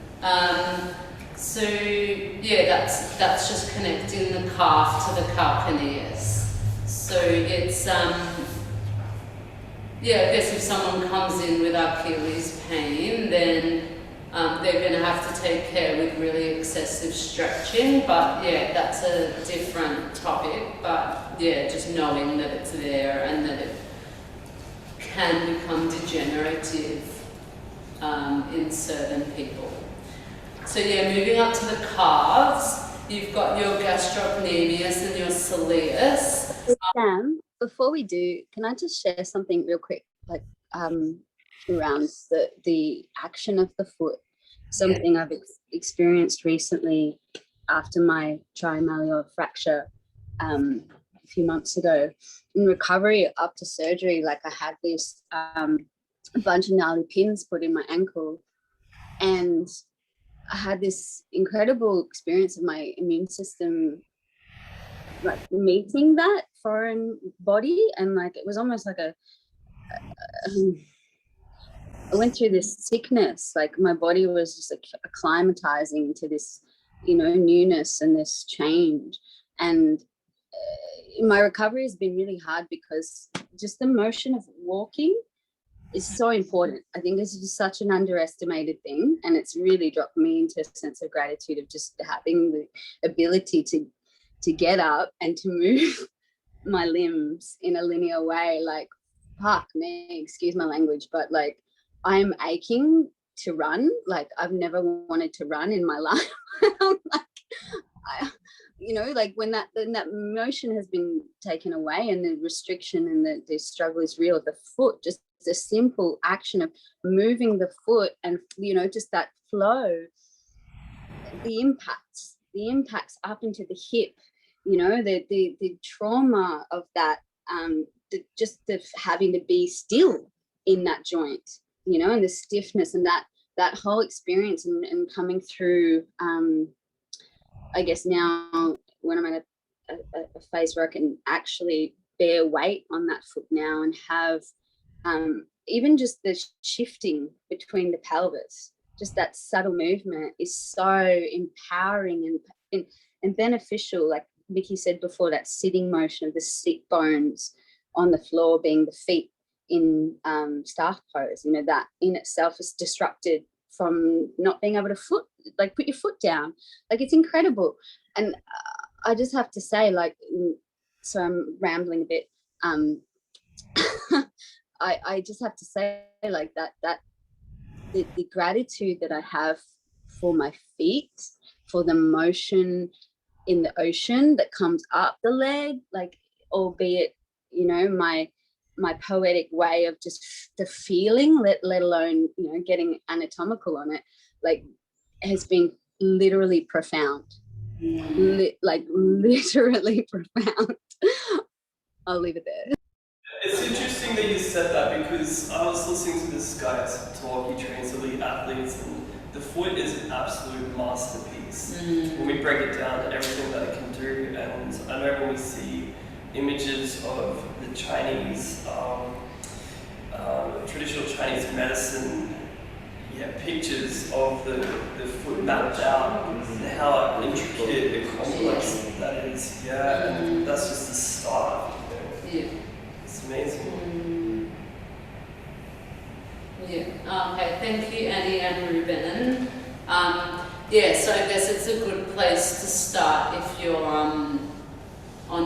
That's just connecting the calf to the calcaneus. So it's, I guess if someone comes in with Achilles pain, then they're going to have to take care with really excessive stretching, but that's a different topic. But just knowing that it's there and that it can become degenerative in certain people. So moving up to the calves, you've got your gastrocnemius and your soleus. Sam, before we do, can I just share something real quick, like around the action of the foot? Something I've experienced recently after my trimalleolar fracture a few months ago. In recovery up to surgery, like I had this a bunch of gnarly pins put in my ankle, and I had this incredible experience of my immune system like meeting that foreign body, and like it was almost like I went through this sickness, like my body was just like acclimatizing to this, newness and this change. And my recovery has been really hard because just the motion of walking is so important. I think this is such an underestimated thing, and it's really dropped me into a sense of gratitude of just having the ability to get up and to move my limbs in a linear way. Like, fuck me, excuse my language, but like I'm aching to run. Like I've never wanted to run in my life. I'm like, like when that motion has been taken away and the restriction and the struggle is real, the foot, just the simple action of moving the foot and, just that flow, the impacts up into the hip, the trauma of that, just the having to be still in that joint, and the stiffness and that whole experience and coming through, I guess now when I'm at a phase where I can actually bear weight on that foot now and have even just the shifting between the pelvis, just that subtle movement is so empowering and beneficial. Like Vicky said before, that sitting motion of the sit bones on the floor being the feet in staff pose, you know, that in itself is disrupted from not being able to put your foot down. Like, it's incredible. And I just have to say, like, so I'm rambling a bit. I just have to say, like, that the gratitude that I have for my feet, for the motion in the ocean that comes up the leg, like, albeit, you know, my poetic way of just the feeling, let alone, you know, getting anatomical on it, like, has been literally profound. Like, literally profound. I'll leave it there. It's interesting that you said that, because I was listening to this guy talk. He trains elite athletes, and the foot is an absolute masterpiece. When we break it down to everything that it can do, and I know when we see images of the Chinese, traditional Chinese medicine, pictures of the foot mapped out, and how intricate and complex that is. And that's just the start. It's amazing. Okay, thank you, Annie and Ruben. So I guess it's a good place to start if you're on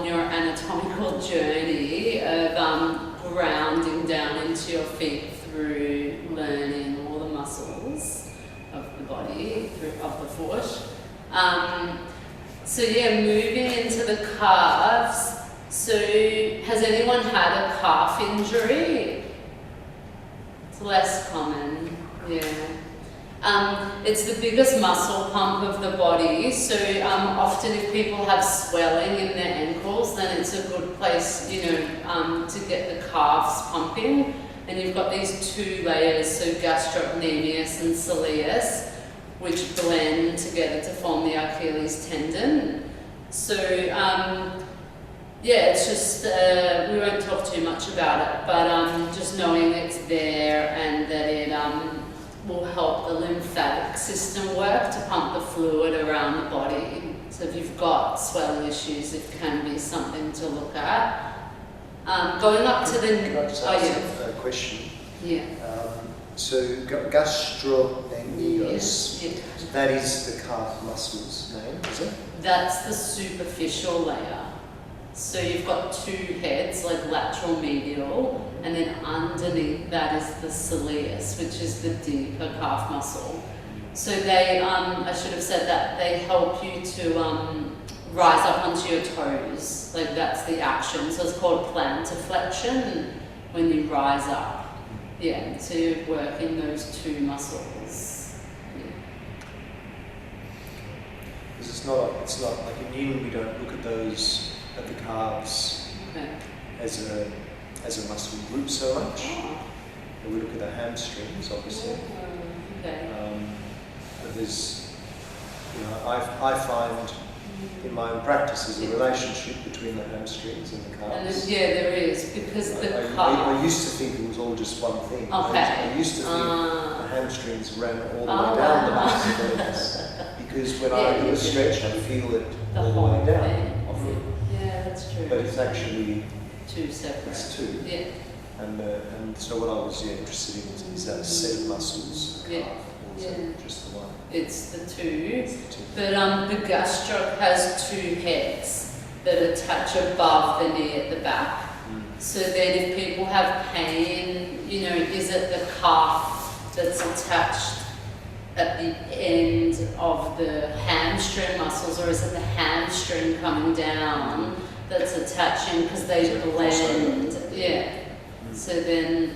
your anatomical journey of grounding down into your feet through learning all the muscles of the body, of the foot. Moving into the calves. So, has anyone had a calf injury? It's less common, It's the biggest muscle pump of the body. So often if people have swelling in their ankles, then it's a good place, you know, to get the calves pumping. And you've got these two layers, so gastrocnemius and soleus, which blend together to form the Achilles tendon. So it's just, we won't talk too much about it, but just knowing it's there and that it will help the lymphatic system work to pump the fluid around the body. So if you've got swelling issues, it can be something to look at. Going up to the... Can I just ask a question? So gastrocnemius, that is the calf muscles name, is it? That's the superficial layer. So you've got two heads, like lateral medial, and then underneath that is the soleus, which is the deeper calf muscle. So they, I should have said that, they help you to rise up onto your toes. Like, that's the action. So it's called plantarflexion when you rise up. So you're working those two muscles. Because it's not like in yin we don't look at those, at the calves as a muscle group so much. And we look at the hamstrings, obviously. But there's, you know, I find in my own practice there's a relationship between the hamstrings and the calves. And there is, because I used to think it was all just one thing. I used to think the hamstrings ran all the way down the backs of the legs. Because when I do a stretch, I feel it all the way down. That's true. But it's actually two separate. It's two. And so what I was interested in is that set of muscles. Just the one. It's the two. But the gastroc has two heads that attach above the knee at the back. So then if people have pain, you know, is it the calf that's attached at the end of the hamstring muscles, or is it the hamstring coming down that's attaching, because they blend? So then,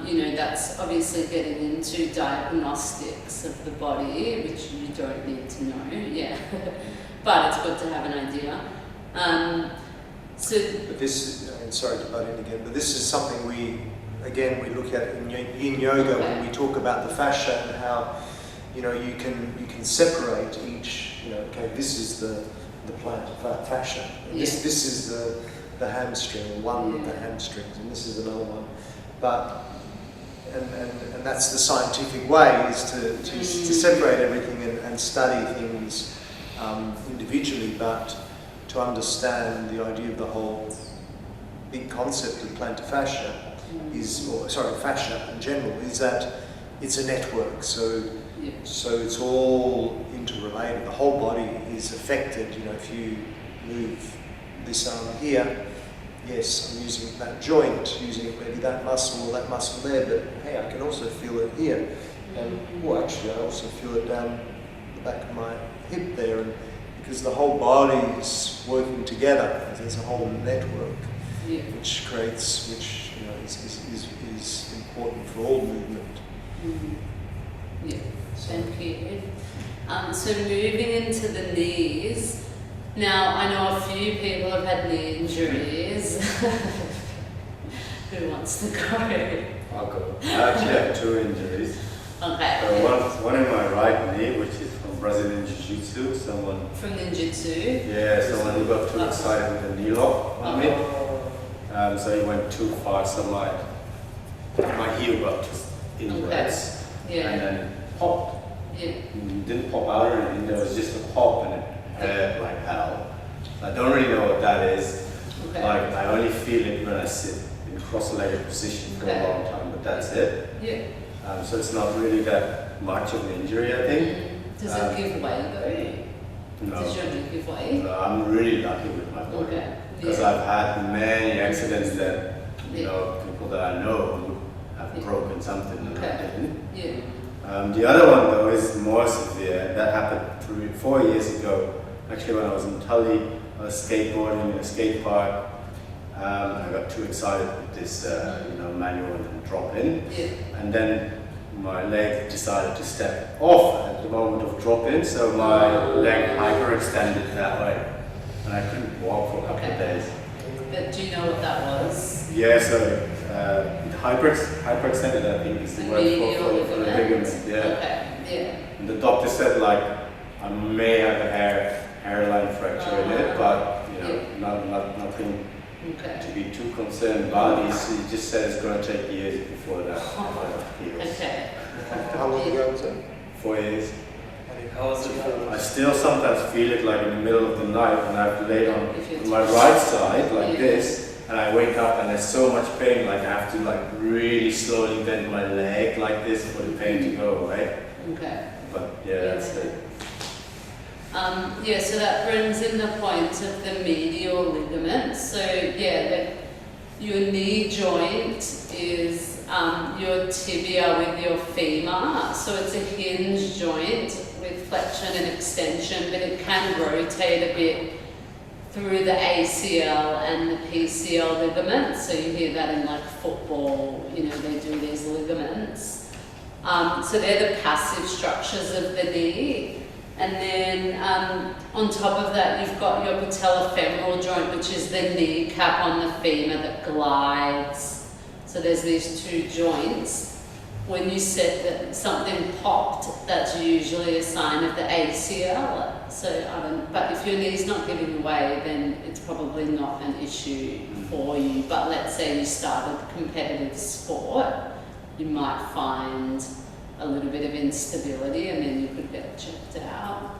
you know, that's obviously getting into diagnostics of the body, which you don't need to know, but it's good to have an idea. But this, sorry to butt in again, but this is something we look at in yin yoga when we talk about the fascia and how, you know, you can separate each, you know, okay, this is the plantar fascia, and this is the hamstring, one of the hamstrings, and this is another one. But and that's the scientific way, is to separate everything and study things individually, but to understand the idea of the whole big concept of plantar fascia fascia in general, is that it's a network. So it's all interrelated. The whole body is affected. You know, if you move this arm here, yes, I'm using that joint, using maybe that muscle or that muscle there, but hey, I can also feel it here. And actually I also feel it down the back of my hip there, and because the whole body is working together, there's a whole network which you know is important for all movement. Yeah, thank you. So moving into the knees. Now, I know a few people have had knee injuries. Who wants to go? I'll go. I actually have 2 injuries. Okay. So one in my right knee, which is from Brazilian Jiu-Jitsu. Someone from ninjutsu. Yeah, someone who got too excited with a knee lock on me. So he went too far, so my heel got just inwards. Okay. Yeah. And then it popped. Yeah. It didn't pop out or anything, there was just a pop and it hurt like hell. I don't really know what that is. Okay. Like, I only feel it when I sit in cross-legged position for a long time, but that's it. Yeah. So it's not really that much of an injury, I think. Does it give way though? No. Does your knee give way? No, I'm really lucky with my body. Okay. Because I've had many accidents that, you know, people that I know would have broken something and I didn't. Yeah. The other one though is more severe. That happened 4 years ago. Actually, when I was in Tully, I was skateboarding in a skate park. I got too excited with this, manual and drop in. Yeah. And then my leg decided to step off at the moment of drop in, so my leg hyperextended that way. And I couldn't walk for a couple of days. But do you know what that was? Yeah, so hyperextended, I think, is the word for the ligament. Yeah. Okay. Yeah. And the doctor said, like, I may have a hairline fracture in it, but nothing to be too concerned about. He just said it's going to take years before that heals. Okay. How long ago was it? 4 years. How was it? I still sometimes feel it like in the middle of the night when I have to lay on my right side like this, and I wake up and there's so much pain, like I have to like really slowly bend my leg like this for the pain to go away. Okay. But yeah, that's it. So that brings in the point of the medial ligaments. So your knee joint is your tibia with your femur. So it's a hinge joint with flexion and extension, but it can rotate a bit through the ACL and the PCL ligaments. So you hear that in like football, they do these ligaments. So they're the passive structures of the knee. And then on top of that, you've got your patellofemoral joint, which is the kneecap on the femur that glides. So there's these 2 joints. When you said that something popped, that's usually a sign of the ACL. So but if your knee's not giving way, then it's probably not an issue for you. But let's say you started competitive sport, you might find a little bit of instability and then you could get checked out.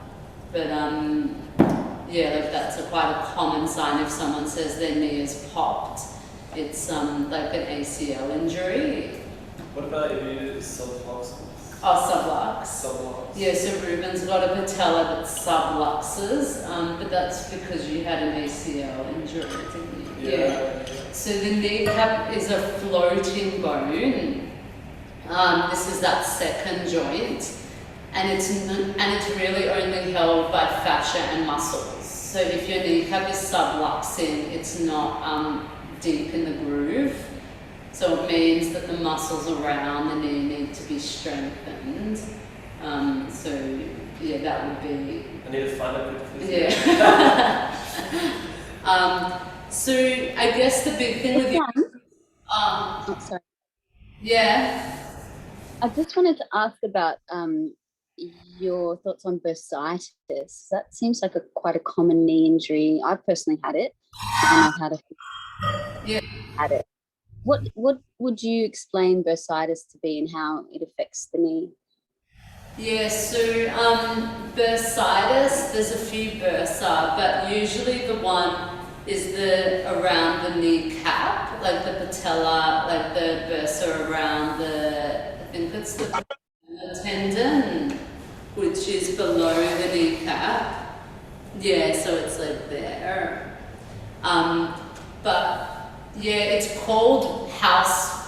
But that's quite a common sign if someone says their knee is popped. It's like an ACL injury. What about if it is subluxus? Oh, sublux. Sublux. Yeah, so Ruben's got a patella that subluxes, but that's because you had an ACL injury, didn't you? Yeah. So the kneecap is a floating bone. This is that second joint, and it's really only held by fascia and muscles. So if your kneecap is subluxing, it's not deep in the groove. So it means that the muscles around the knee need to be strengthened. That would be. I need to find a good physio. Yeah. So I guess the big thing with you. Sorry. Yeah. I just wanted to ask about your thoughts on bursitis. That seems like quite a common knee injury. I personally had it, and I've had had it. What would you explain bursitis to be and how it affects the knee? Yeah, so bursitis, there's a few bursa, but usually the one is around the kneecap, like the patella, like the bursa around I think it's the patella tendon, which is below the kneecap. Yeah, so it's like there. But yeah, it's called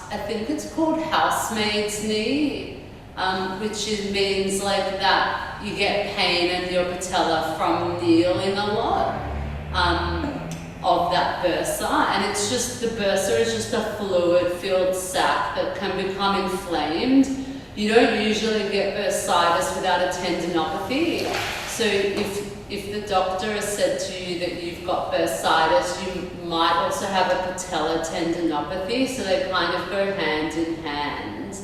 I think it's called housemaid's knee, which means like that you get pain in your patella from kneeling a lot of that bursa, and it's just, the bursa is just a fluid-filled sac that can become inflamed. You don't usually get bursitis without a tendinopathy. So if the doctor has said to you that you've got bursitis, you might also have a patella tendinopathy, so they kind of go hand in hand.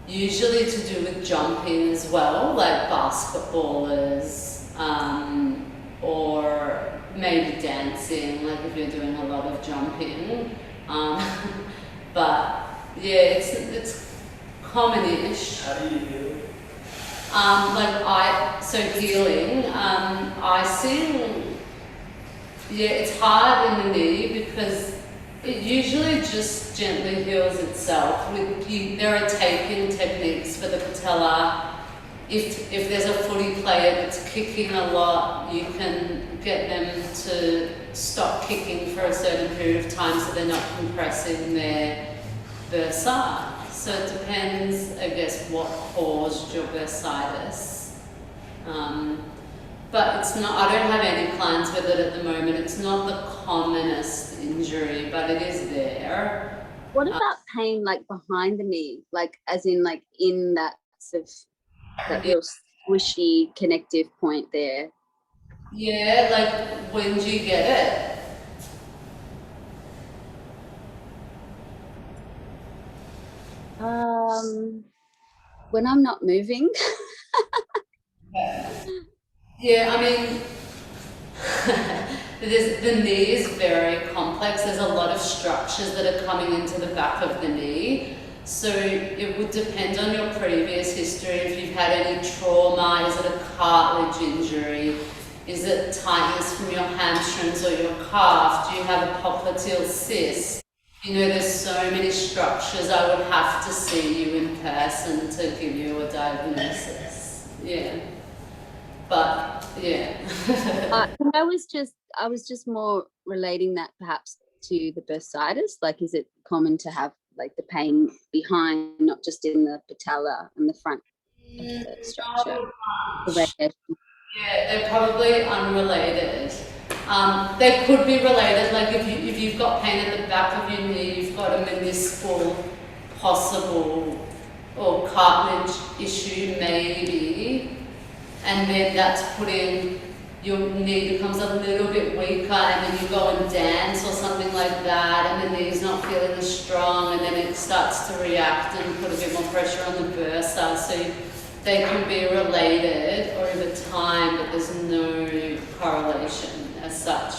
Usually to do with jumping as well, like basketballers, or maybe dancing, like if you're doing a lot of jumping. But yeah, it's common-ish. How do you heal? So healing, icing, yeah, it's hard in the knee because it usually just gently heals itself. There are taping techniques for the patella. If there's a footy player that's kicking a lot, you can get them to stop kicking for a certain period of time so they're not compressing their bursa. So it depends, I guess, what caused your bursitis. But it's not, I don't have any plans with it at the moment. It's not the commonest injury, but it is there. What about pain like behind the knee? Like as in like in that sort of, that little squishy connective point there? Yeah, like when do you get it? When I'm not moving. Yeah, I mean, the knee is very complex. There's a lot of structures that are coming into the back of the knee. So it would depend on your previous history. If you've had any trauma, is it a cartilage injury? Is it tightness from your hamstrings or your calf? Do you have a popliteal cyst? You know, there's so many structures. I would have to see you in person to give you a diagnosis. Yeah. But yeah. I was just more relating that perhaps to the bursitis. Like, is it common to have like the pain behind, not just in the patella and the front of the structure? Yeah, they're probably unrelated. They could be related, like if you've got pain at the back of your knee, you've got a meniscal possible or cartilage issue maybe, and then that's putting, your knee becomes a little bit weaker, and then you go and dance or something like that, and the knee's not feeling as strong, and then it starts to react and put a bit more pressure on the bursa. So they can be related over time, but there's no correlation as such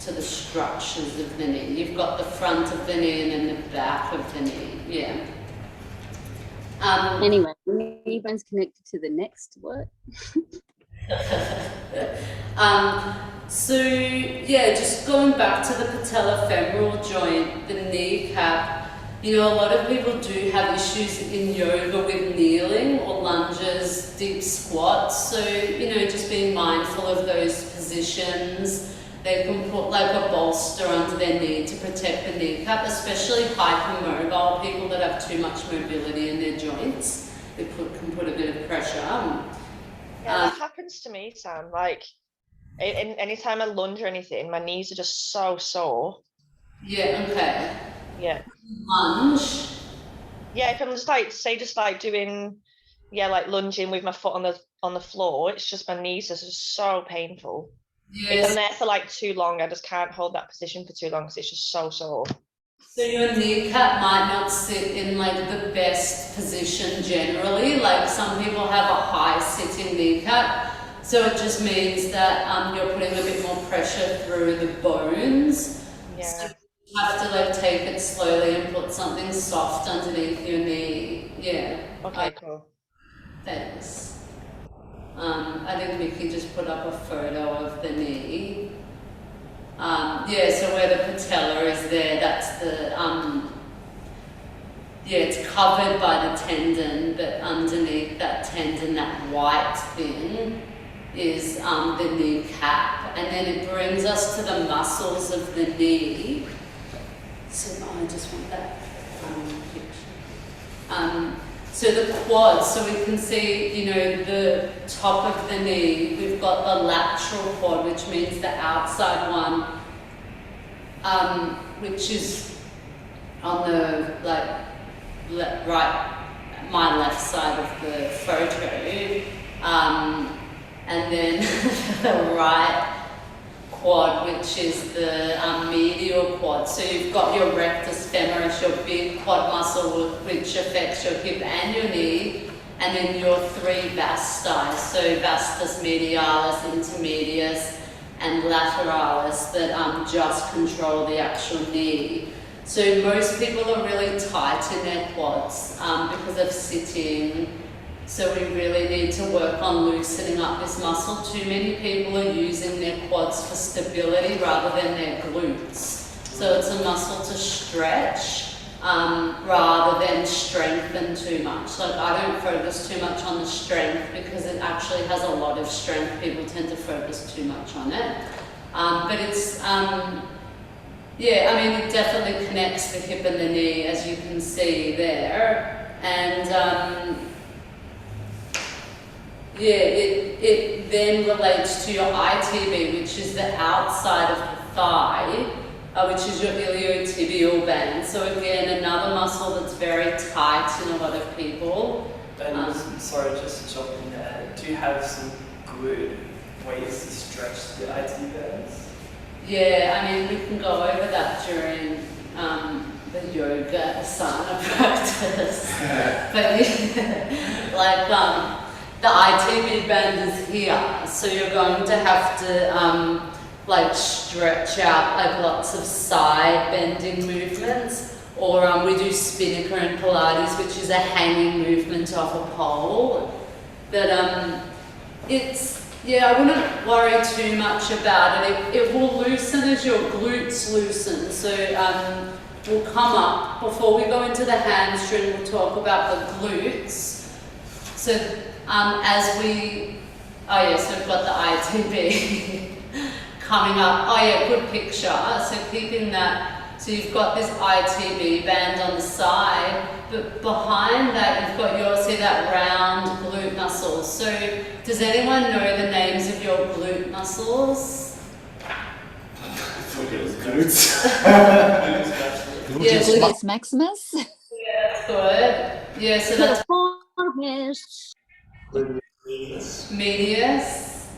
to the structures of the knee. You've got the front of the knee and then the back of the knee, yeah. Anyway, knee bone's connected to the next what? So yeah, just going back to the patellofemoral joint, the kneecap, you know, a lot of people do have issues in yoga with kneeling or lunges, deep squats. So, you know, just being mindful of those positions. They can put like a bolster under their knee to protect the kneecap, especially hypermobile people that have too much mobility in their joints. They can put a bit of pressure. Yeah, that happens to me, Sam. Like, anytime I lunge or anything, my knees are just so sore. Yeah, okay. Yeah. Lunge? Yeah, if I'm just like, say, just like doing, yeah, like lunging with my foot on the floor, it's just my knees are just so painful. If I'm there for like too long, I just can't hold that position for too long because it's just so sore. So your kneecap might not sit in like the best position generally. Like some people have a high sitting kneecap. So it just means that you're putting a bit more pressure through the bones. Yeah. So You have to like take it slowly and put something soft underneath your knee. Yeah. Okay, cool. Thanks. I think we can just put up a photo of the knee. Yeah, so where the patella is there, that's the, yeah, it's covered by the tendon, but underneath that tendon, that white thing, is the knee cap. And then it brings us to the muscles of the knee. So I just want that picture. So the quads, so we can see, you know, the top of the knee, we've got the lateral quad, which means the outside one, which is on the, like, my left side of the photo. And then the right quad, which is the medial quad. So you've got your rectus femoris, your big quad muscle, which affects your hip and your knee, and then your three vasti, so vastus medialis, intermedius, and lateralis, that just control the actual knee. So most people are really tight in their quads because of sitting. So we really need to work on loosening up this muscle. Too many people are using their quads for stability rather than their glutes. So it's a muscle to stretch rather than strengthen too much. Like I don't focus too much on the strength because it actually has a lot of strength. People tend to focus too much on it. But it's, yeah, I mean, it definitely connects the hip and the knee, as you can see there. And yeah, it then relates to your ITB, which is the outside of the thigh, which is your iliotibial band. So again, another muscle that's very tight in a lot of people. And sorry, just to jump in there, do you have some good ways to stretch the IT bands? Yeah, I mean, we can go over that during the yoga asana practice. But like, the ITB band is here, so you're going to have to like stretch out like lots of side bending movements, or we do spinnaker and Pilates, which is a hanging movement off a pole. But it's, yeah, I wouldn't worry too much about it. It will loosen as your glutes loosen. So we'll come up, before we go into the hamstring, we'll talk about the glutes. So as we, oh yes, we've got the ITB coming up. Oh yeah, good picture. So keeping that, so you've got this ITB band on the side, but behind that you've got your, see that round glute muscle. So does anyone know the names of your glute muscles? Glutes. Yeah, Gluteus maximus. Yeah, that's good. Yeah, so that's medius.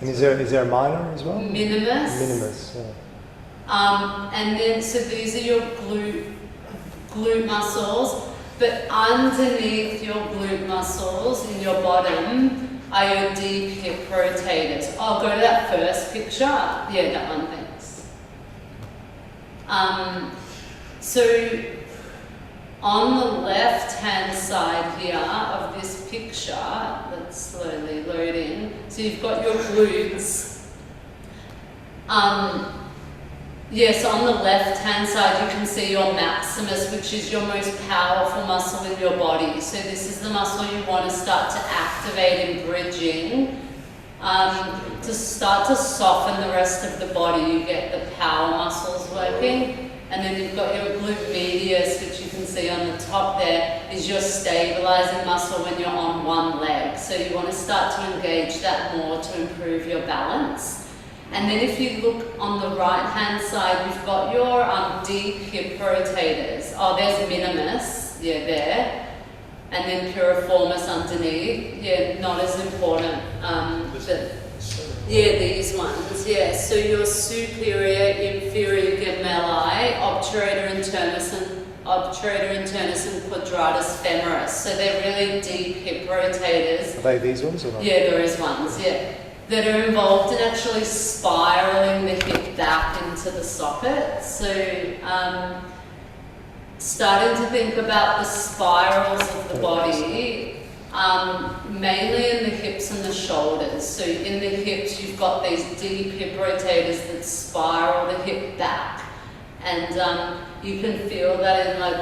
And is there a minor as well? Minimus. Minimus, yeah. And then, so these are your glute muscles, but underneath your glute muscles in your bottom are your deep hip rotators. I'll go to that first picture. Yeah, that one, thanks. So on the left-hand side here of this picture, that's slowly loading, so you've got your glutes. Yes, on the left-hand side you can see your maximus, which is your most powerful muscle in your body. So this is the muscle you want to start to activate in bridging. To start to soften the rest of the body, you get the power muscles working. And then you've got your glute medius, which you can see on the top there, is your stabilizing muscle when you're on one leg. So you want to start to engage that more to improve your balance. And then if you look on the right-hand side, you've got your deep hip rotators. Oh, there's minimus, yeah, there. And then piriformis underneath, yeah, not as important. But yeah, these ones, yeah. So your superior, inferior gemelli, obturator internus and quadratus femoris. So they're really deep hip rotators. Are they these ones or not? Yeah, those ones, yeah. that are involved in actually spiraling the hip back into the socket. So starting to think about the spirals of the body, mainly in the hips and the shoulders. So in the hips, you've got these deep hip rotators that spiral the hip back. And you can feel that in like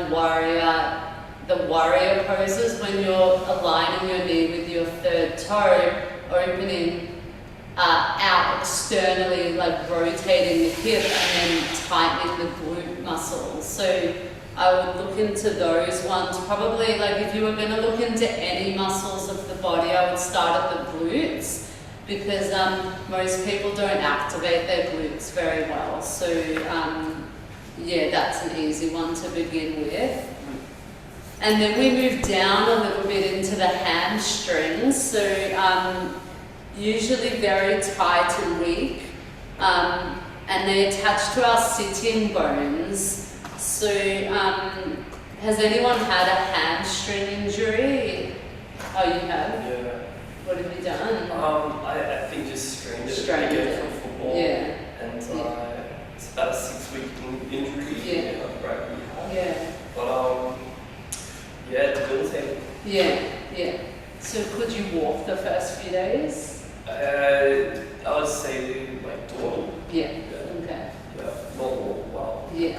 the warrior poses when you're aligning your knee with your third toe, opening out externally, like rotating the hip and then tightening the glute muscles. So I would look into those ones. Probably like if you were going to look into any muscles of the body, I would start at the glutes, because most people don't activate their glutes very well. So yeah, that's an easy one to begin with. And then we move down a little bit into the hamstrings. So usually very tight and weak, and they attach to our sitting bones. So has anyone had a hamstring injury? Oh, you have? Yeah. What have you done? I think just strained it again from football. Yeah. And it's about a 6-week injury. Yeah. Right. Yeah. But yeah, debilitating. Yeah, yeah. So could you walk the first few days? I would say like total. Yeah. Okay. Yeah. Not well. Yeah.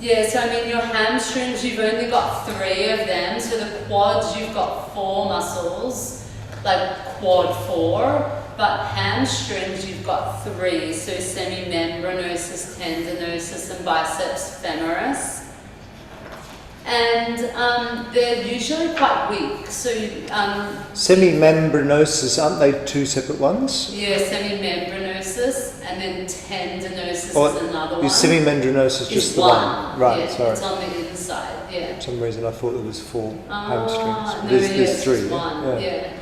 Yeah, so I mean your hamstrings, you've only got 3 of them. So the quads, you've got 4 muscles, like quad 4. But hamstrings, you've got 3. So semimembranosus, tendinosus, and biceps femoris. And they're usually quite weak. So semimembranosus, aren't they 2 separate ones? yeah, semimembranosus, and then tendinosus Or is another one. is semimembranosus just the one? Right, yeah, sorry. it's on the inside. Yeah. For some reason I thought there was 4 hamstrings. No, There's it's 3. just one. Yeah.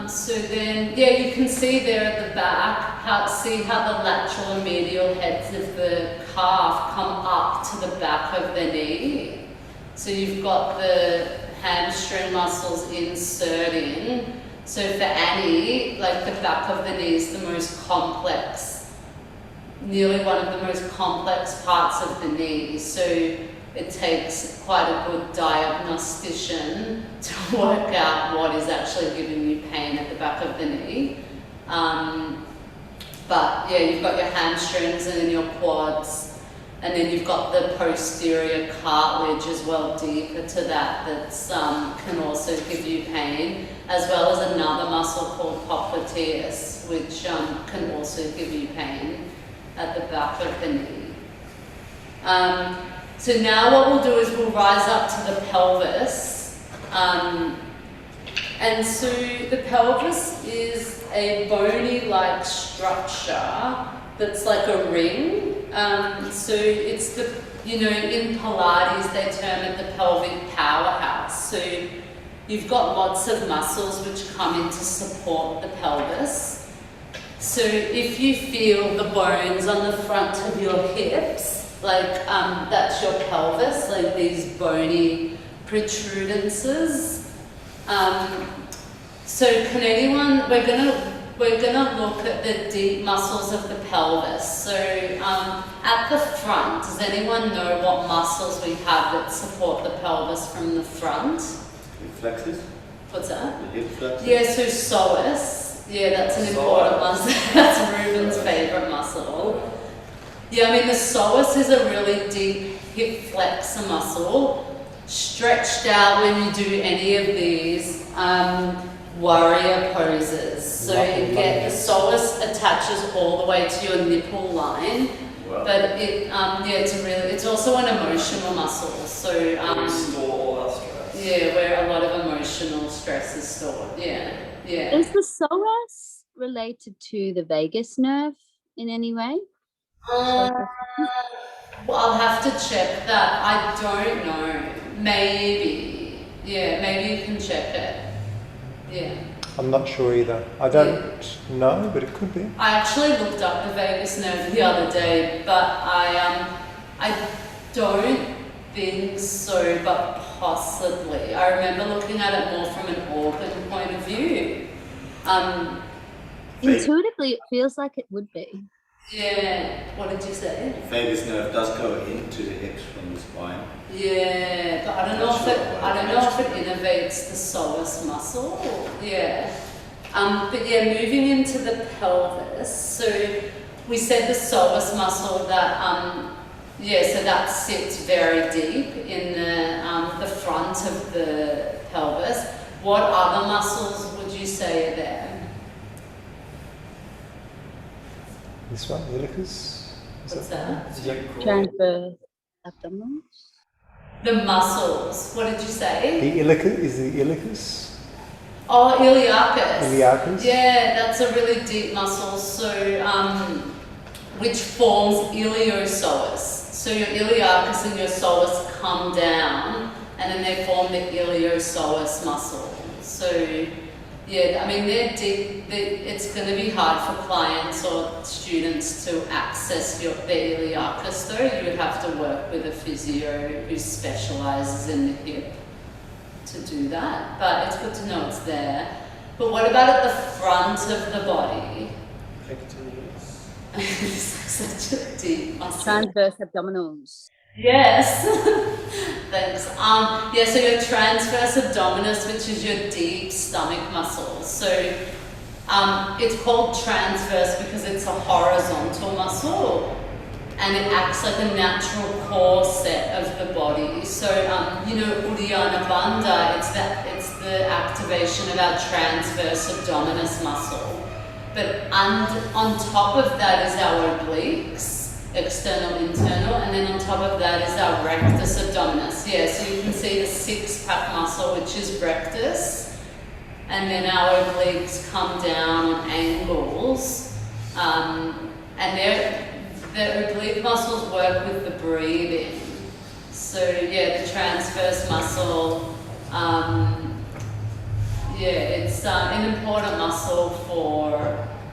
So then, yeah, you can see there at the back, see how the lateral and medial heads of the calf come up to the back of the knee. So you've got the hamstring muscles inserting. So for Annie, like the back of the knee is the most complex, nearly one of the most complex parts of the knee. So it takes quite a good diagnostician to work out what is actually giving you pain at the back of the knee. But yeah, you've got your hamstrings and then your quads, and then you've got the posterior cartilage as well, deeper to that, that's can also give you pain, as well as another muscle called popliteus, which can also give you pain at the back of the knee. So now what we'll do is we'll rise up to the pelvis. And so the pelvis is a bony-like structure that's like a ring. So it's the, in Pilates they term it the pelvic powerhouse. So you've got lots of muscles which come in to support the pelvis. So if you feel the bones on the front of your hips, like that's your pelvis, like these bony protrudences. So can anyone, we're gonna look at the deep muscles of the pelvis. So at the front, does anyone know what muscles we have that support the pelvis from the front? Hip flexors. What's that? The hip flexors. Yeah, so psoas. Yeah, that's an important muscle. That's Ruben's favourite muscle. Yeah, I mean the psoas is a really deep hip flexor muscle, stretched out when you do any of these warrior poses. So you get the psoas attaches all the way to your nipple line, but it it's also an emotional muscle. So store all our stress. yeah, where a lot of emotional stress is stored. Yeah, yeah. Is the psoas related to the vagus nerve in any way? Well, I'll have to check that. I don't know. Maybe. Yeah, maybe you can check it. Yeah. I'm not sure either. I don't know, but it could be. I actually looked up the vagus nerve the other day, but I don't think so, but possibly. I remember looking at it more from an organ point of view. Intuitively, it feels like it would be. Yeah. What did you say? The vagus nerve does go into the hips from the spine. Yeah, but I don't know if it innervates the psoas muscle. Yeah. But yeah, moving into the pelvis. So we said the psoas muscle that so that sits very deep in the front of the pelvis. What other muscles would you say are there? This one, the iliacus? What's that? Transverse abdominal. The muscles. What did you say? The iliacus is the iliacus. Oh, iliacus. Iliacus. Yeah, that's a really deep muscle. So, which forms iliopsoas. So your iliacus and your psoas come down, and then they form the iliopsoas muscle. So. Yeah, I mean, they're deep. It's going to be hard for clients or students to access their iliacus, though. You would have to work with a physio who specialises in the hip to do that. But it's good to know it's there. But what about at the front of the body? It's like such a deep muscle. Transverse abdominals. Yes. Thanks. So your transverse abdominis, which is your deep stomach muscle. So it's called transverse because it's a horizontal muscle and it acts like a natural core set of the body. So Uddiyana Bandha, it's the activation of our transverse abdominis muscle. But on top of that is our obliques. External, internal, and then on top of that is our rectus abdominis. Yeah, so you can see the six-pack muscle, which is rectus, and then our obliques come down on angles, and the oblique muscles work with the breathing. So yeah, the transverse muscle, it's an important muscle for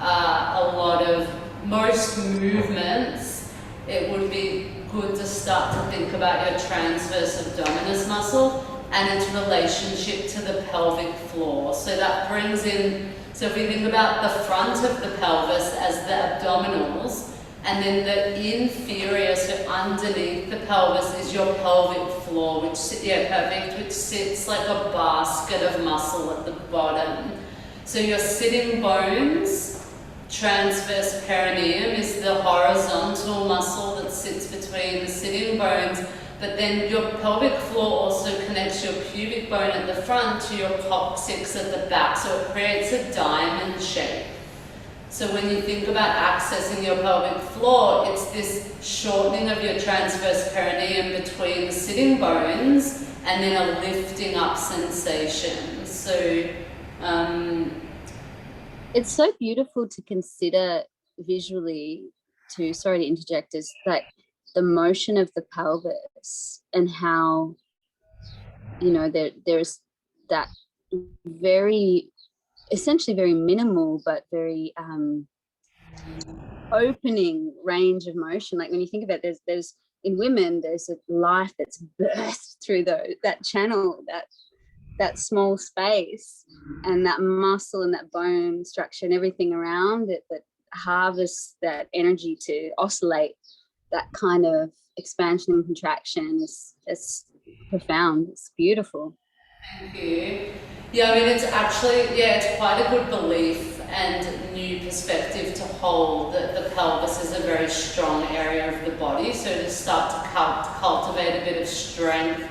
a lot of most movements. It would be good to start to think about your transverse abdominis muscle and its relationship to the pelvic floor. So that brings in, so if we think about the front of the pelvis as the abdominals, and then the inferior, so underneath the pelvis is your pelvic floor, which sits like a basket of muscle at the bottom. So your sitting bones, transverse perineum is the horizontal muscle that sits between the sitting bones, but then your pelvic floor also connects your pubic bone at the front to your coccyx at the back, so it creates a diamond shape. So when you think about accessing your pelvic floor, it's this shortening of your transverse perineum between the sitting bones and then a lifting up sensation. So it's so beautiful to consider visually too, sorry to interject, is like the motion of the pelvis and how, there's that essentially very minimal, but very opening range of motion. Like when you think about it, there's in women, there's a life that's birthed through that channel, that small space, and that muscle and that bone structure and everything around it that harvests that energy to oscillate that kind of expansion and contraction is profound. It's beautiful. Thank you. Yeah, I mean, it's actually, it's quite a good belief and new perspective to hold that the pelvis is a very strong area of the body. So to start to cultivate a bit of strength.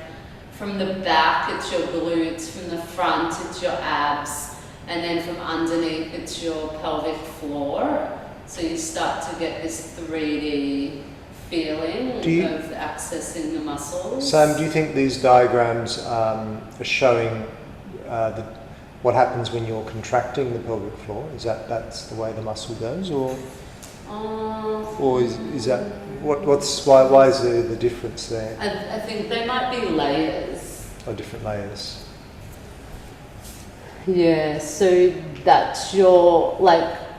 From the back, it's your glutes. From the front, it's your abs. And then from underneath, it's your pelvic floor. So you start to get this 3D feeling of accessing the muscles. Sam, do you think these diagrams are showing what happens when you're contracting the pelvic floor? Is that's the way the muscle goes, or is that why is there the difference there? I think they might be layers. Or different layers. Yeah, so that's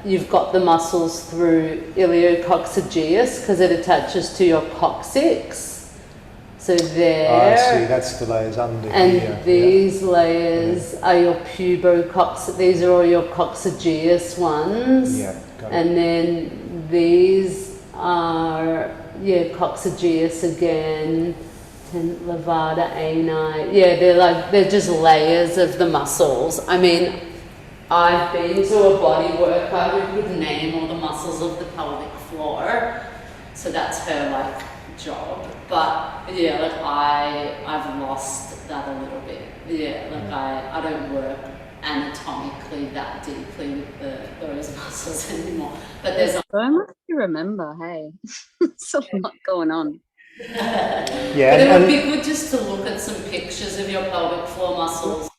you've got the muscles through iliococcygeus because it attaches to your coccyx. So there. I see, that's the layers under and here. these layers are your pubococcygis. These are all your coccygeus ones. Yeah, got it. And then these are, coccygeus again. Levada ani. Yeah, they're just layers of the muscles. I mean, I've been to a body worker who could name all the muscles of the pelvic floor. So that's her job. But yeah, I've lost that a little bit. Yeah, I don't work anatomically that deeply with those muscles anymore. But there's so much to remember, hey. There's a lot going on. Yeah, but it would be good just to look at some pictures of your pelvic floor muscles.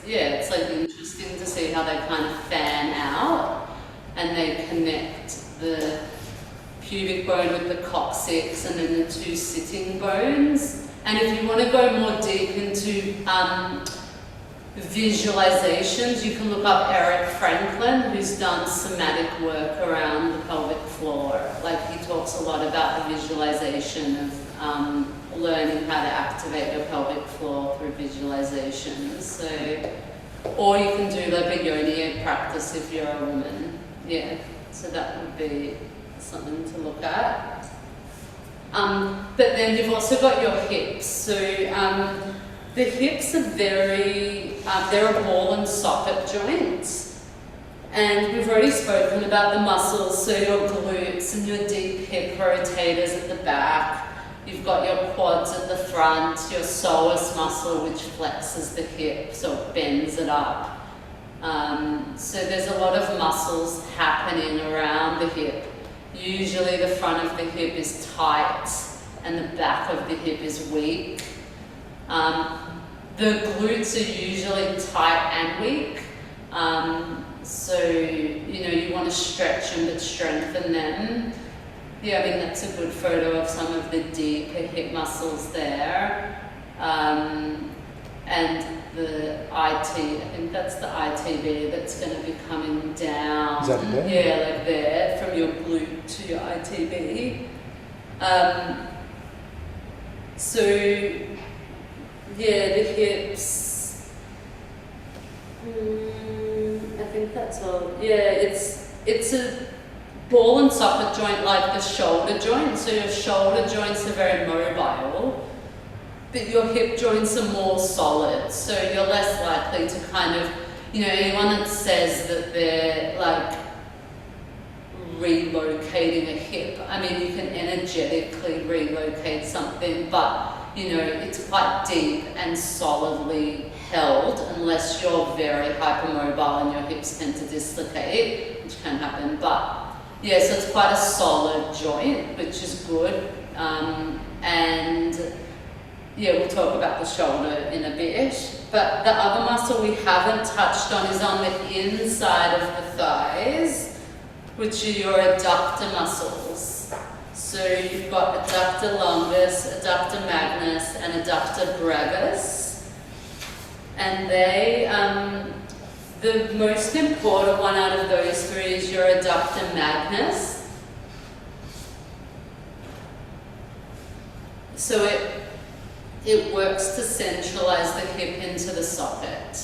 Because, it's interesting to see how they kind of fan out and they connect the pubic bone with the coccyx and then the two sitting bones. And if you want to go more deep into visualizations, you can look up Eric Franklin, who's done somatic work around the pelvic floor. He talks a lot about the visualization of learning how to activate your pelvic floor through visualizations. So, or you can do a yoni egg practice if you're a woman. Yeah, so that would be something to look at. But then you've also got your hips. So the hips are they're a ball and socket joints. And we've already spoken about the muscles, so your glutes and your deep hip rotators at the back. You've got your quads at the front, your psoas muscle, which flexes the hip, so it bends it up. So there's a lot of muscles happening around the hip. Usually the front of the hip is tight and the back of the hip is weak. The glutes are usually tight and weak. So, you want to stretch them but strengthen them. Yeah, I mean, that's a good photo of some of the deeper hip muscles there. And the IT, I think that's the ITB that's going to be coming down. Is that there? Yeah, there, from your glute to your ITB. So, yeah, the hips. I think that's all. Yeah, it's a ball and socket joint like the shoulder joint. So your shoulder joints are very mobile, but your hip joints are more solid. So you're less likely to kind of, anyone that says that they're relocating a hip. I mean, you can energetically relocate something, but it's quite deep and solidly held unless you're very hypermobile and your hips tend to dislocate, which can happen. But yeah, so it's quite a solid joint, which is good. And yeah, we'll talk about the shoulder in a bit. But the other muscle we haven't touched on is on the inside of the thighs, which are your adductor muscles. So you've got adductor longus, adductor magnus, and adductor brevis. And they, the most important one out of those three is your adductor magnus. So it works to centralize the hip into the socket.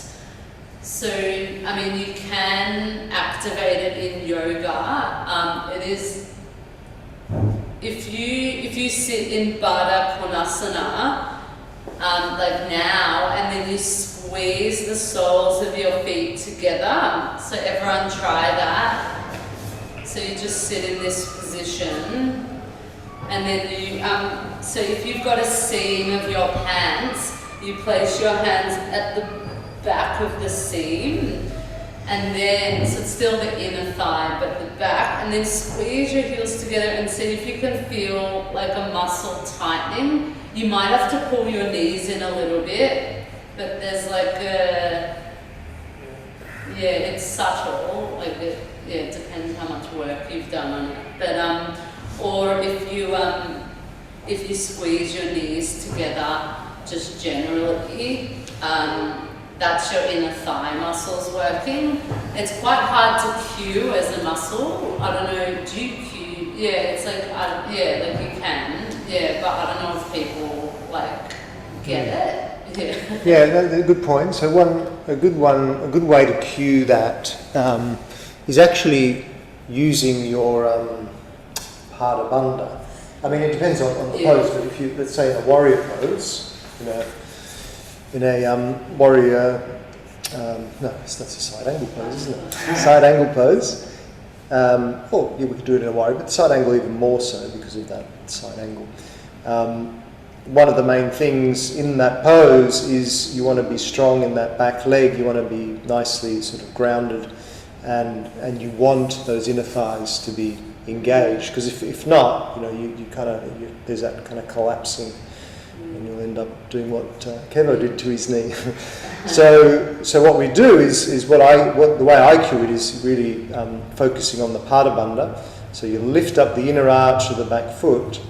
So, I mean, you can activate it in yoga. It is, if you sit in Baddha Konasana, now, and then you squeeze the soles of your feet together. So everyone try that. So you just sit in this position. And then you, so if you've got a seam of your pants, you place your hands at the back of the seam. And then, so it's still the inner thigh, but the back. And then squeeze your heels together and see if you can feel like a muscle tightening. You might have to pull your knees in a little bit, but there's it's subtle, it depends how much work you've done on it. But, or if you squeeze your knees together, just generally, that's your inner thigh muscles working. It's quite hard to cue as a muscle. I don't know, do you cue? Yeah, it's you can. Yeah, but I don't know if people get it. Yeah, that's a good point. So a good way to cue that is actually using your Pada Bandha. I mean, it depends on the pose, but if you, let's say in a warrior pose, in a warrior, no, that's a side angle pose, isn't it? Side angle pose. Or yeah, we could do it in a warrior, but side angle even more so because of that side angle. One of the main things in that pose is you want to be strong in that back leg, you want to be nicely sort of grounded, and you want those inner thighs to be engaged, because if not, you kind of, there's that kind of collapsing, and you'll end up doing what Kevo did to his knee. So what we do is the way I cue it is really focusing on the Pada Bandha. So you lift up the inner arch of the back foot,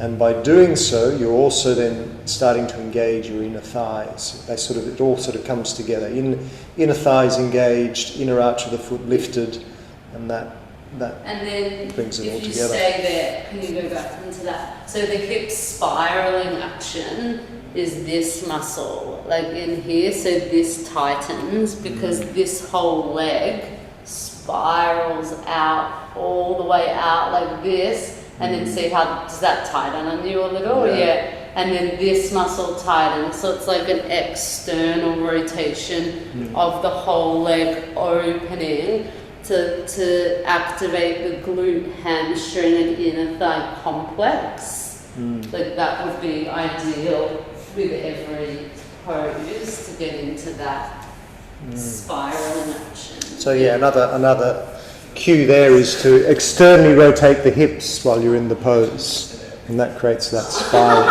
and by doing so, you're also then starting to engage your inner thighs. It all sort of comes together. Inner thighs engaged, inner arch of the foot lifted, and that and then brings it all if you together. stay there, can you go back into that? So the hip spiraling action is this muscle, like in here, so this tightens because this whole leg spirals out, all the way out like this. And then see how, does that tighten on you a little? Yeah. And then this muscle tightens. So it's like an external rotation of the whole leg opening to activate the glute, hamstring and inner thigh complex. Like that would be ideal with every pose to get into that spiraling action. So yeah, another cue there is to externally rotate the hips while you're in the pose, and that creates that spiral.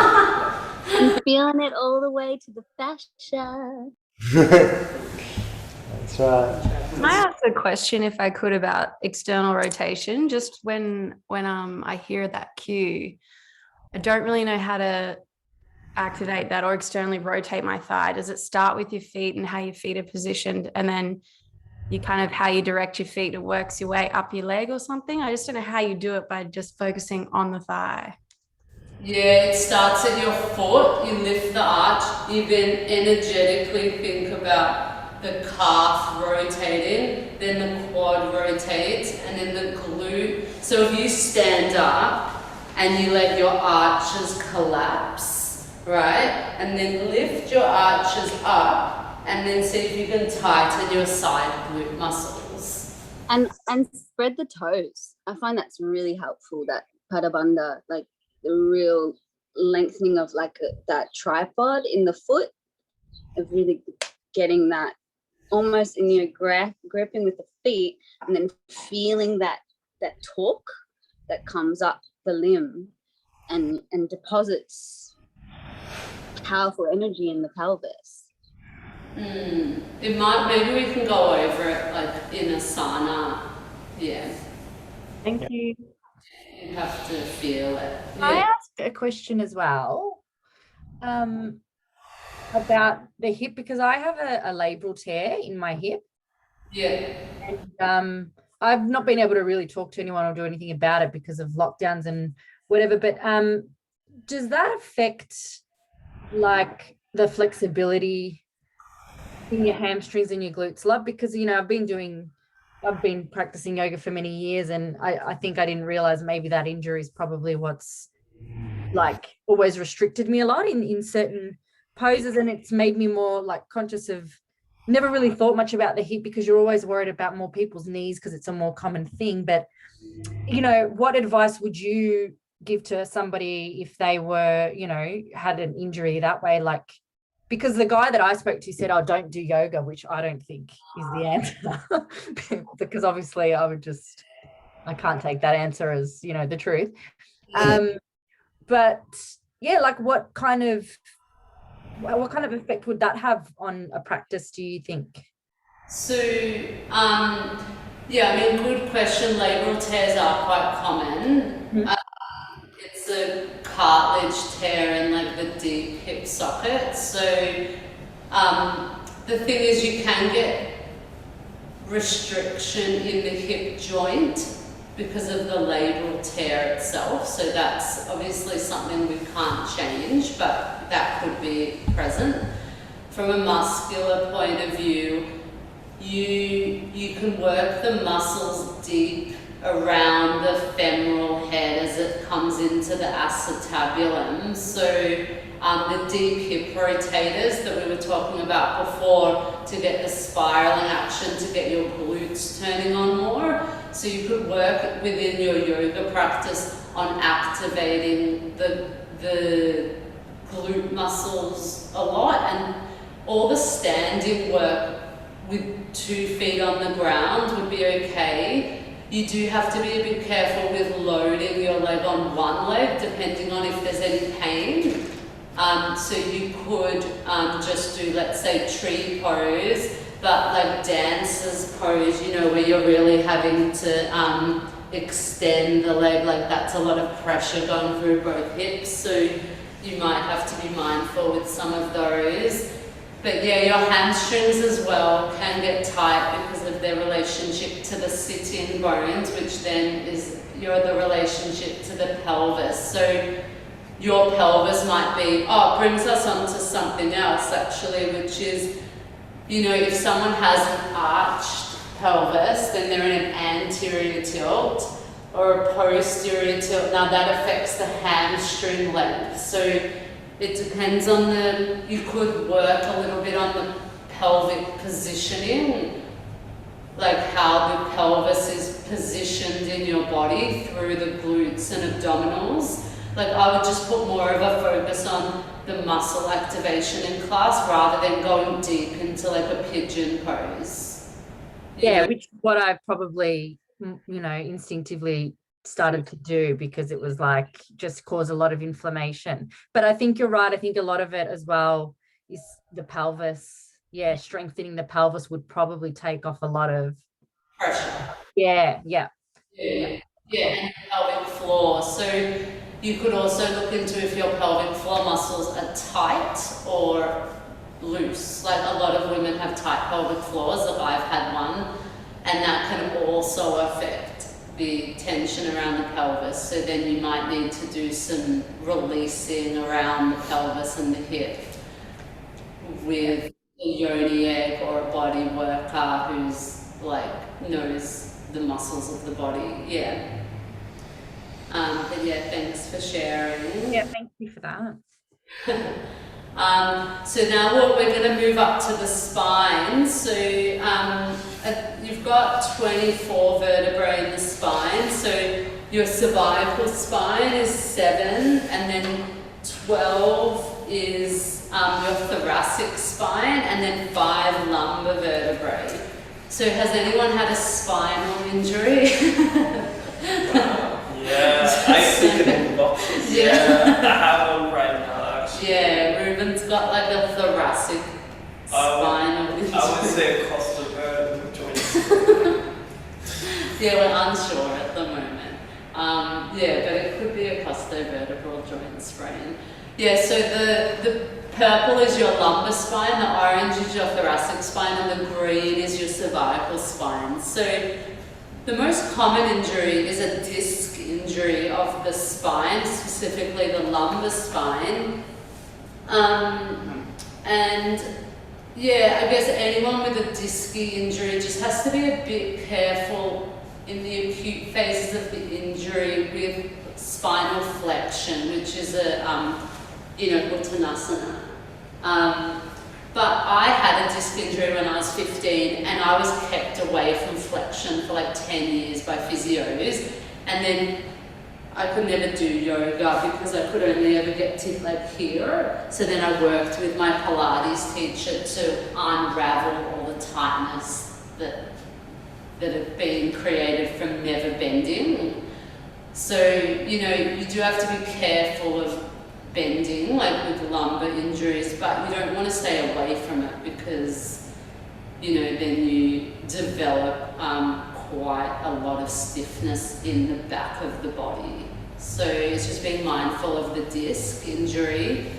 I'm feeling it all the way to the fascia. That's right. Can I ask a question, if I could, about external rotation? Just when I hear that cue, I don't really know how to activate that or externally rotate my thigh. Does it start with your feet and how your feet are positioned, and then you kind of how you direct your feet, it works your way up your leg or something? I just don't know how you do it by just focusing on the thigh. Yeah, it starts at your foot, you lift the arch, you then energetically think about the calf rotating, then the quad rotates, and then the glute. So if you stand up and you let your arches collapse, right? And then lift your arches up, and then see if you can tighten your side glute muscles. And spread the toes. I find that's really helpful, that Pada Bandha, like the real lengthening of like that tripod in the foot, of really getting that almost in your gripping with the feet, and then feeling that torque that comes up the limb and deposits powerful energy in the pelvis. Maybe we can go over it like in asana. Yeah. Thank you. You have to feel it. Can I ask a question as well about the hip? Because I have a labral tear in my hip. Yeah. And I've not been able to really talk to anyone or do anything about it because of lockdowns and whatever. But does that affect like the flexibility in your hamstrings and your glutes a lot? Because I've been practicing yoga for many years, and I think I didn't realize maybe that injury is probably what's like always restricted me a lot in certain poses, and it's made me more like conscious of, never really thought much about the hip because you're always worried about more people's knees because it's a more common thing. But what advice would you give to somebody if they were had an injury that way? Like, because the guy that I spoke to said, don't do yoga, which I don't think is the answer. Because obviously I can't take that answer as, the truth. But yeah, like what kind of effect would that have on a practice, do you think? So, good question. Labral tears are quite common. It's a cartilage tear in like the deep hip socket. So the thing is, you can get restriction in the hip joint because of the labral tear itself. So that's obviously something we can't change, but that could be present. From a muscular point of view, you can work the muscles deep around the femoral head as it comes into the acetabulum. So the deep hip rotators that we were talking about before, to get the spiraling action, to get your glutes turning on more. So you could work within your yoga practice on activating the glute muscles a lot, and all the standing work with 2 feet on the ground would be okay. You do have to be a bit careful with loading your leg on one leg, depending on if there's any pain. So you could just do, let's say, tree pose, but like dancer's pose, you know, where you're really having to extend the leg, like that's a lot of pressure going through both hips. So you might have to be mindful with some of those. But yeah, your hamstrings as well can get tight because of their relationship to the sit-in bones, which then is the relationship to the pelvis. So your pelvis might be, it brings us on to something else actually, which is, you know, if someone has an arched pelvis, then they're in an anterior tilt or a posterior tilt. Now that affects the hamstring length. So it depends on you could work a little bit on the pelvic positioning, like how the pelvis is positioned in your body through the glutes and abdominals. Like I would just put more of a focus on the muscle activation in class rather than going deep into like a pigeon pose. Yeah, which is what I probably, you know, instinctively started to do, because it was like just cause a lot of inflammation. But I think you're right. I think a lot of it as well is the pelvis. Yeah, strengthening the pelvis would probably take off a lot of pressure. Yeah. Yeah, and the pelvic floor. So you could also look into if your pelvic floor muscles are tight or loose. Like a lot of women have tight pelvic floors, like I've had one, and that can also affect the tension around the pelvis. So then you might need to do some releasing around the pelvis and the hip with a yoni egg or a body worker who's like knows the muscles of the body. Yeah. But yeah, thanks for sharing. Yeah, thank you for that. So now we're going to move up to the spine. So you've got 24 vertebrae in the spine. So your cervical spine is 7, and then 12 is your thoracic spine, and then 5 lumbar vertebrae. So has anyone had a spinal injury? Yeah, I see it in boxes. Yeah, I have one right now actually. Yeah, Ruben's got like a thoracic spinal injury. I would say costovertebral joint. Yeah, we're unsure at the moment. Yeah, but it could be a costovertebral joint sprain. Yeah, so the purple is your lumbar spine, the orange is your thoracic spine, and the green is your cervical spine. So the most common injury is a disc injury of the spine, specifically the lumbar spine. And yeah, I guess anyone with a discy injury just has to be a bit careful in the acute phases of the injury with spinal flexion, which is a, Uttanasana. But I had a disc injury when I was 15, and I was kept away from flexion for like 10 years by physios, and then I could never do yoga because I could only ever get to like here. So then I worked with my Pilates teacher to unravel all the tightness that had been created from never bending. So, you know, you do have to be careful of bending, like with lumbar injuries, but you don't want to stay away from it because, you know, then you develop quite a lot of stiffness in the back of the body. So it's just being mindful of the disc injury.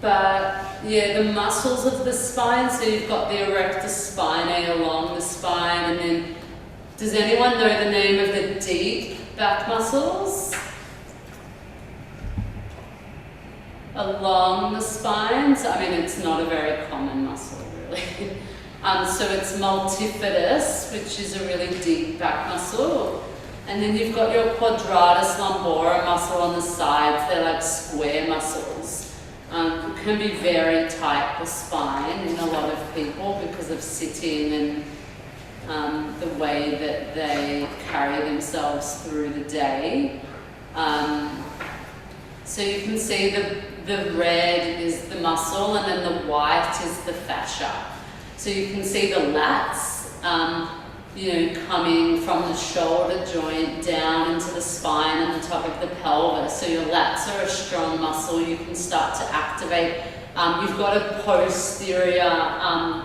But yeah, the muscles of the spine, so you've got the erector spinae along the spine, and then Does anyone know the name of the deep back muscles? Along the spine. So, I mean, it's not a very common muscle, really. So it's multifidus, which is a really deep back muscle. And then you've got your quadratus lumborum muscle on the sides. They're like square muscles. It can be very tight, the spine, in a lot of people because of sitting and the way that they carry themselves through the day. So you can see the red is the muscle and then the white is the fascia. So you can see the lats, coming from the shoulder joint down into the spine and the top of the pelvis. So your lats are a strong muscle. You can start to activate. You've got a posterior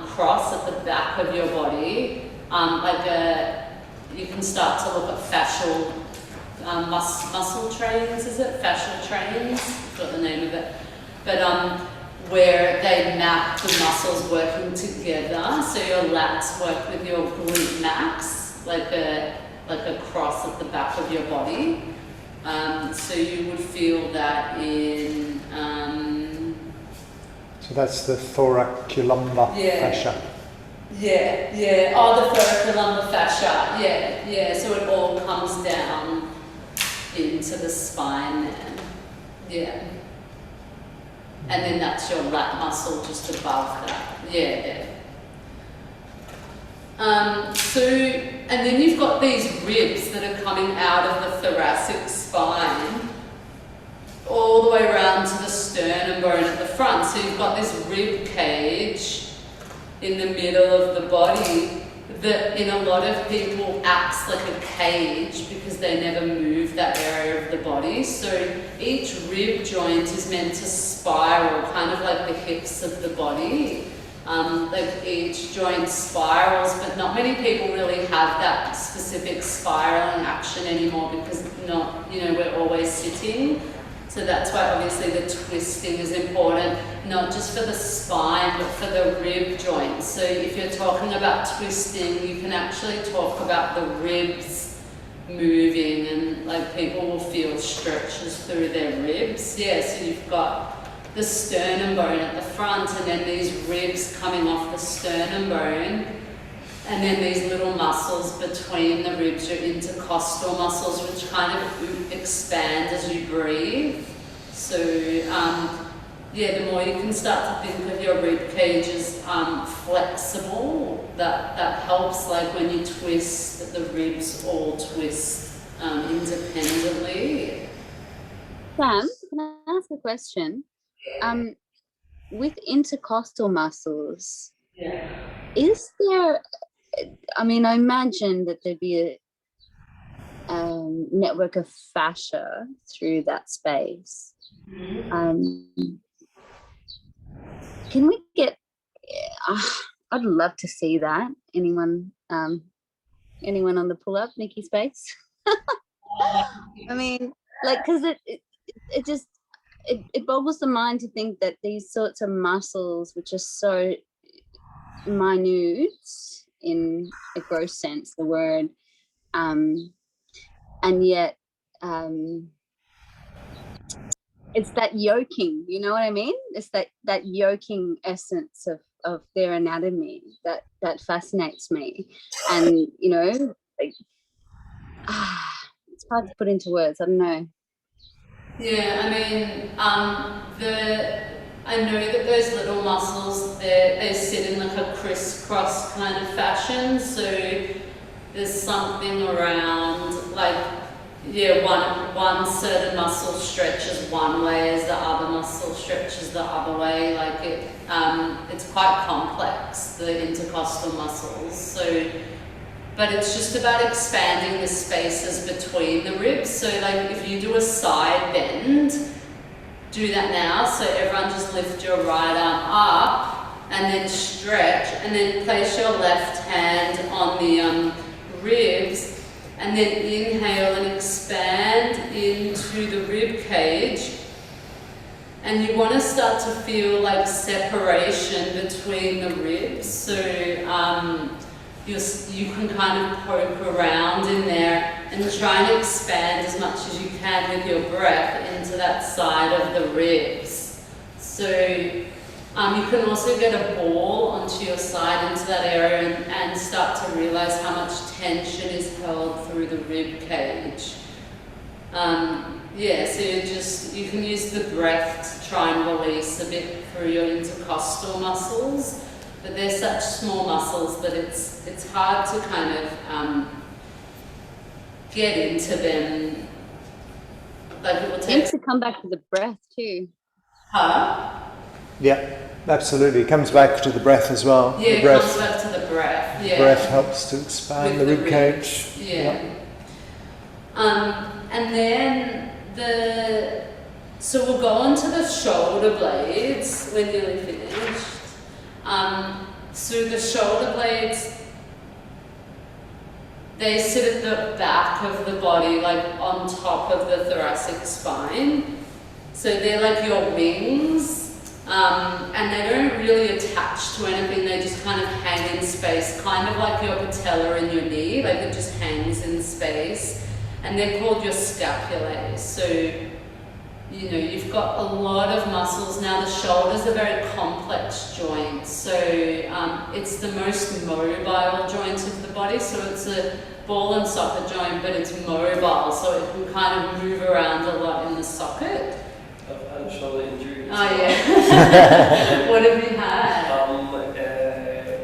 cross at the back of your body. You can start to look at fascial muscle trains, is it? Fascial trains? I've got the name of it. But where they map the muscles working together. So your lats work with your glute max, like a cross at the back of your body. So you would feel that in... So that's the thoracolumbar fascia. Yeah. Oh, the thoracolumbar fascia. Yeah. So it all comes down into the spine there. Yeah. And then that's your lat muscle just above that. Yeah. And then you've got these ribs that are coming out of the thoracic spine all the way around to the sternum bone at the front. So you've got this rib cage in the middle of the body that in a lot of people acts like a cage because they never move that area of the body. So each rib joint is meant to spiral, kind of like the hips of the body. Like each joint spirals, but not many people really have that specific spiraling action anymore because we're always sitting. So that's why obviously the twisting is important, not just for the spine, but for the rib joints. So if you're talking about twisting, you can actually talk about the ribs moving and like people will feel stretches through their ribs. Yeah, so you've got the sternum bone at the front and then these ribs coming off the sternum bone. And then these little muscles between the ribs, your intercostal muscles, which kind of expand as you breathe. So, the more you can start to think of your rib cage as flexible, that helps. Like when you twist, the ribs all twist independently. Sam, can I ask a question? With intercostal muscles, is there? I mean, I imagine that there'd be a network of fascia through that space. Can we get? I'd love to see that. Anyone on the pull-up, Nikki's face? I mean, like, because it boggles the mind to think that these sorts of muscles, which are so minute in a gross sense, the word, and yet it's that yoking, you know what I mean? It's that yoking essence of their anatomy that fascinates me. And like, it's hard to put into words. I don't know. Yeah, I mean, I know that those little muscles, they sit in like a crisscross kind of fashion. So there's something around like, one certain muscle stretches one way as the other muscle stretches the other way. Like it's quite complex, the intercostal muscles. So, but it's just about expanding the spaces between the ribs. So like if you do a side bend, do that now. So everyone just lift your right arm up and then stretch and then place your left hand on the ribs and then inhale and expand into the rib cage. And you want to start to feel like separation between the ribs. So you can kind of poke around in there and try and expand as much as you can with your breath into that side of the ribs. So you can also get a ball onto your side into that area and start to realize how much tension is held through the rib cage. Yeah, so you can use the breath to try and release a bit through your intercostal muscles, but they're such small muscles that it's hard to kind of get into them. Like it will take to come back to the breath too. Huh? Yeah, absolutely. It comes back to the breath as well. Yeah, the breath, it comes back to the breath. Yeah. The breath helps to expand With the the rib cage. ribs, yeah. And then so we'll go on to the shoulder blades when you're finished. So the shoulder blades, they sit at the back of the body, like on top of the thoracic spine. So they're like your wings, and they don't really attach to anything, they just kind of hang in space, kind of like your patella in your knee, like it just hangs in space. And they're called your scapulae. So, you know, you've got a lot of muscles. Now the shoulders are very complex joints. So it's the most mobile joint of the body. So it's a ball and socket joint, but it's mobile. So it can kind of move around a lot in the socket. I've had shoulder injuries. Oh yeah. What have you had?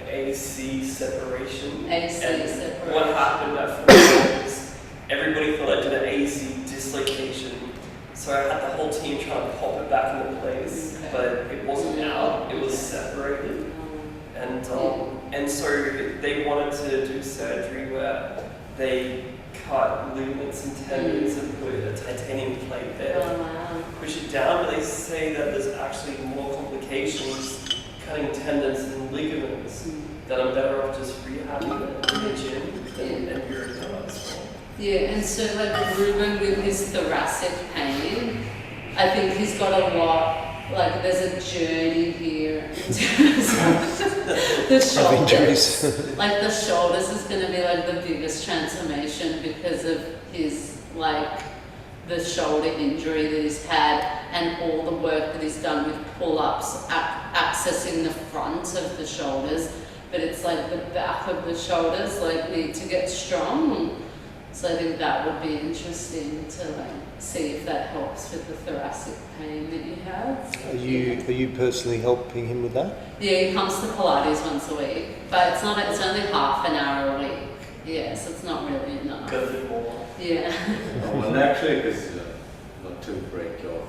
AC separation. AC separation. What happened at first was everybody thought I did an AC dislocation. So I had the whole team trying to pop it back into place, but it wasn't out, it was separated. And so they wanted to do surgery where they cut ligaments and tendons and put a titanium plate there, push it down, but they say that there's actually more complications cutting tendons and ligaments, that I'm better off just rehabbing it in the gym and you're done as well. Yeah, and so like Ruben with his thoracic pain, I think he's got a lot, like there's a journey here in terms of the shoulders. Like the shoulders is going to be like the biggest transformation because of his, like the shoulder injury that he's had and all the work that he's done with pull-ups, accessing the front of the shoulders, but it's like the back of the shoulders like need to get strong. So I think that would be interesting to like see if that helps with the thoracic pain that you have. Are you personally helping him with that? Yeah, he comes to Pilates once a week, but it's only half an hour a week. Yeah, so it's not really enough. Got a bit more. Yeah. Well, actually, because not to break you off,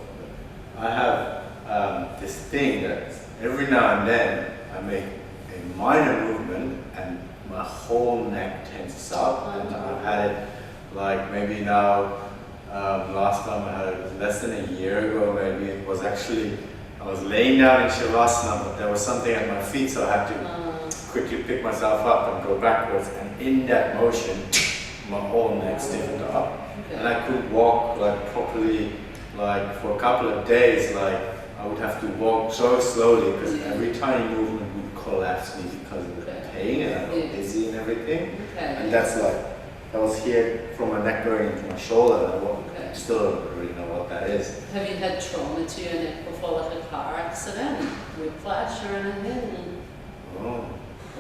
but I have this thing that every now and then I make a minor movement and my whole neck tenses up, and I've had it like maybe now, last time I had it less than a year ago, maybe it was actually, I was laying down in Shavasana, but there was something at my feet, so I had to quickly pick myself up and go backwards, and in that motion, my whole neck stiffened up, and I couldn't walk like properly, like for a couple of days, like I would have to walk so slowly because every tiny movement would collapse me because of the pain, and I got dizzy and everything. And that's like, that was here from my neck going into my shoulder, and I still don't really know what that is. Have you had trauma to your neck before, like a car accident, whiplash or anything? Oh.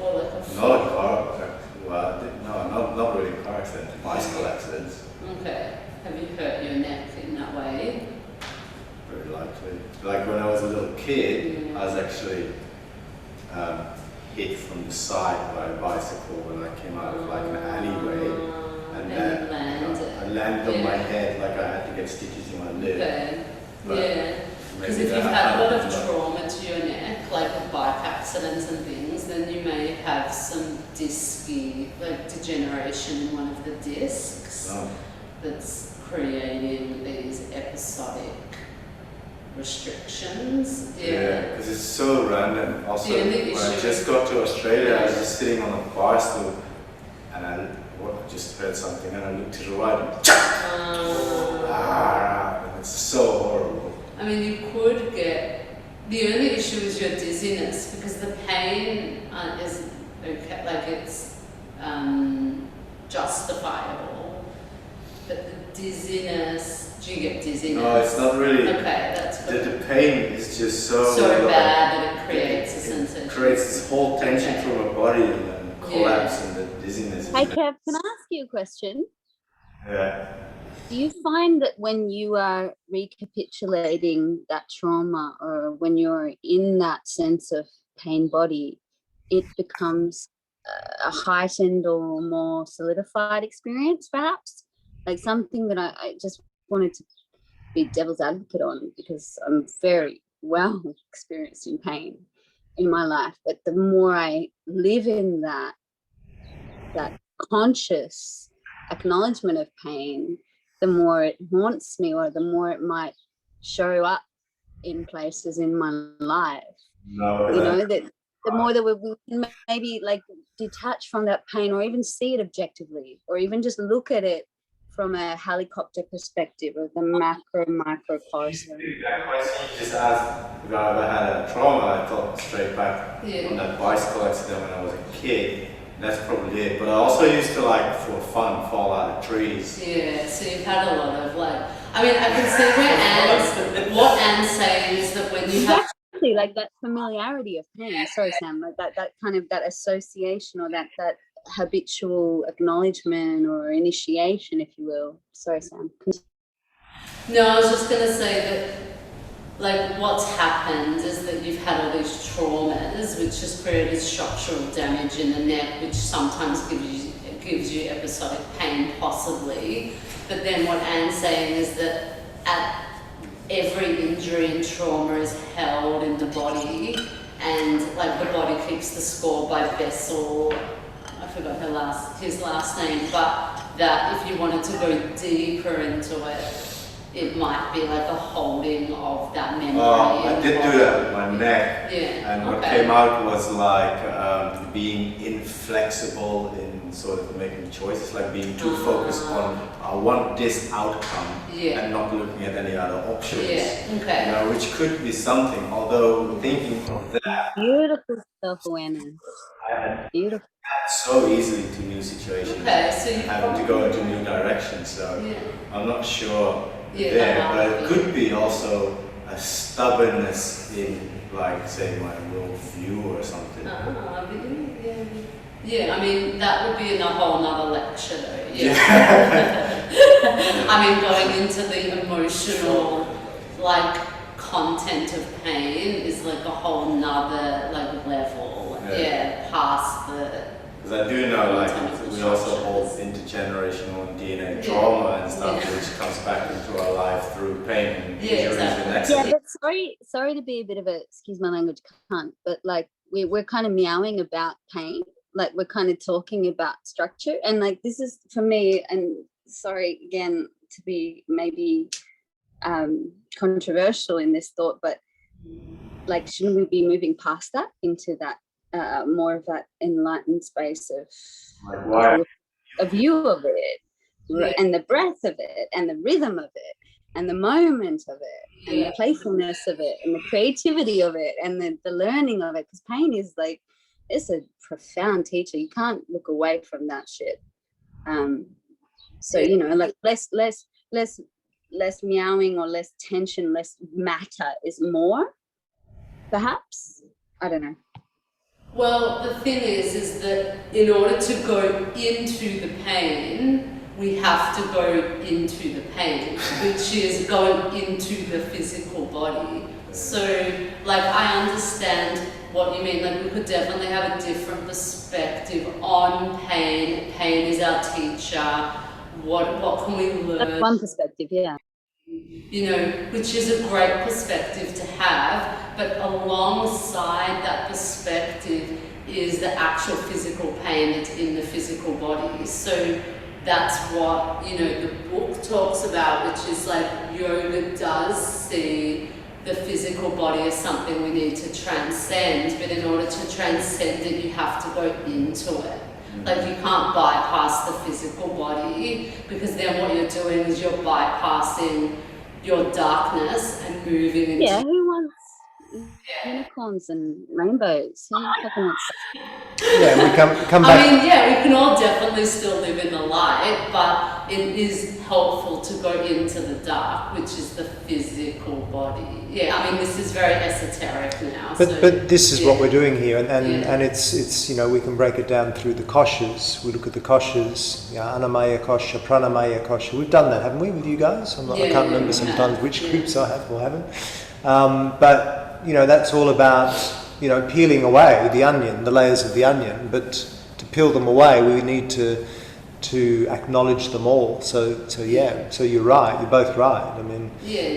Or like a not a car accident. Well, no, not really a car accident, bicycle accidents. Okay. Have you hurt your neck in that way? Very likely. Like when I was a little kid, I was actually hit from the side by a bicycle when I came out of like an alleyway, and then I landed on my head, like I had to get stitches in my lip. Okay. But Yeah. Because if you've had a lot of trauma to your neck, like bike accidents and things, then you may have some disky, like degeneration in one of the discs that's creating these episodic restrictions. Yeah, because it's so random. Also, when I just got to Australia, I was just sitting on a bar stool, and I just heard something, and I looked to the right, and it's so horrible. I mean, you could get, the only issue is your dizziness, because the pain is okay, like it's justifiable. But the dizziness, do you get dizziness? No, it's not really. Okay, that's good. The pain is just so So like, bad that it creates a sensation. It creates this whole tension through my body and then collapse and the dizziness. Hey Kev, can I ask you a question? Yeah. Do you find that when you are recapitulating that trauma or when you're in that sense of pain body, it becomes a heightened or more solidified experience, perhaps? Like something that I just wanted to be devil's advocate on, because I'm very well experienced in pain in my life. But the more I live in that conscious acknowledgement of pain, the more it haunts me, or the more it might show up in places in my life. No, you know, that the more that we can maybe like detach from that pain, or even see it objectively, or even just look at it from a helicopter perspective of the microcosm. That question you just asked, if I ever had a trauma, I thought straight back on that bicycle accident when I was a kid. That's probably it. But I also used to, like, for fun, fall out of trees. Yeah, so you've had a lot of, like, I mean, I can see where what Anne's saying is that when you have... Exactly, like that familiarity of pain. Sorry, Sam, like that kind of, that association, or that habitual acknowledgement or initiation, if you will. Sorry, Sam. No, I was just going to say that, like, what's happened is that you've had all these traumas, which has created structural damage in the neck, which sometimes gives you episodic pain, possibly. But then what Anne's saying is that at every injury and trauma is held in the body, and like the body keeps the score by Bessel. I forgot his last name, but that if you wanted to go deeper into it, it might be like a holding of that memory. I did do that with my neck. Yeah. And what came out was like being inflexible in sort of making choices, like being too focused on I want this outcome and not looking at any other options. Yeah. Okay. You know, which could be something, although thinking of that. Beautiful self-awareness. Beautiful. So easily to new situations. Okay, so you having to go into new directions. So I'm not sure there, but it could be also a stubbornness in, like, say, my worldview or something. Yeah, I mean, that would be in a whole nother lecture though. Yeah. I mean, going into the emotional, like, content of pain is like a whole nother, like, level. Past the... Because I do know, like, we also hold intergenerational and DNA trauma and stuff, which comes back into our life through pain and injuries and accidents. Yeah, but sorry to be a bit of a, excuse my language, cunt, but like we're kind of meowing about pain, like we're kind of talking about structure, and like this is for me, and sorry again to be maybe controversial in this thought, but like shouldn't we be moving past that into that more of that enlightened space of a view of it, and the breath of it, and the rhythm of it, and the moment of it, and the playfulness of it, and the creativity of it, and the learning of it, because pain is like, it's a profound teacher. You can't look away from that shit. So you know, like less meowing or less tension, less matter is more, perhaps. I don't know. Well, the thing is that in order to go into the pain, we have to go into the pain, which is going into the physical body. So, like, I understand what you mean. Like, we could definitely have a different perspective on pain. Pain is our teacher. What can we learn? That's one perspective, yeah. You know, which is a great perspective to have, but alongside that perspective is the actual physical pain that's in the physical body. So that's what, you know, the book talks about, which is like yoga does see the physical body as something we need to transcend, but in order to transcend it, you have to go into it. Like, you can't bypass the physical body, because then what you're doing is you're bypassing your darkness and moving into... Yeah, who wants unicorns and rainbows? Who fucking wants Yeah, we come back. I mean, yeah, we can all definitely still live in the light, but it is helpful to go into the dark, which is the physical body. Yeah, I mean, this is very esoteric now. But this is what we're doing here, and it's you know, we can break it down through the koshas. We look at the koshas, Annamaya kosha, Pranamaya kosha. We've done that, haven't we, with you guys? I can't remember sometimes which groups I have or haven't. But you know, that's all about, you know, peeling away the onion, the layers of the onion. But to peel them away, we need to acknowledge them all. So you're right. You're both right. I mean,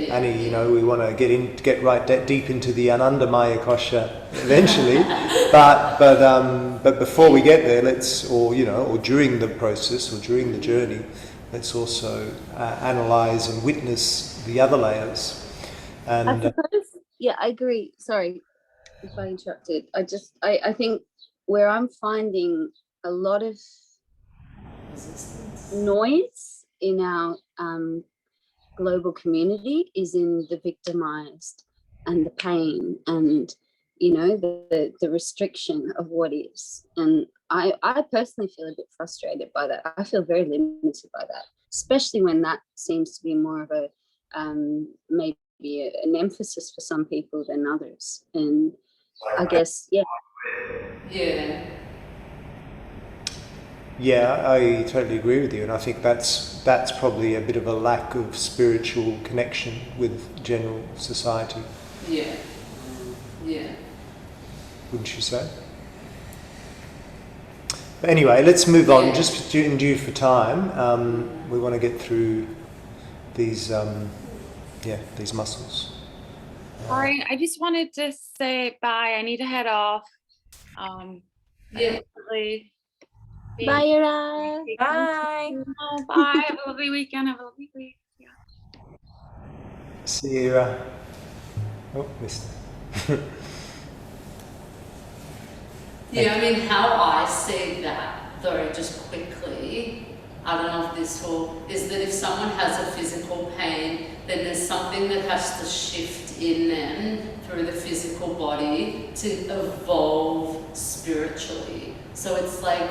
Annie, you know, we want to get right deep into the Anandamaya kosha eventually, but before we get there, or during the process or during the journey, let's also analyze and witness the other layers. And I suppose, I agree. Sorry if I interrupted. I think where I'm finding a lot of noise in our global community is in the victimized and the pain and, you know, the restriction of what is. And I personally feel a bit frustrated by that. I feel very limited by that, especially when that seems to be more of a maybe an emphasis for some people than others. And I guess, Yeah, I totally agree with you, and I think that's probably a bit of a lack of spiritual connection with general society. Yeah. Wouldn't you say? But anyway, let's move on. Just in due for time, we want to get through these muscles. Sorry, I just wanted to say bye. I need to head off. Bye, Ira. Bye. Oh, bye. Have a lovely weekend. Have a lovely week. See you. Oh, missed. Yeah, I mean, how I see that, though, just quickly, I don't know if this is that if someone has a physical pain, then there's something that has to shift in them through the physical body to evolve spiritually. So it's like,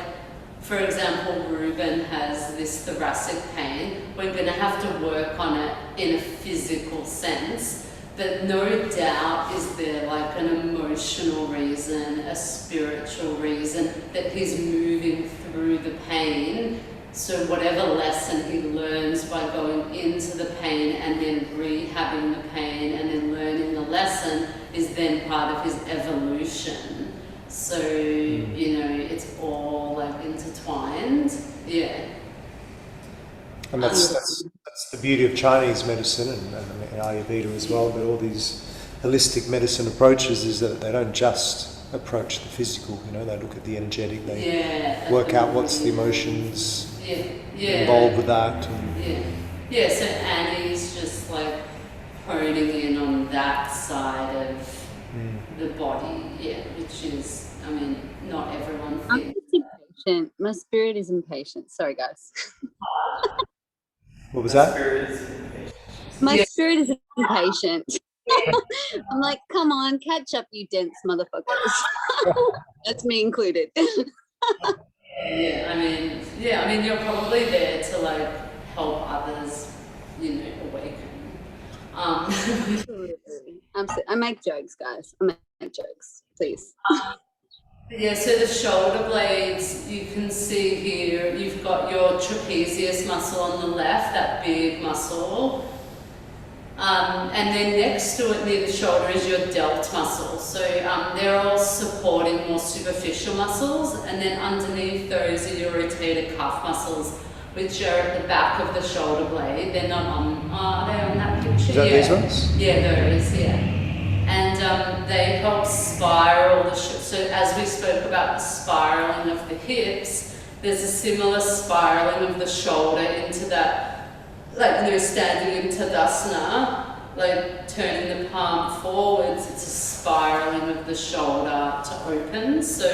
for example, Ruben has this thoracic pain. We're going to have to work on it in a physical sense. But no doubt is there like an emotional reason, a spiritual reason that he's moving through the pain. So whatever lesson he learns by going into the pain and then rehabbing the pain and then learning the lesson is then part of his evolution. So, you know, it's all like intertwined. Yeah. And that's the beauty of Chinese medicine and Ayurveda as well, but all these holistic medicine approaches is that they don't just approach the physical, you know, they look at the energetic, they work out what's the emotions involved with that. Yeah, so Annie's just like honing in on that side of the body, which is, I mean, not everyone I'm thinks. just impatient. My spirit is impatient. Sorry, guys. What was that? My spirit is impatient. I'm like, come on, catch up, you dense motherfuckers. That's me included. I mean, you're probably there to like help others, you know, awaken. Absolutely. I make jokes, guys. I make jokes, please. Yeah, so the shoulder blades, you can see here, you've got your trapezius muscle on the left, that big muscle. And then next to it near the shoulder is your delt muscle. So they're all supporting more superficial muscles, and then underneath those are your rotator cuff muscles, which are at the back of the shoulder blade. They're not on, are they on that picture? Is that these ones? Yeah, those, And they help spiral the so as we spoke about the spiraling of the hips, there's a similar spiraling of the shoulder into that, like, you know, standing in Tadasana, like turning the palm forwards, it's a spiraling of the shoulder to open. So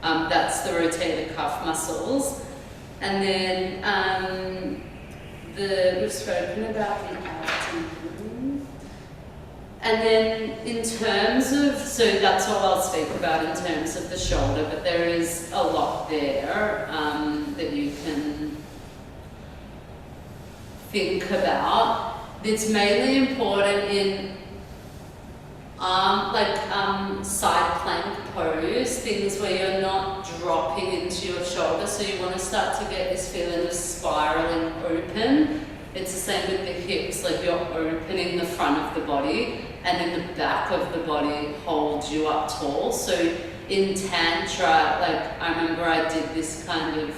that's the rotator cuff muscles. And then we've spoken about the And then in terms of, so that's all I'll speak about in terms of the shoulder, but there is a lot there that you can think about. It's mainly important in side plank pose, things where you're not dropping into your shoulder. So you want to start to get this feeling of spiraling open. It's the same with the hips, like you're opening the front of the body and then the back of the body holds you up tall. So in Tantra, like I remember I did this kind of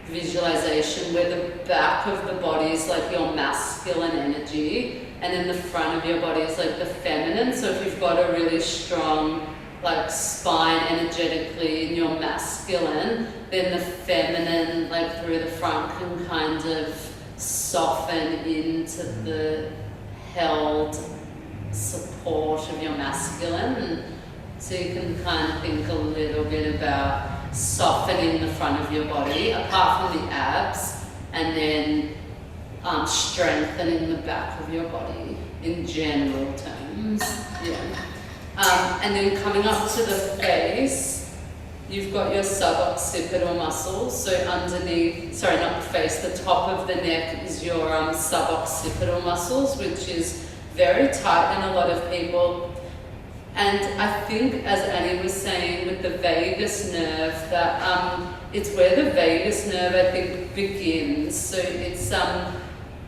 visualization where the back of the body is like your masculine energy and then the front of your body is like the feminine. So if you've got a really strong like spine energetically in your masculine, then the feminine like through the front can kind of soften into the held support of your masculine. So you can kind of think a little bit about softening the front of your body apart from the abs, and then strengthening the back of your body in general terms. And then coming up to the face, you've got your suboccipital muscles. So underneath, sorry, not the face, the top of the neck is your suboccipital muscles, which is very tight in a lot of people. And I think, as Annie was saying with the vagus nerve, that it's where the vagus nerve, I think, begins. So it's,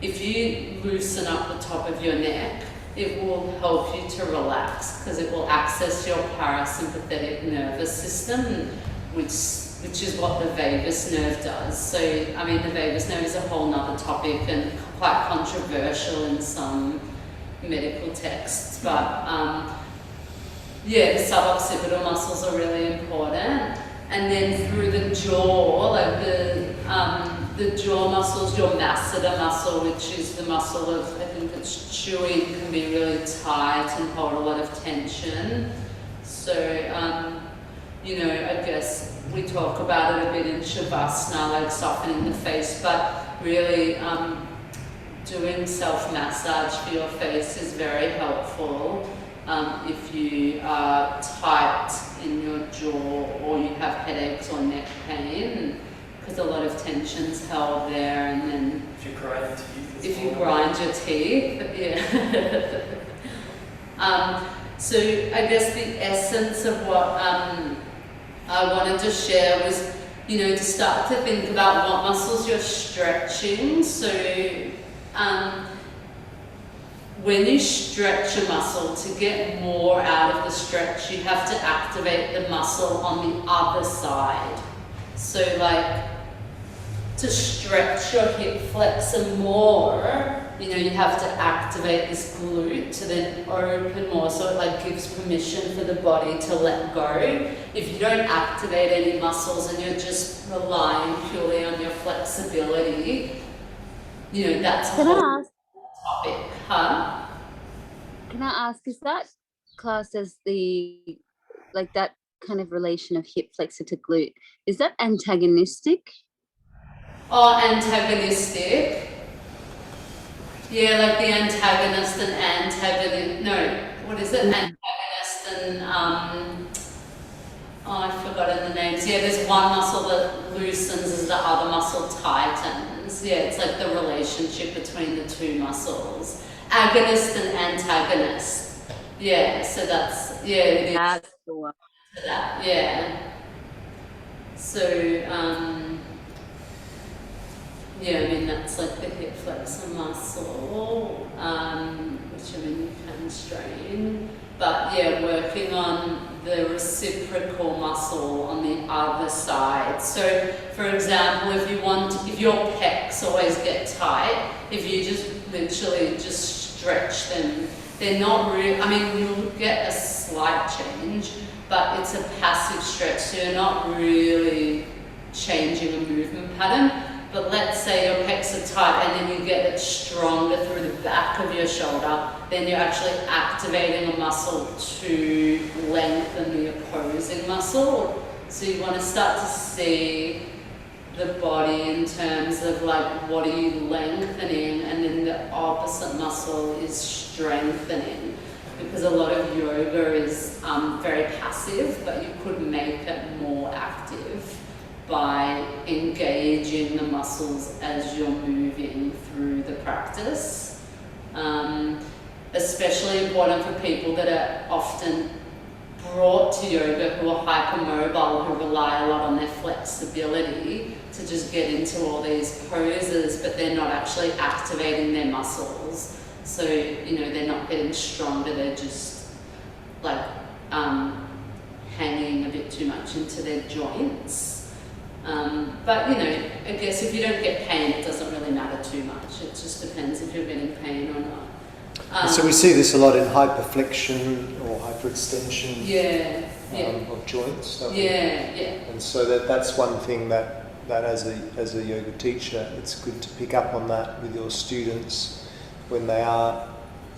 if you loosen up the top of your neck, it will help you to relax because it will access your parasympathetic nervous system, which is what the vagus nerve does. So, I mean, the vagus nerve is a whole nother topic and quite controversial in some medical texts, but yeah, the suboccipital muscles are really important. And then through the jaw, like the jaw muscles, your masseter muscle, which is the muscle of, I think it's chewing, can be really tight and hold a lot of tension. So, you know, I guess we talk about it a bit in Shavasana, like softening the face, but really doing self-massage for your face is very helpful. If you are tight in your jaw or you have headaches or neck pain, because a lot of tension's held there, and then if you grind your teeth, if you grind your teeth, yeah. So I guess the essence of what I wanted to share was, you know, to start to think about what muscles you're stretching. So when you stretch a muscle, to get more out of the stretch, you have to activate the muscle on the other side. So like, to stretch your hip flexor more, you know, you have to activate this glute to then open more, so it like gives permission for the body to let go. If you don't activate any muscles and you're just relying purely on your flexibility, you know, that's a whole topic. Huh? Can I ask, is that classed as the, like that kind of relation of hip flexor to glute, is that antagonistic? Oh, antagonistic. Yeah, like the antagonist and antagonist. No, what is it? Antagonist and oh, I've forgotten the names. Yeah, there's one muscle that loosens as the other muscle tightens. Yeah, it's like the relationship between the two muscles. Agonist and antagonist. Yeah, so that's, yeah, it is. That's the one. That, yeah. So, yeah, I mean, that's like the hip flexor muscle, which I mean, you can strain. But yeah, working on the reciprocal muscle on the other side. So, for example, if your pecs always get tight, if you just literally just stretch them, they're not really, I mean, you'll get a slight change, but it's a passive stretch, so you're not really changing a movement pattern. But let's say your pecs are tight and then you get it stronger through the back of your shoulder, then you're actually activating a muscle to lengthen the opposing muscle. So you want to start to see the body in terms of like, what are you lengthening, and then the opposite muscle is strengthening. because a lot of yoga is very passive, but you could make it more active by engaging the muscles as you're moving through the practice. Especially important for people that are often brought to yoga who are hypermobile, who rely a lot on their flexibility to just get into all these poses, but they're not actually activating their muscles. So, you know, they're not getting stronger, they're just like hanging a bit too much into their joints. But, you know, I guess if you don't get pain, it doesn't really matter too much. It just depends if you're getting pain or not. So we see this a lot in hyperflexion or hyperextension of joints. Don't we? And so that's one thing that as a yoga teacher, it's good to pick up on that with your students when they are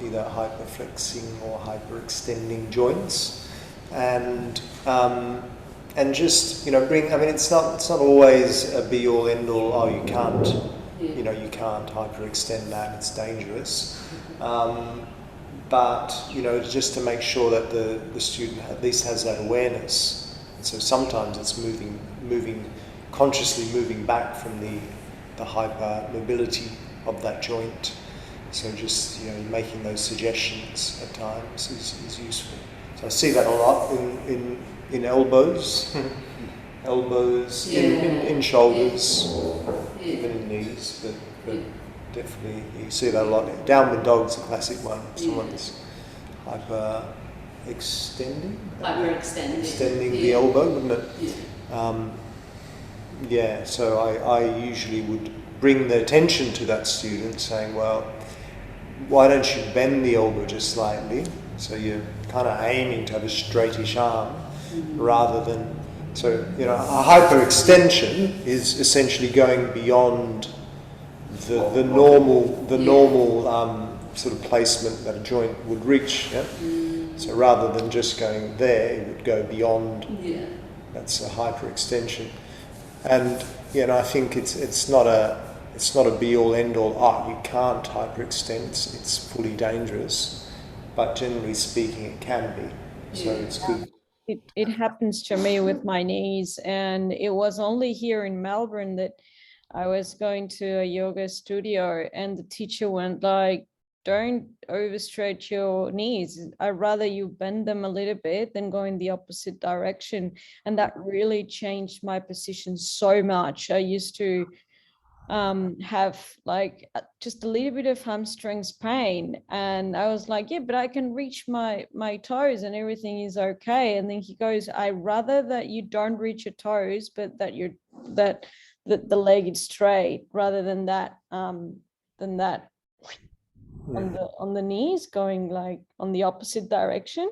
either hyperflexing or hyperextending joints, and just, you know, bring. I mean, it's not always a be all end all. Oh, you can't. You know, you can't hyperextend that, it's dangerous. But, you know, just to make sure that the student at least has that awareness. And so sometimes it's consciously moving back from the hyper mobility of that joint. So just, you know, making those suggestions at times is useful. So I see that a lot in elbows. Elbows, in shoulders, even in knees, but definitely you see that a lot. Downward dog's a classic one. Someone's extending the elbow, wouldn't it? So I usually would bring the attention to that student, saying, well, why don't you bend the elbow just slightly, so you're kind of aiming to have a straightish arm, rather than. So, you know, a hyperextension is essentially going beyond the normal sort of placement that a joint would reach. Yeah? So rather than just going there, it would go beyond. That's a hyperextension, and you know, I think it's not a be all end all. You can't hyperextend. It's fully dangerous, but generally speaking, it can be. So it's good. It happens to me with my knees, and it was only here in Melbourne that I was going to a yoga studio and the teacher went like, don't overstretch your knees. I'd rather you bend them a little bit than go in the opposite direction. And that really changed my position so much. I used to have like just a little bit of hamstrings pain, and I was like, yeah, but I can reach my toes and everything is okay. And then he goes, I rather that you don't reach your toes, but that the leg is straight, rather than that on the knees going like on the opposite direction.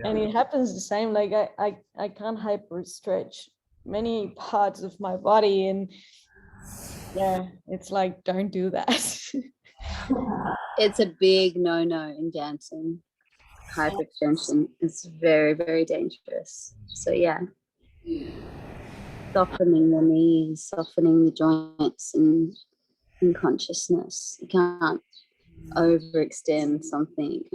And it happens the same, like I can't hyper stretch many parts of my body, and it's like, don't do that. It's a big no-no in dancing. Hyperextension is very, very dangerous. So softening the knees, softening the joints, and in consciousness. You can't overextend something,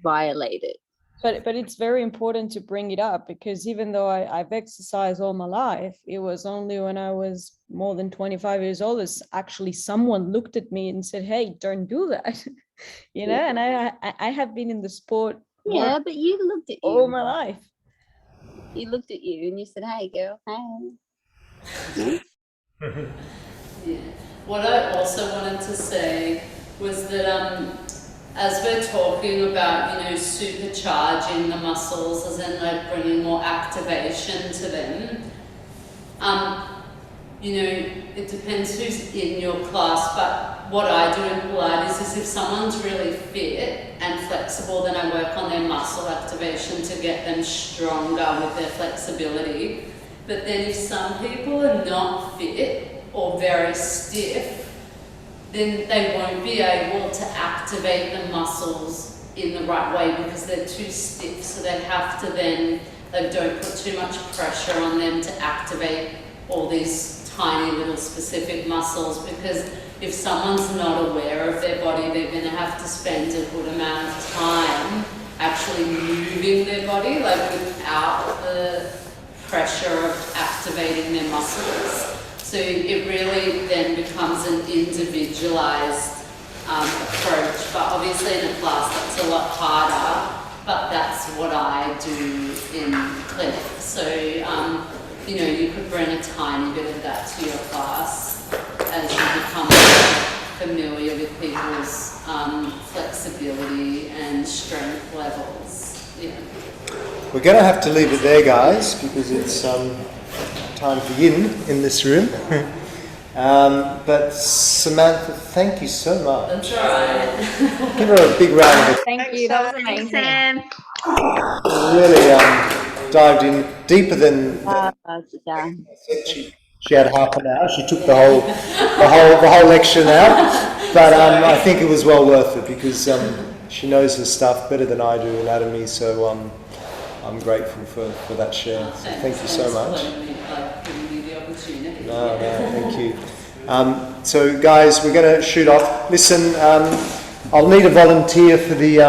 violate it. But it's very important to bring it up, because even though I've exercised all my life, it was only when I was more than 25 years old that actually someone looked at me and said, hey, don't do that. You know, and I have been in the sport. Yeah, but you looked at you all my life. You looked at you and you said, hey, girl, hey. What I also wanted to say was that as we're talking about, you know, supercharging the muscles, as in like bringing more activation to them, you know, it depends who's in your class, but what I do in Pilates is if someone's really fit and flexible, then I work on their muscle activation to get them stronger with their flexibility. But then if some people are not fit or very stiff, then they won't be able to activate the muscles in the right way because they're too stiff. So they have to then, they don't put too much pressure on them to activate all these tiny little specific muscles, because if someone's not aware of their body, they're going to have to spend a good amount of time actually moving their body, like without the pressure of activating their muscles. So it really then becomes an individualized approach, but obviously in a class that's a lot harder, but that's what I do in clinic. So, you know, you could bring a tiny bit of that to your class as you become familiar with people's flexibility and strength levels. Yeah. We're going to have to leave it there, guys, because it's time for yin in this room. But Samantha, thank you so much. That's all right. Give her a big round of applause. Thank you. That was amazing. Really dived in deeper than she had half an hour. She took the whole lecture now, but I think it was well worth it because she knows her stuff better than I do, anatomy. So I'm grateful for that share. So thank you so much. No, thank you. So guys, we're going to shoot off. Listen, I'll need a volunteer for the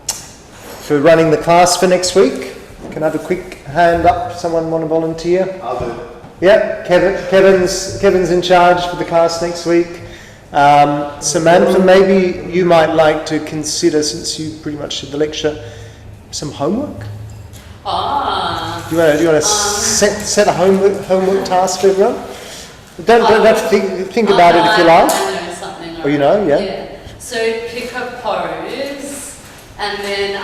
for running the class for next week. Can I have a quick hand up? Someone want to volunteer? I'll do it. Yeah, Kevin's in charge for the class next week. Samantha, maybe you might like to consider, since you pretty much did the lecture, some homework. Do you want to set a homework task for everyone? Don't have to think about it if you like. I know something. Oh, you know, yeah. So pick a pose, and then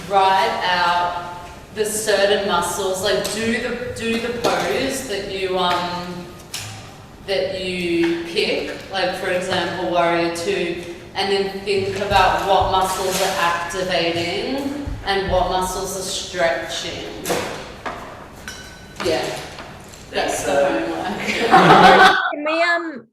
write out the certain muscles. Like do the pose that you pick. Like for example, warrior 2, and then think about what muscles are activating and what muscles are stretching. Yeah, that's the homework.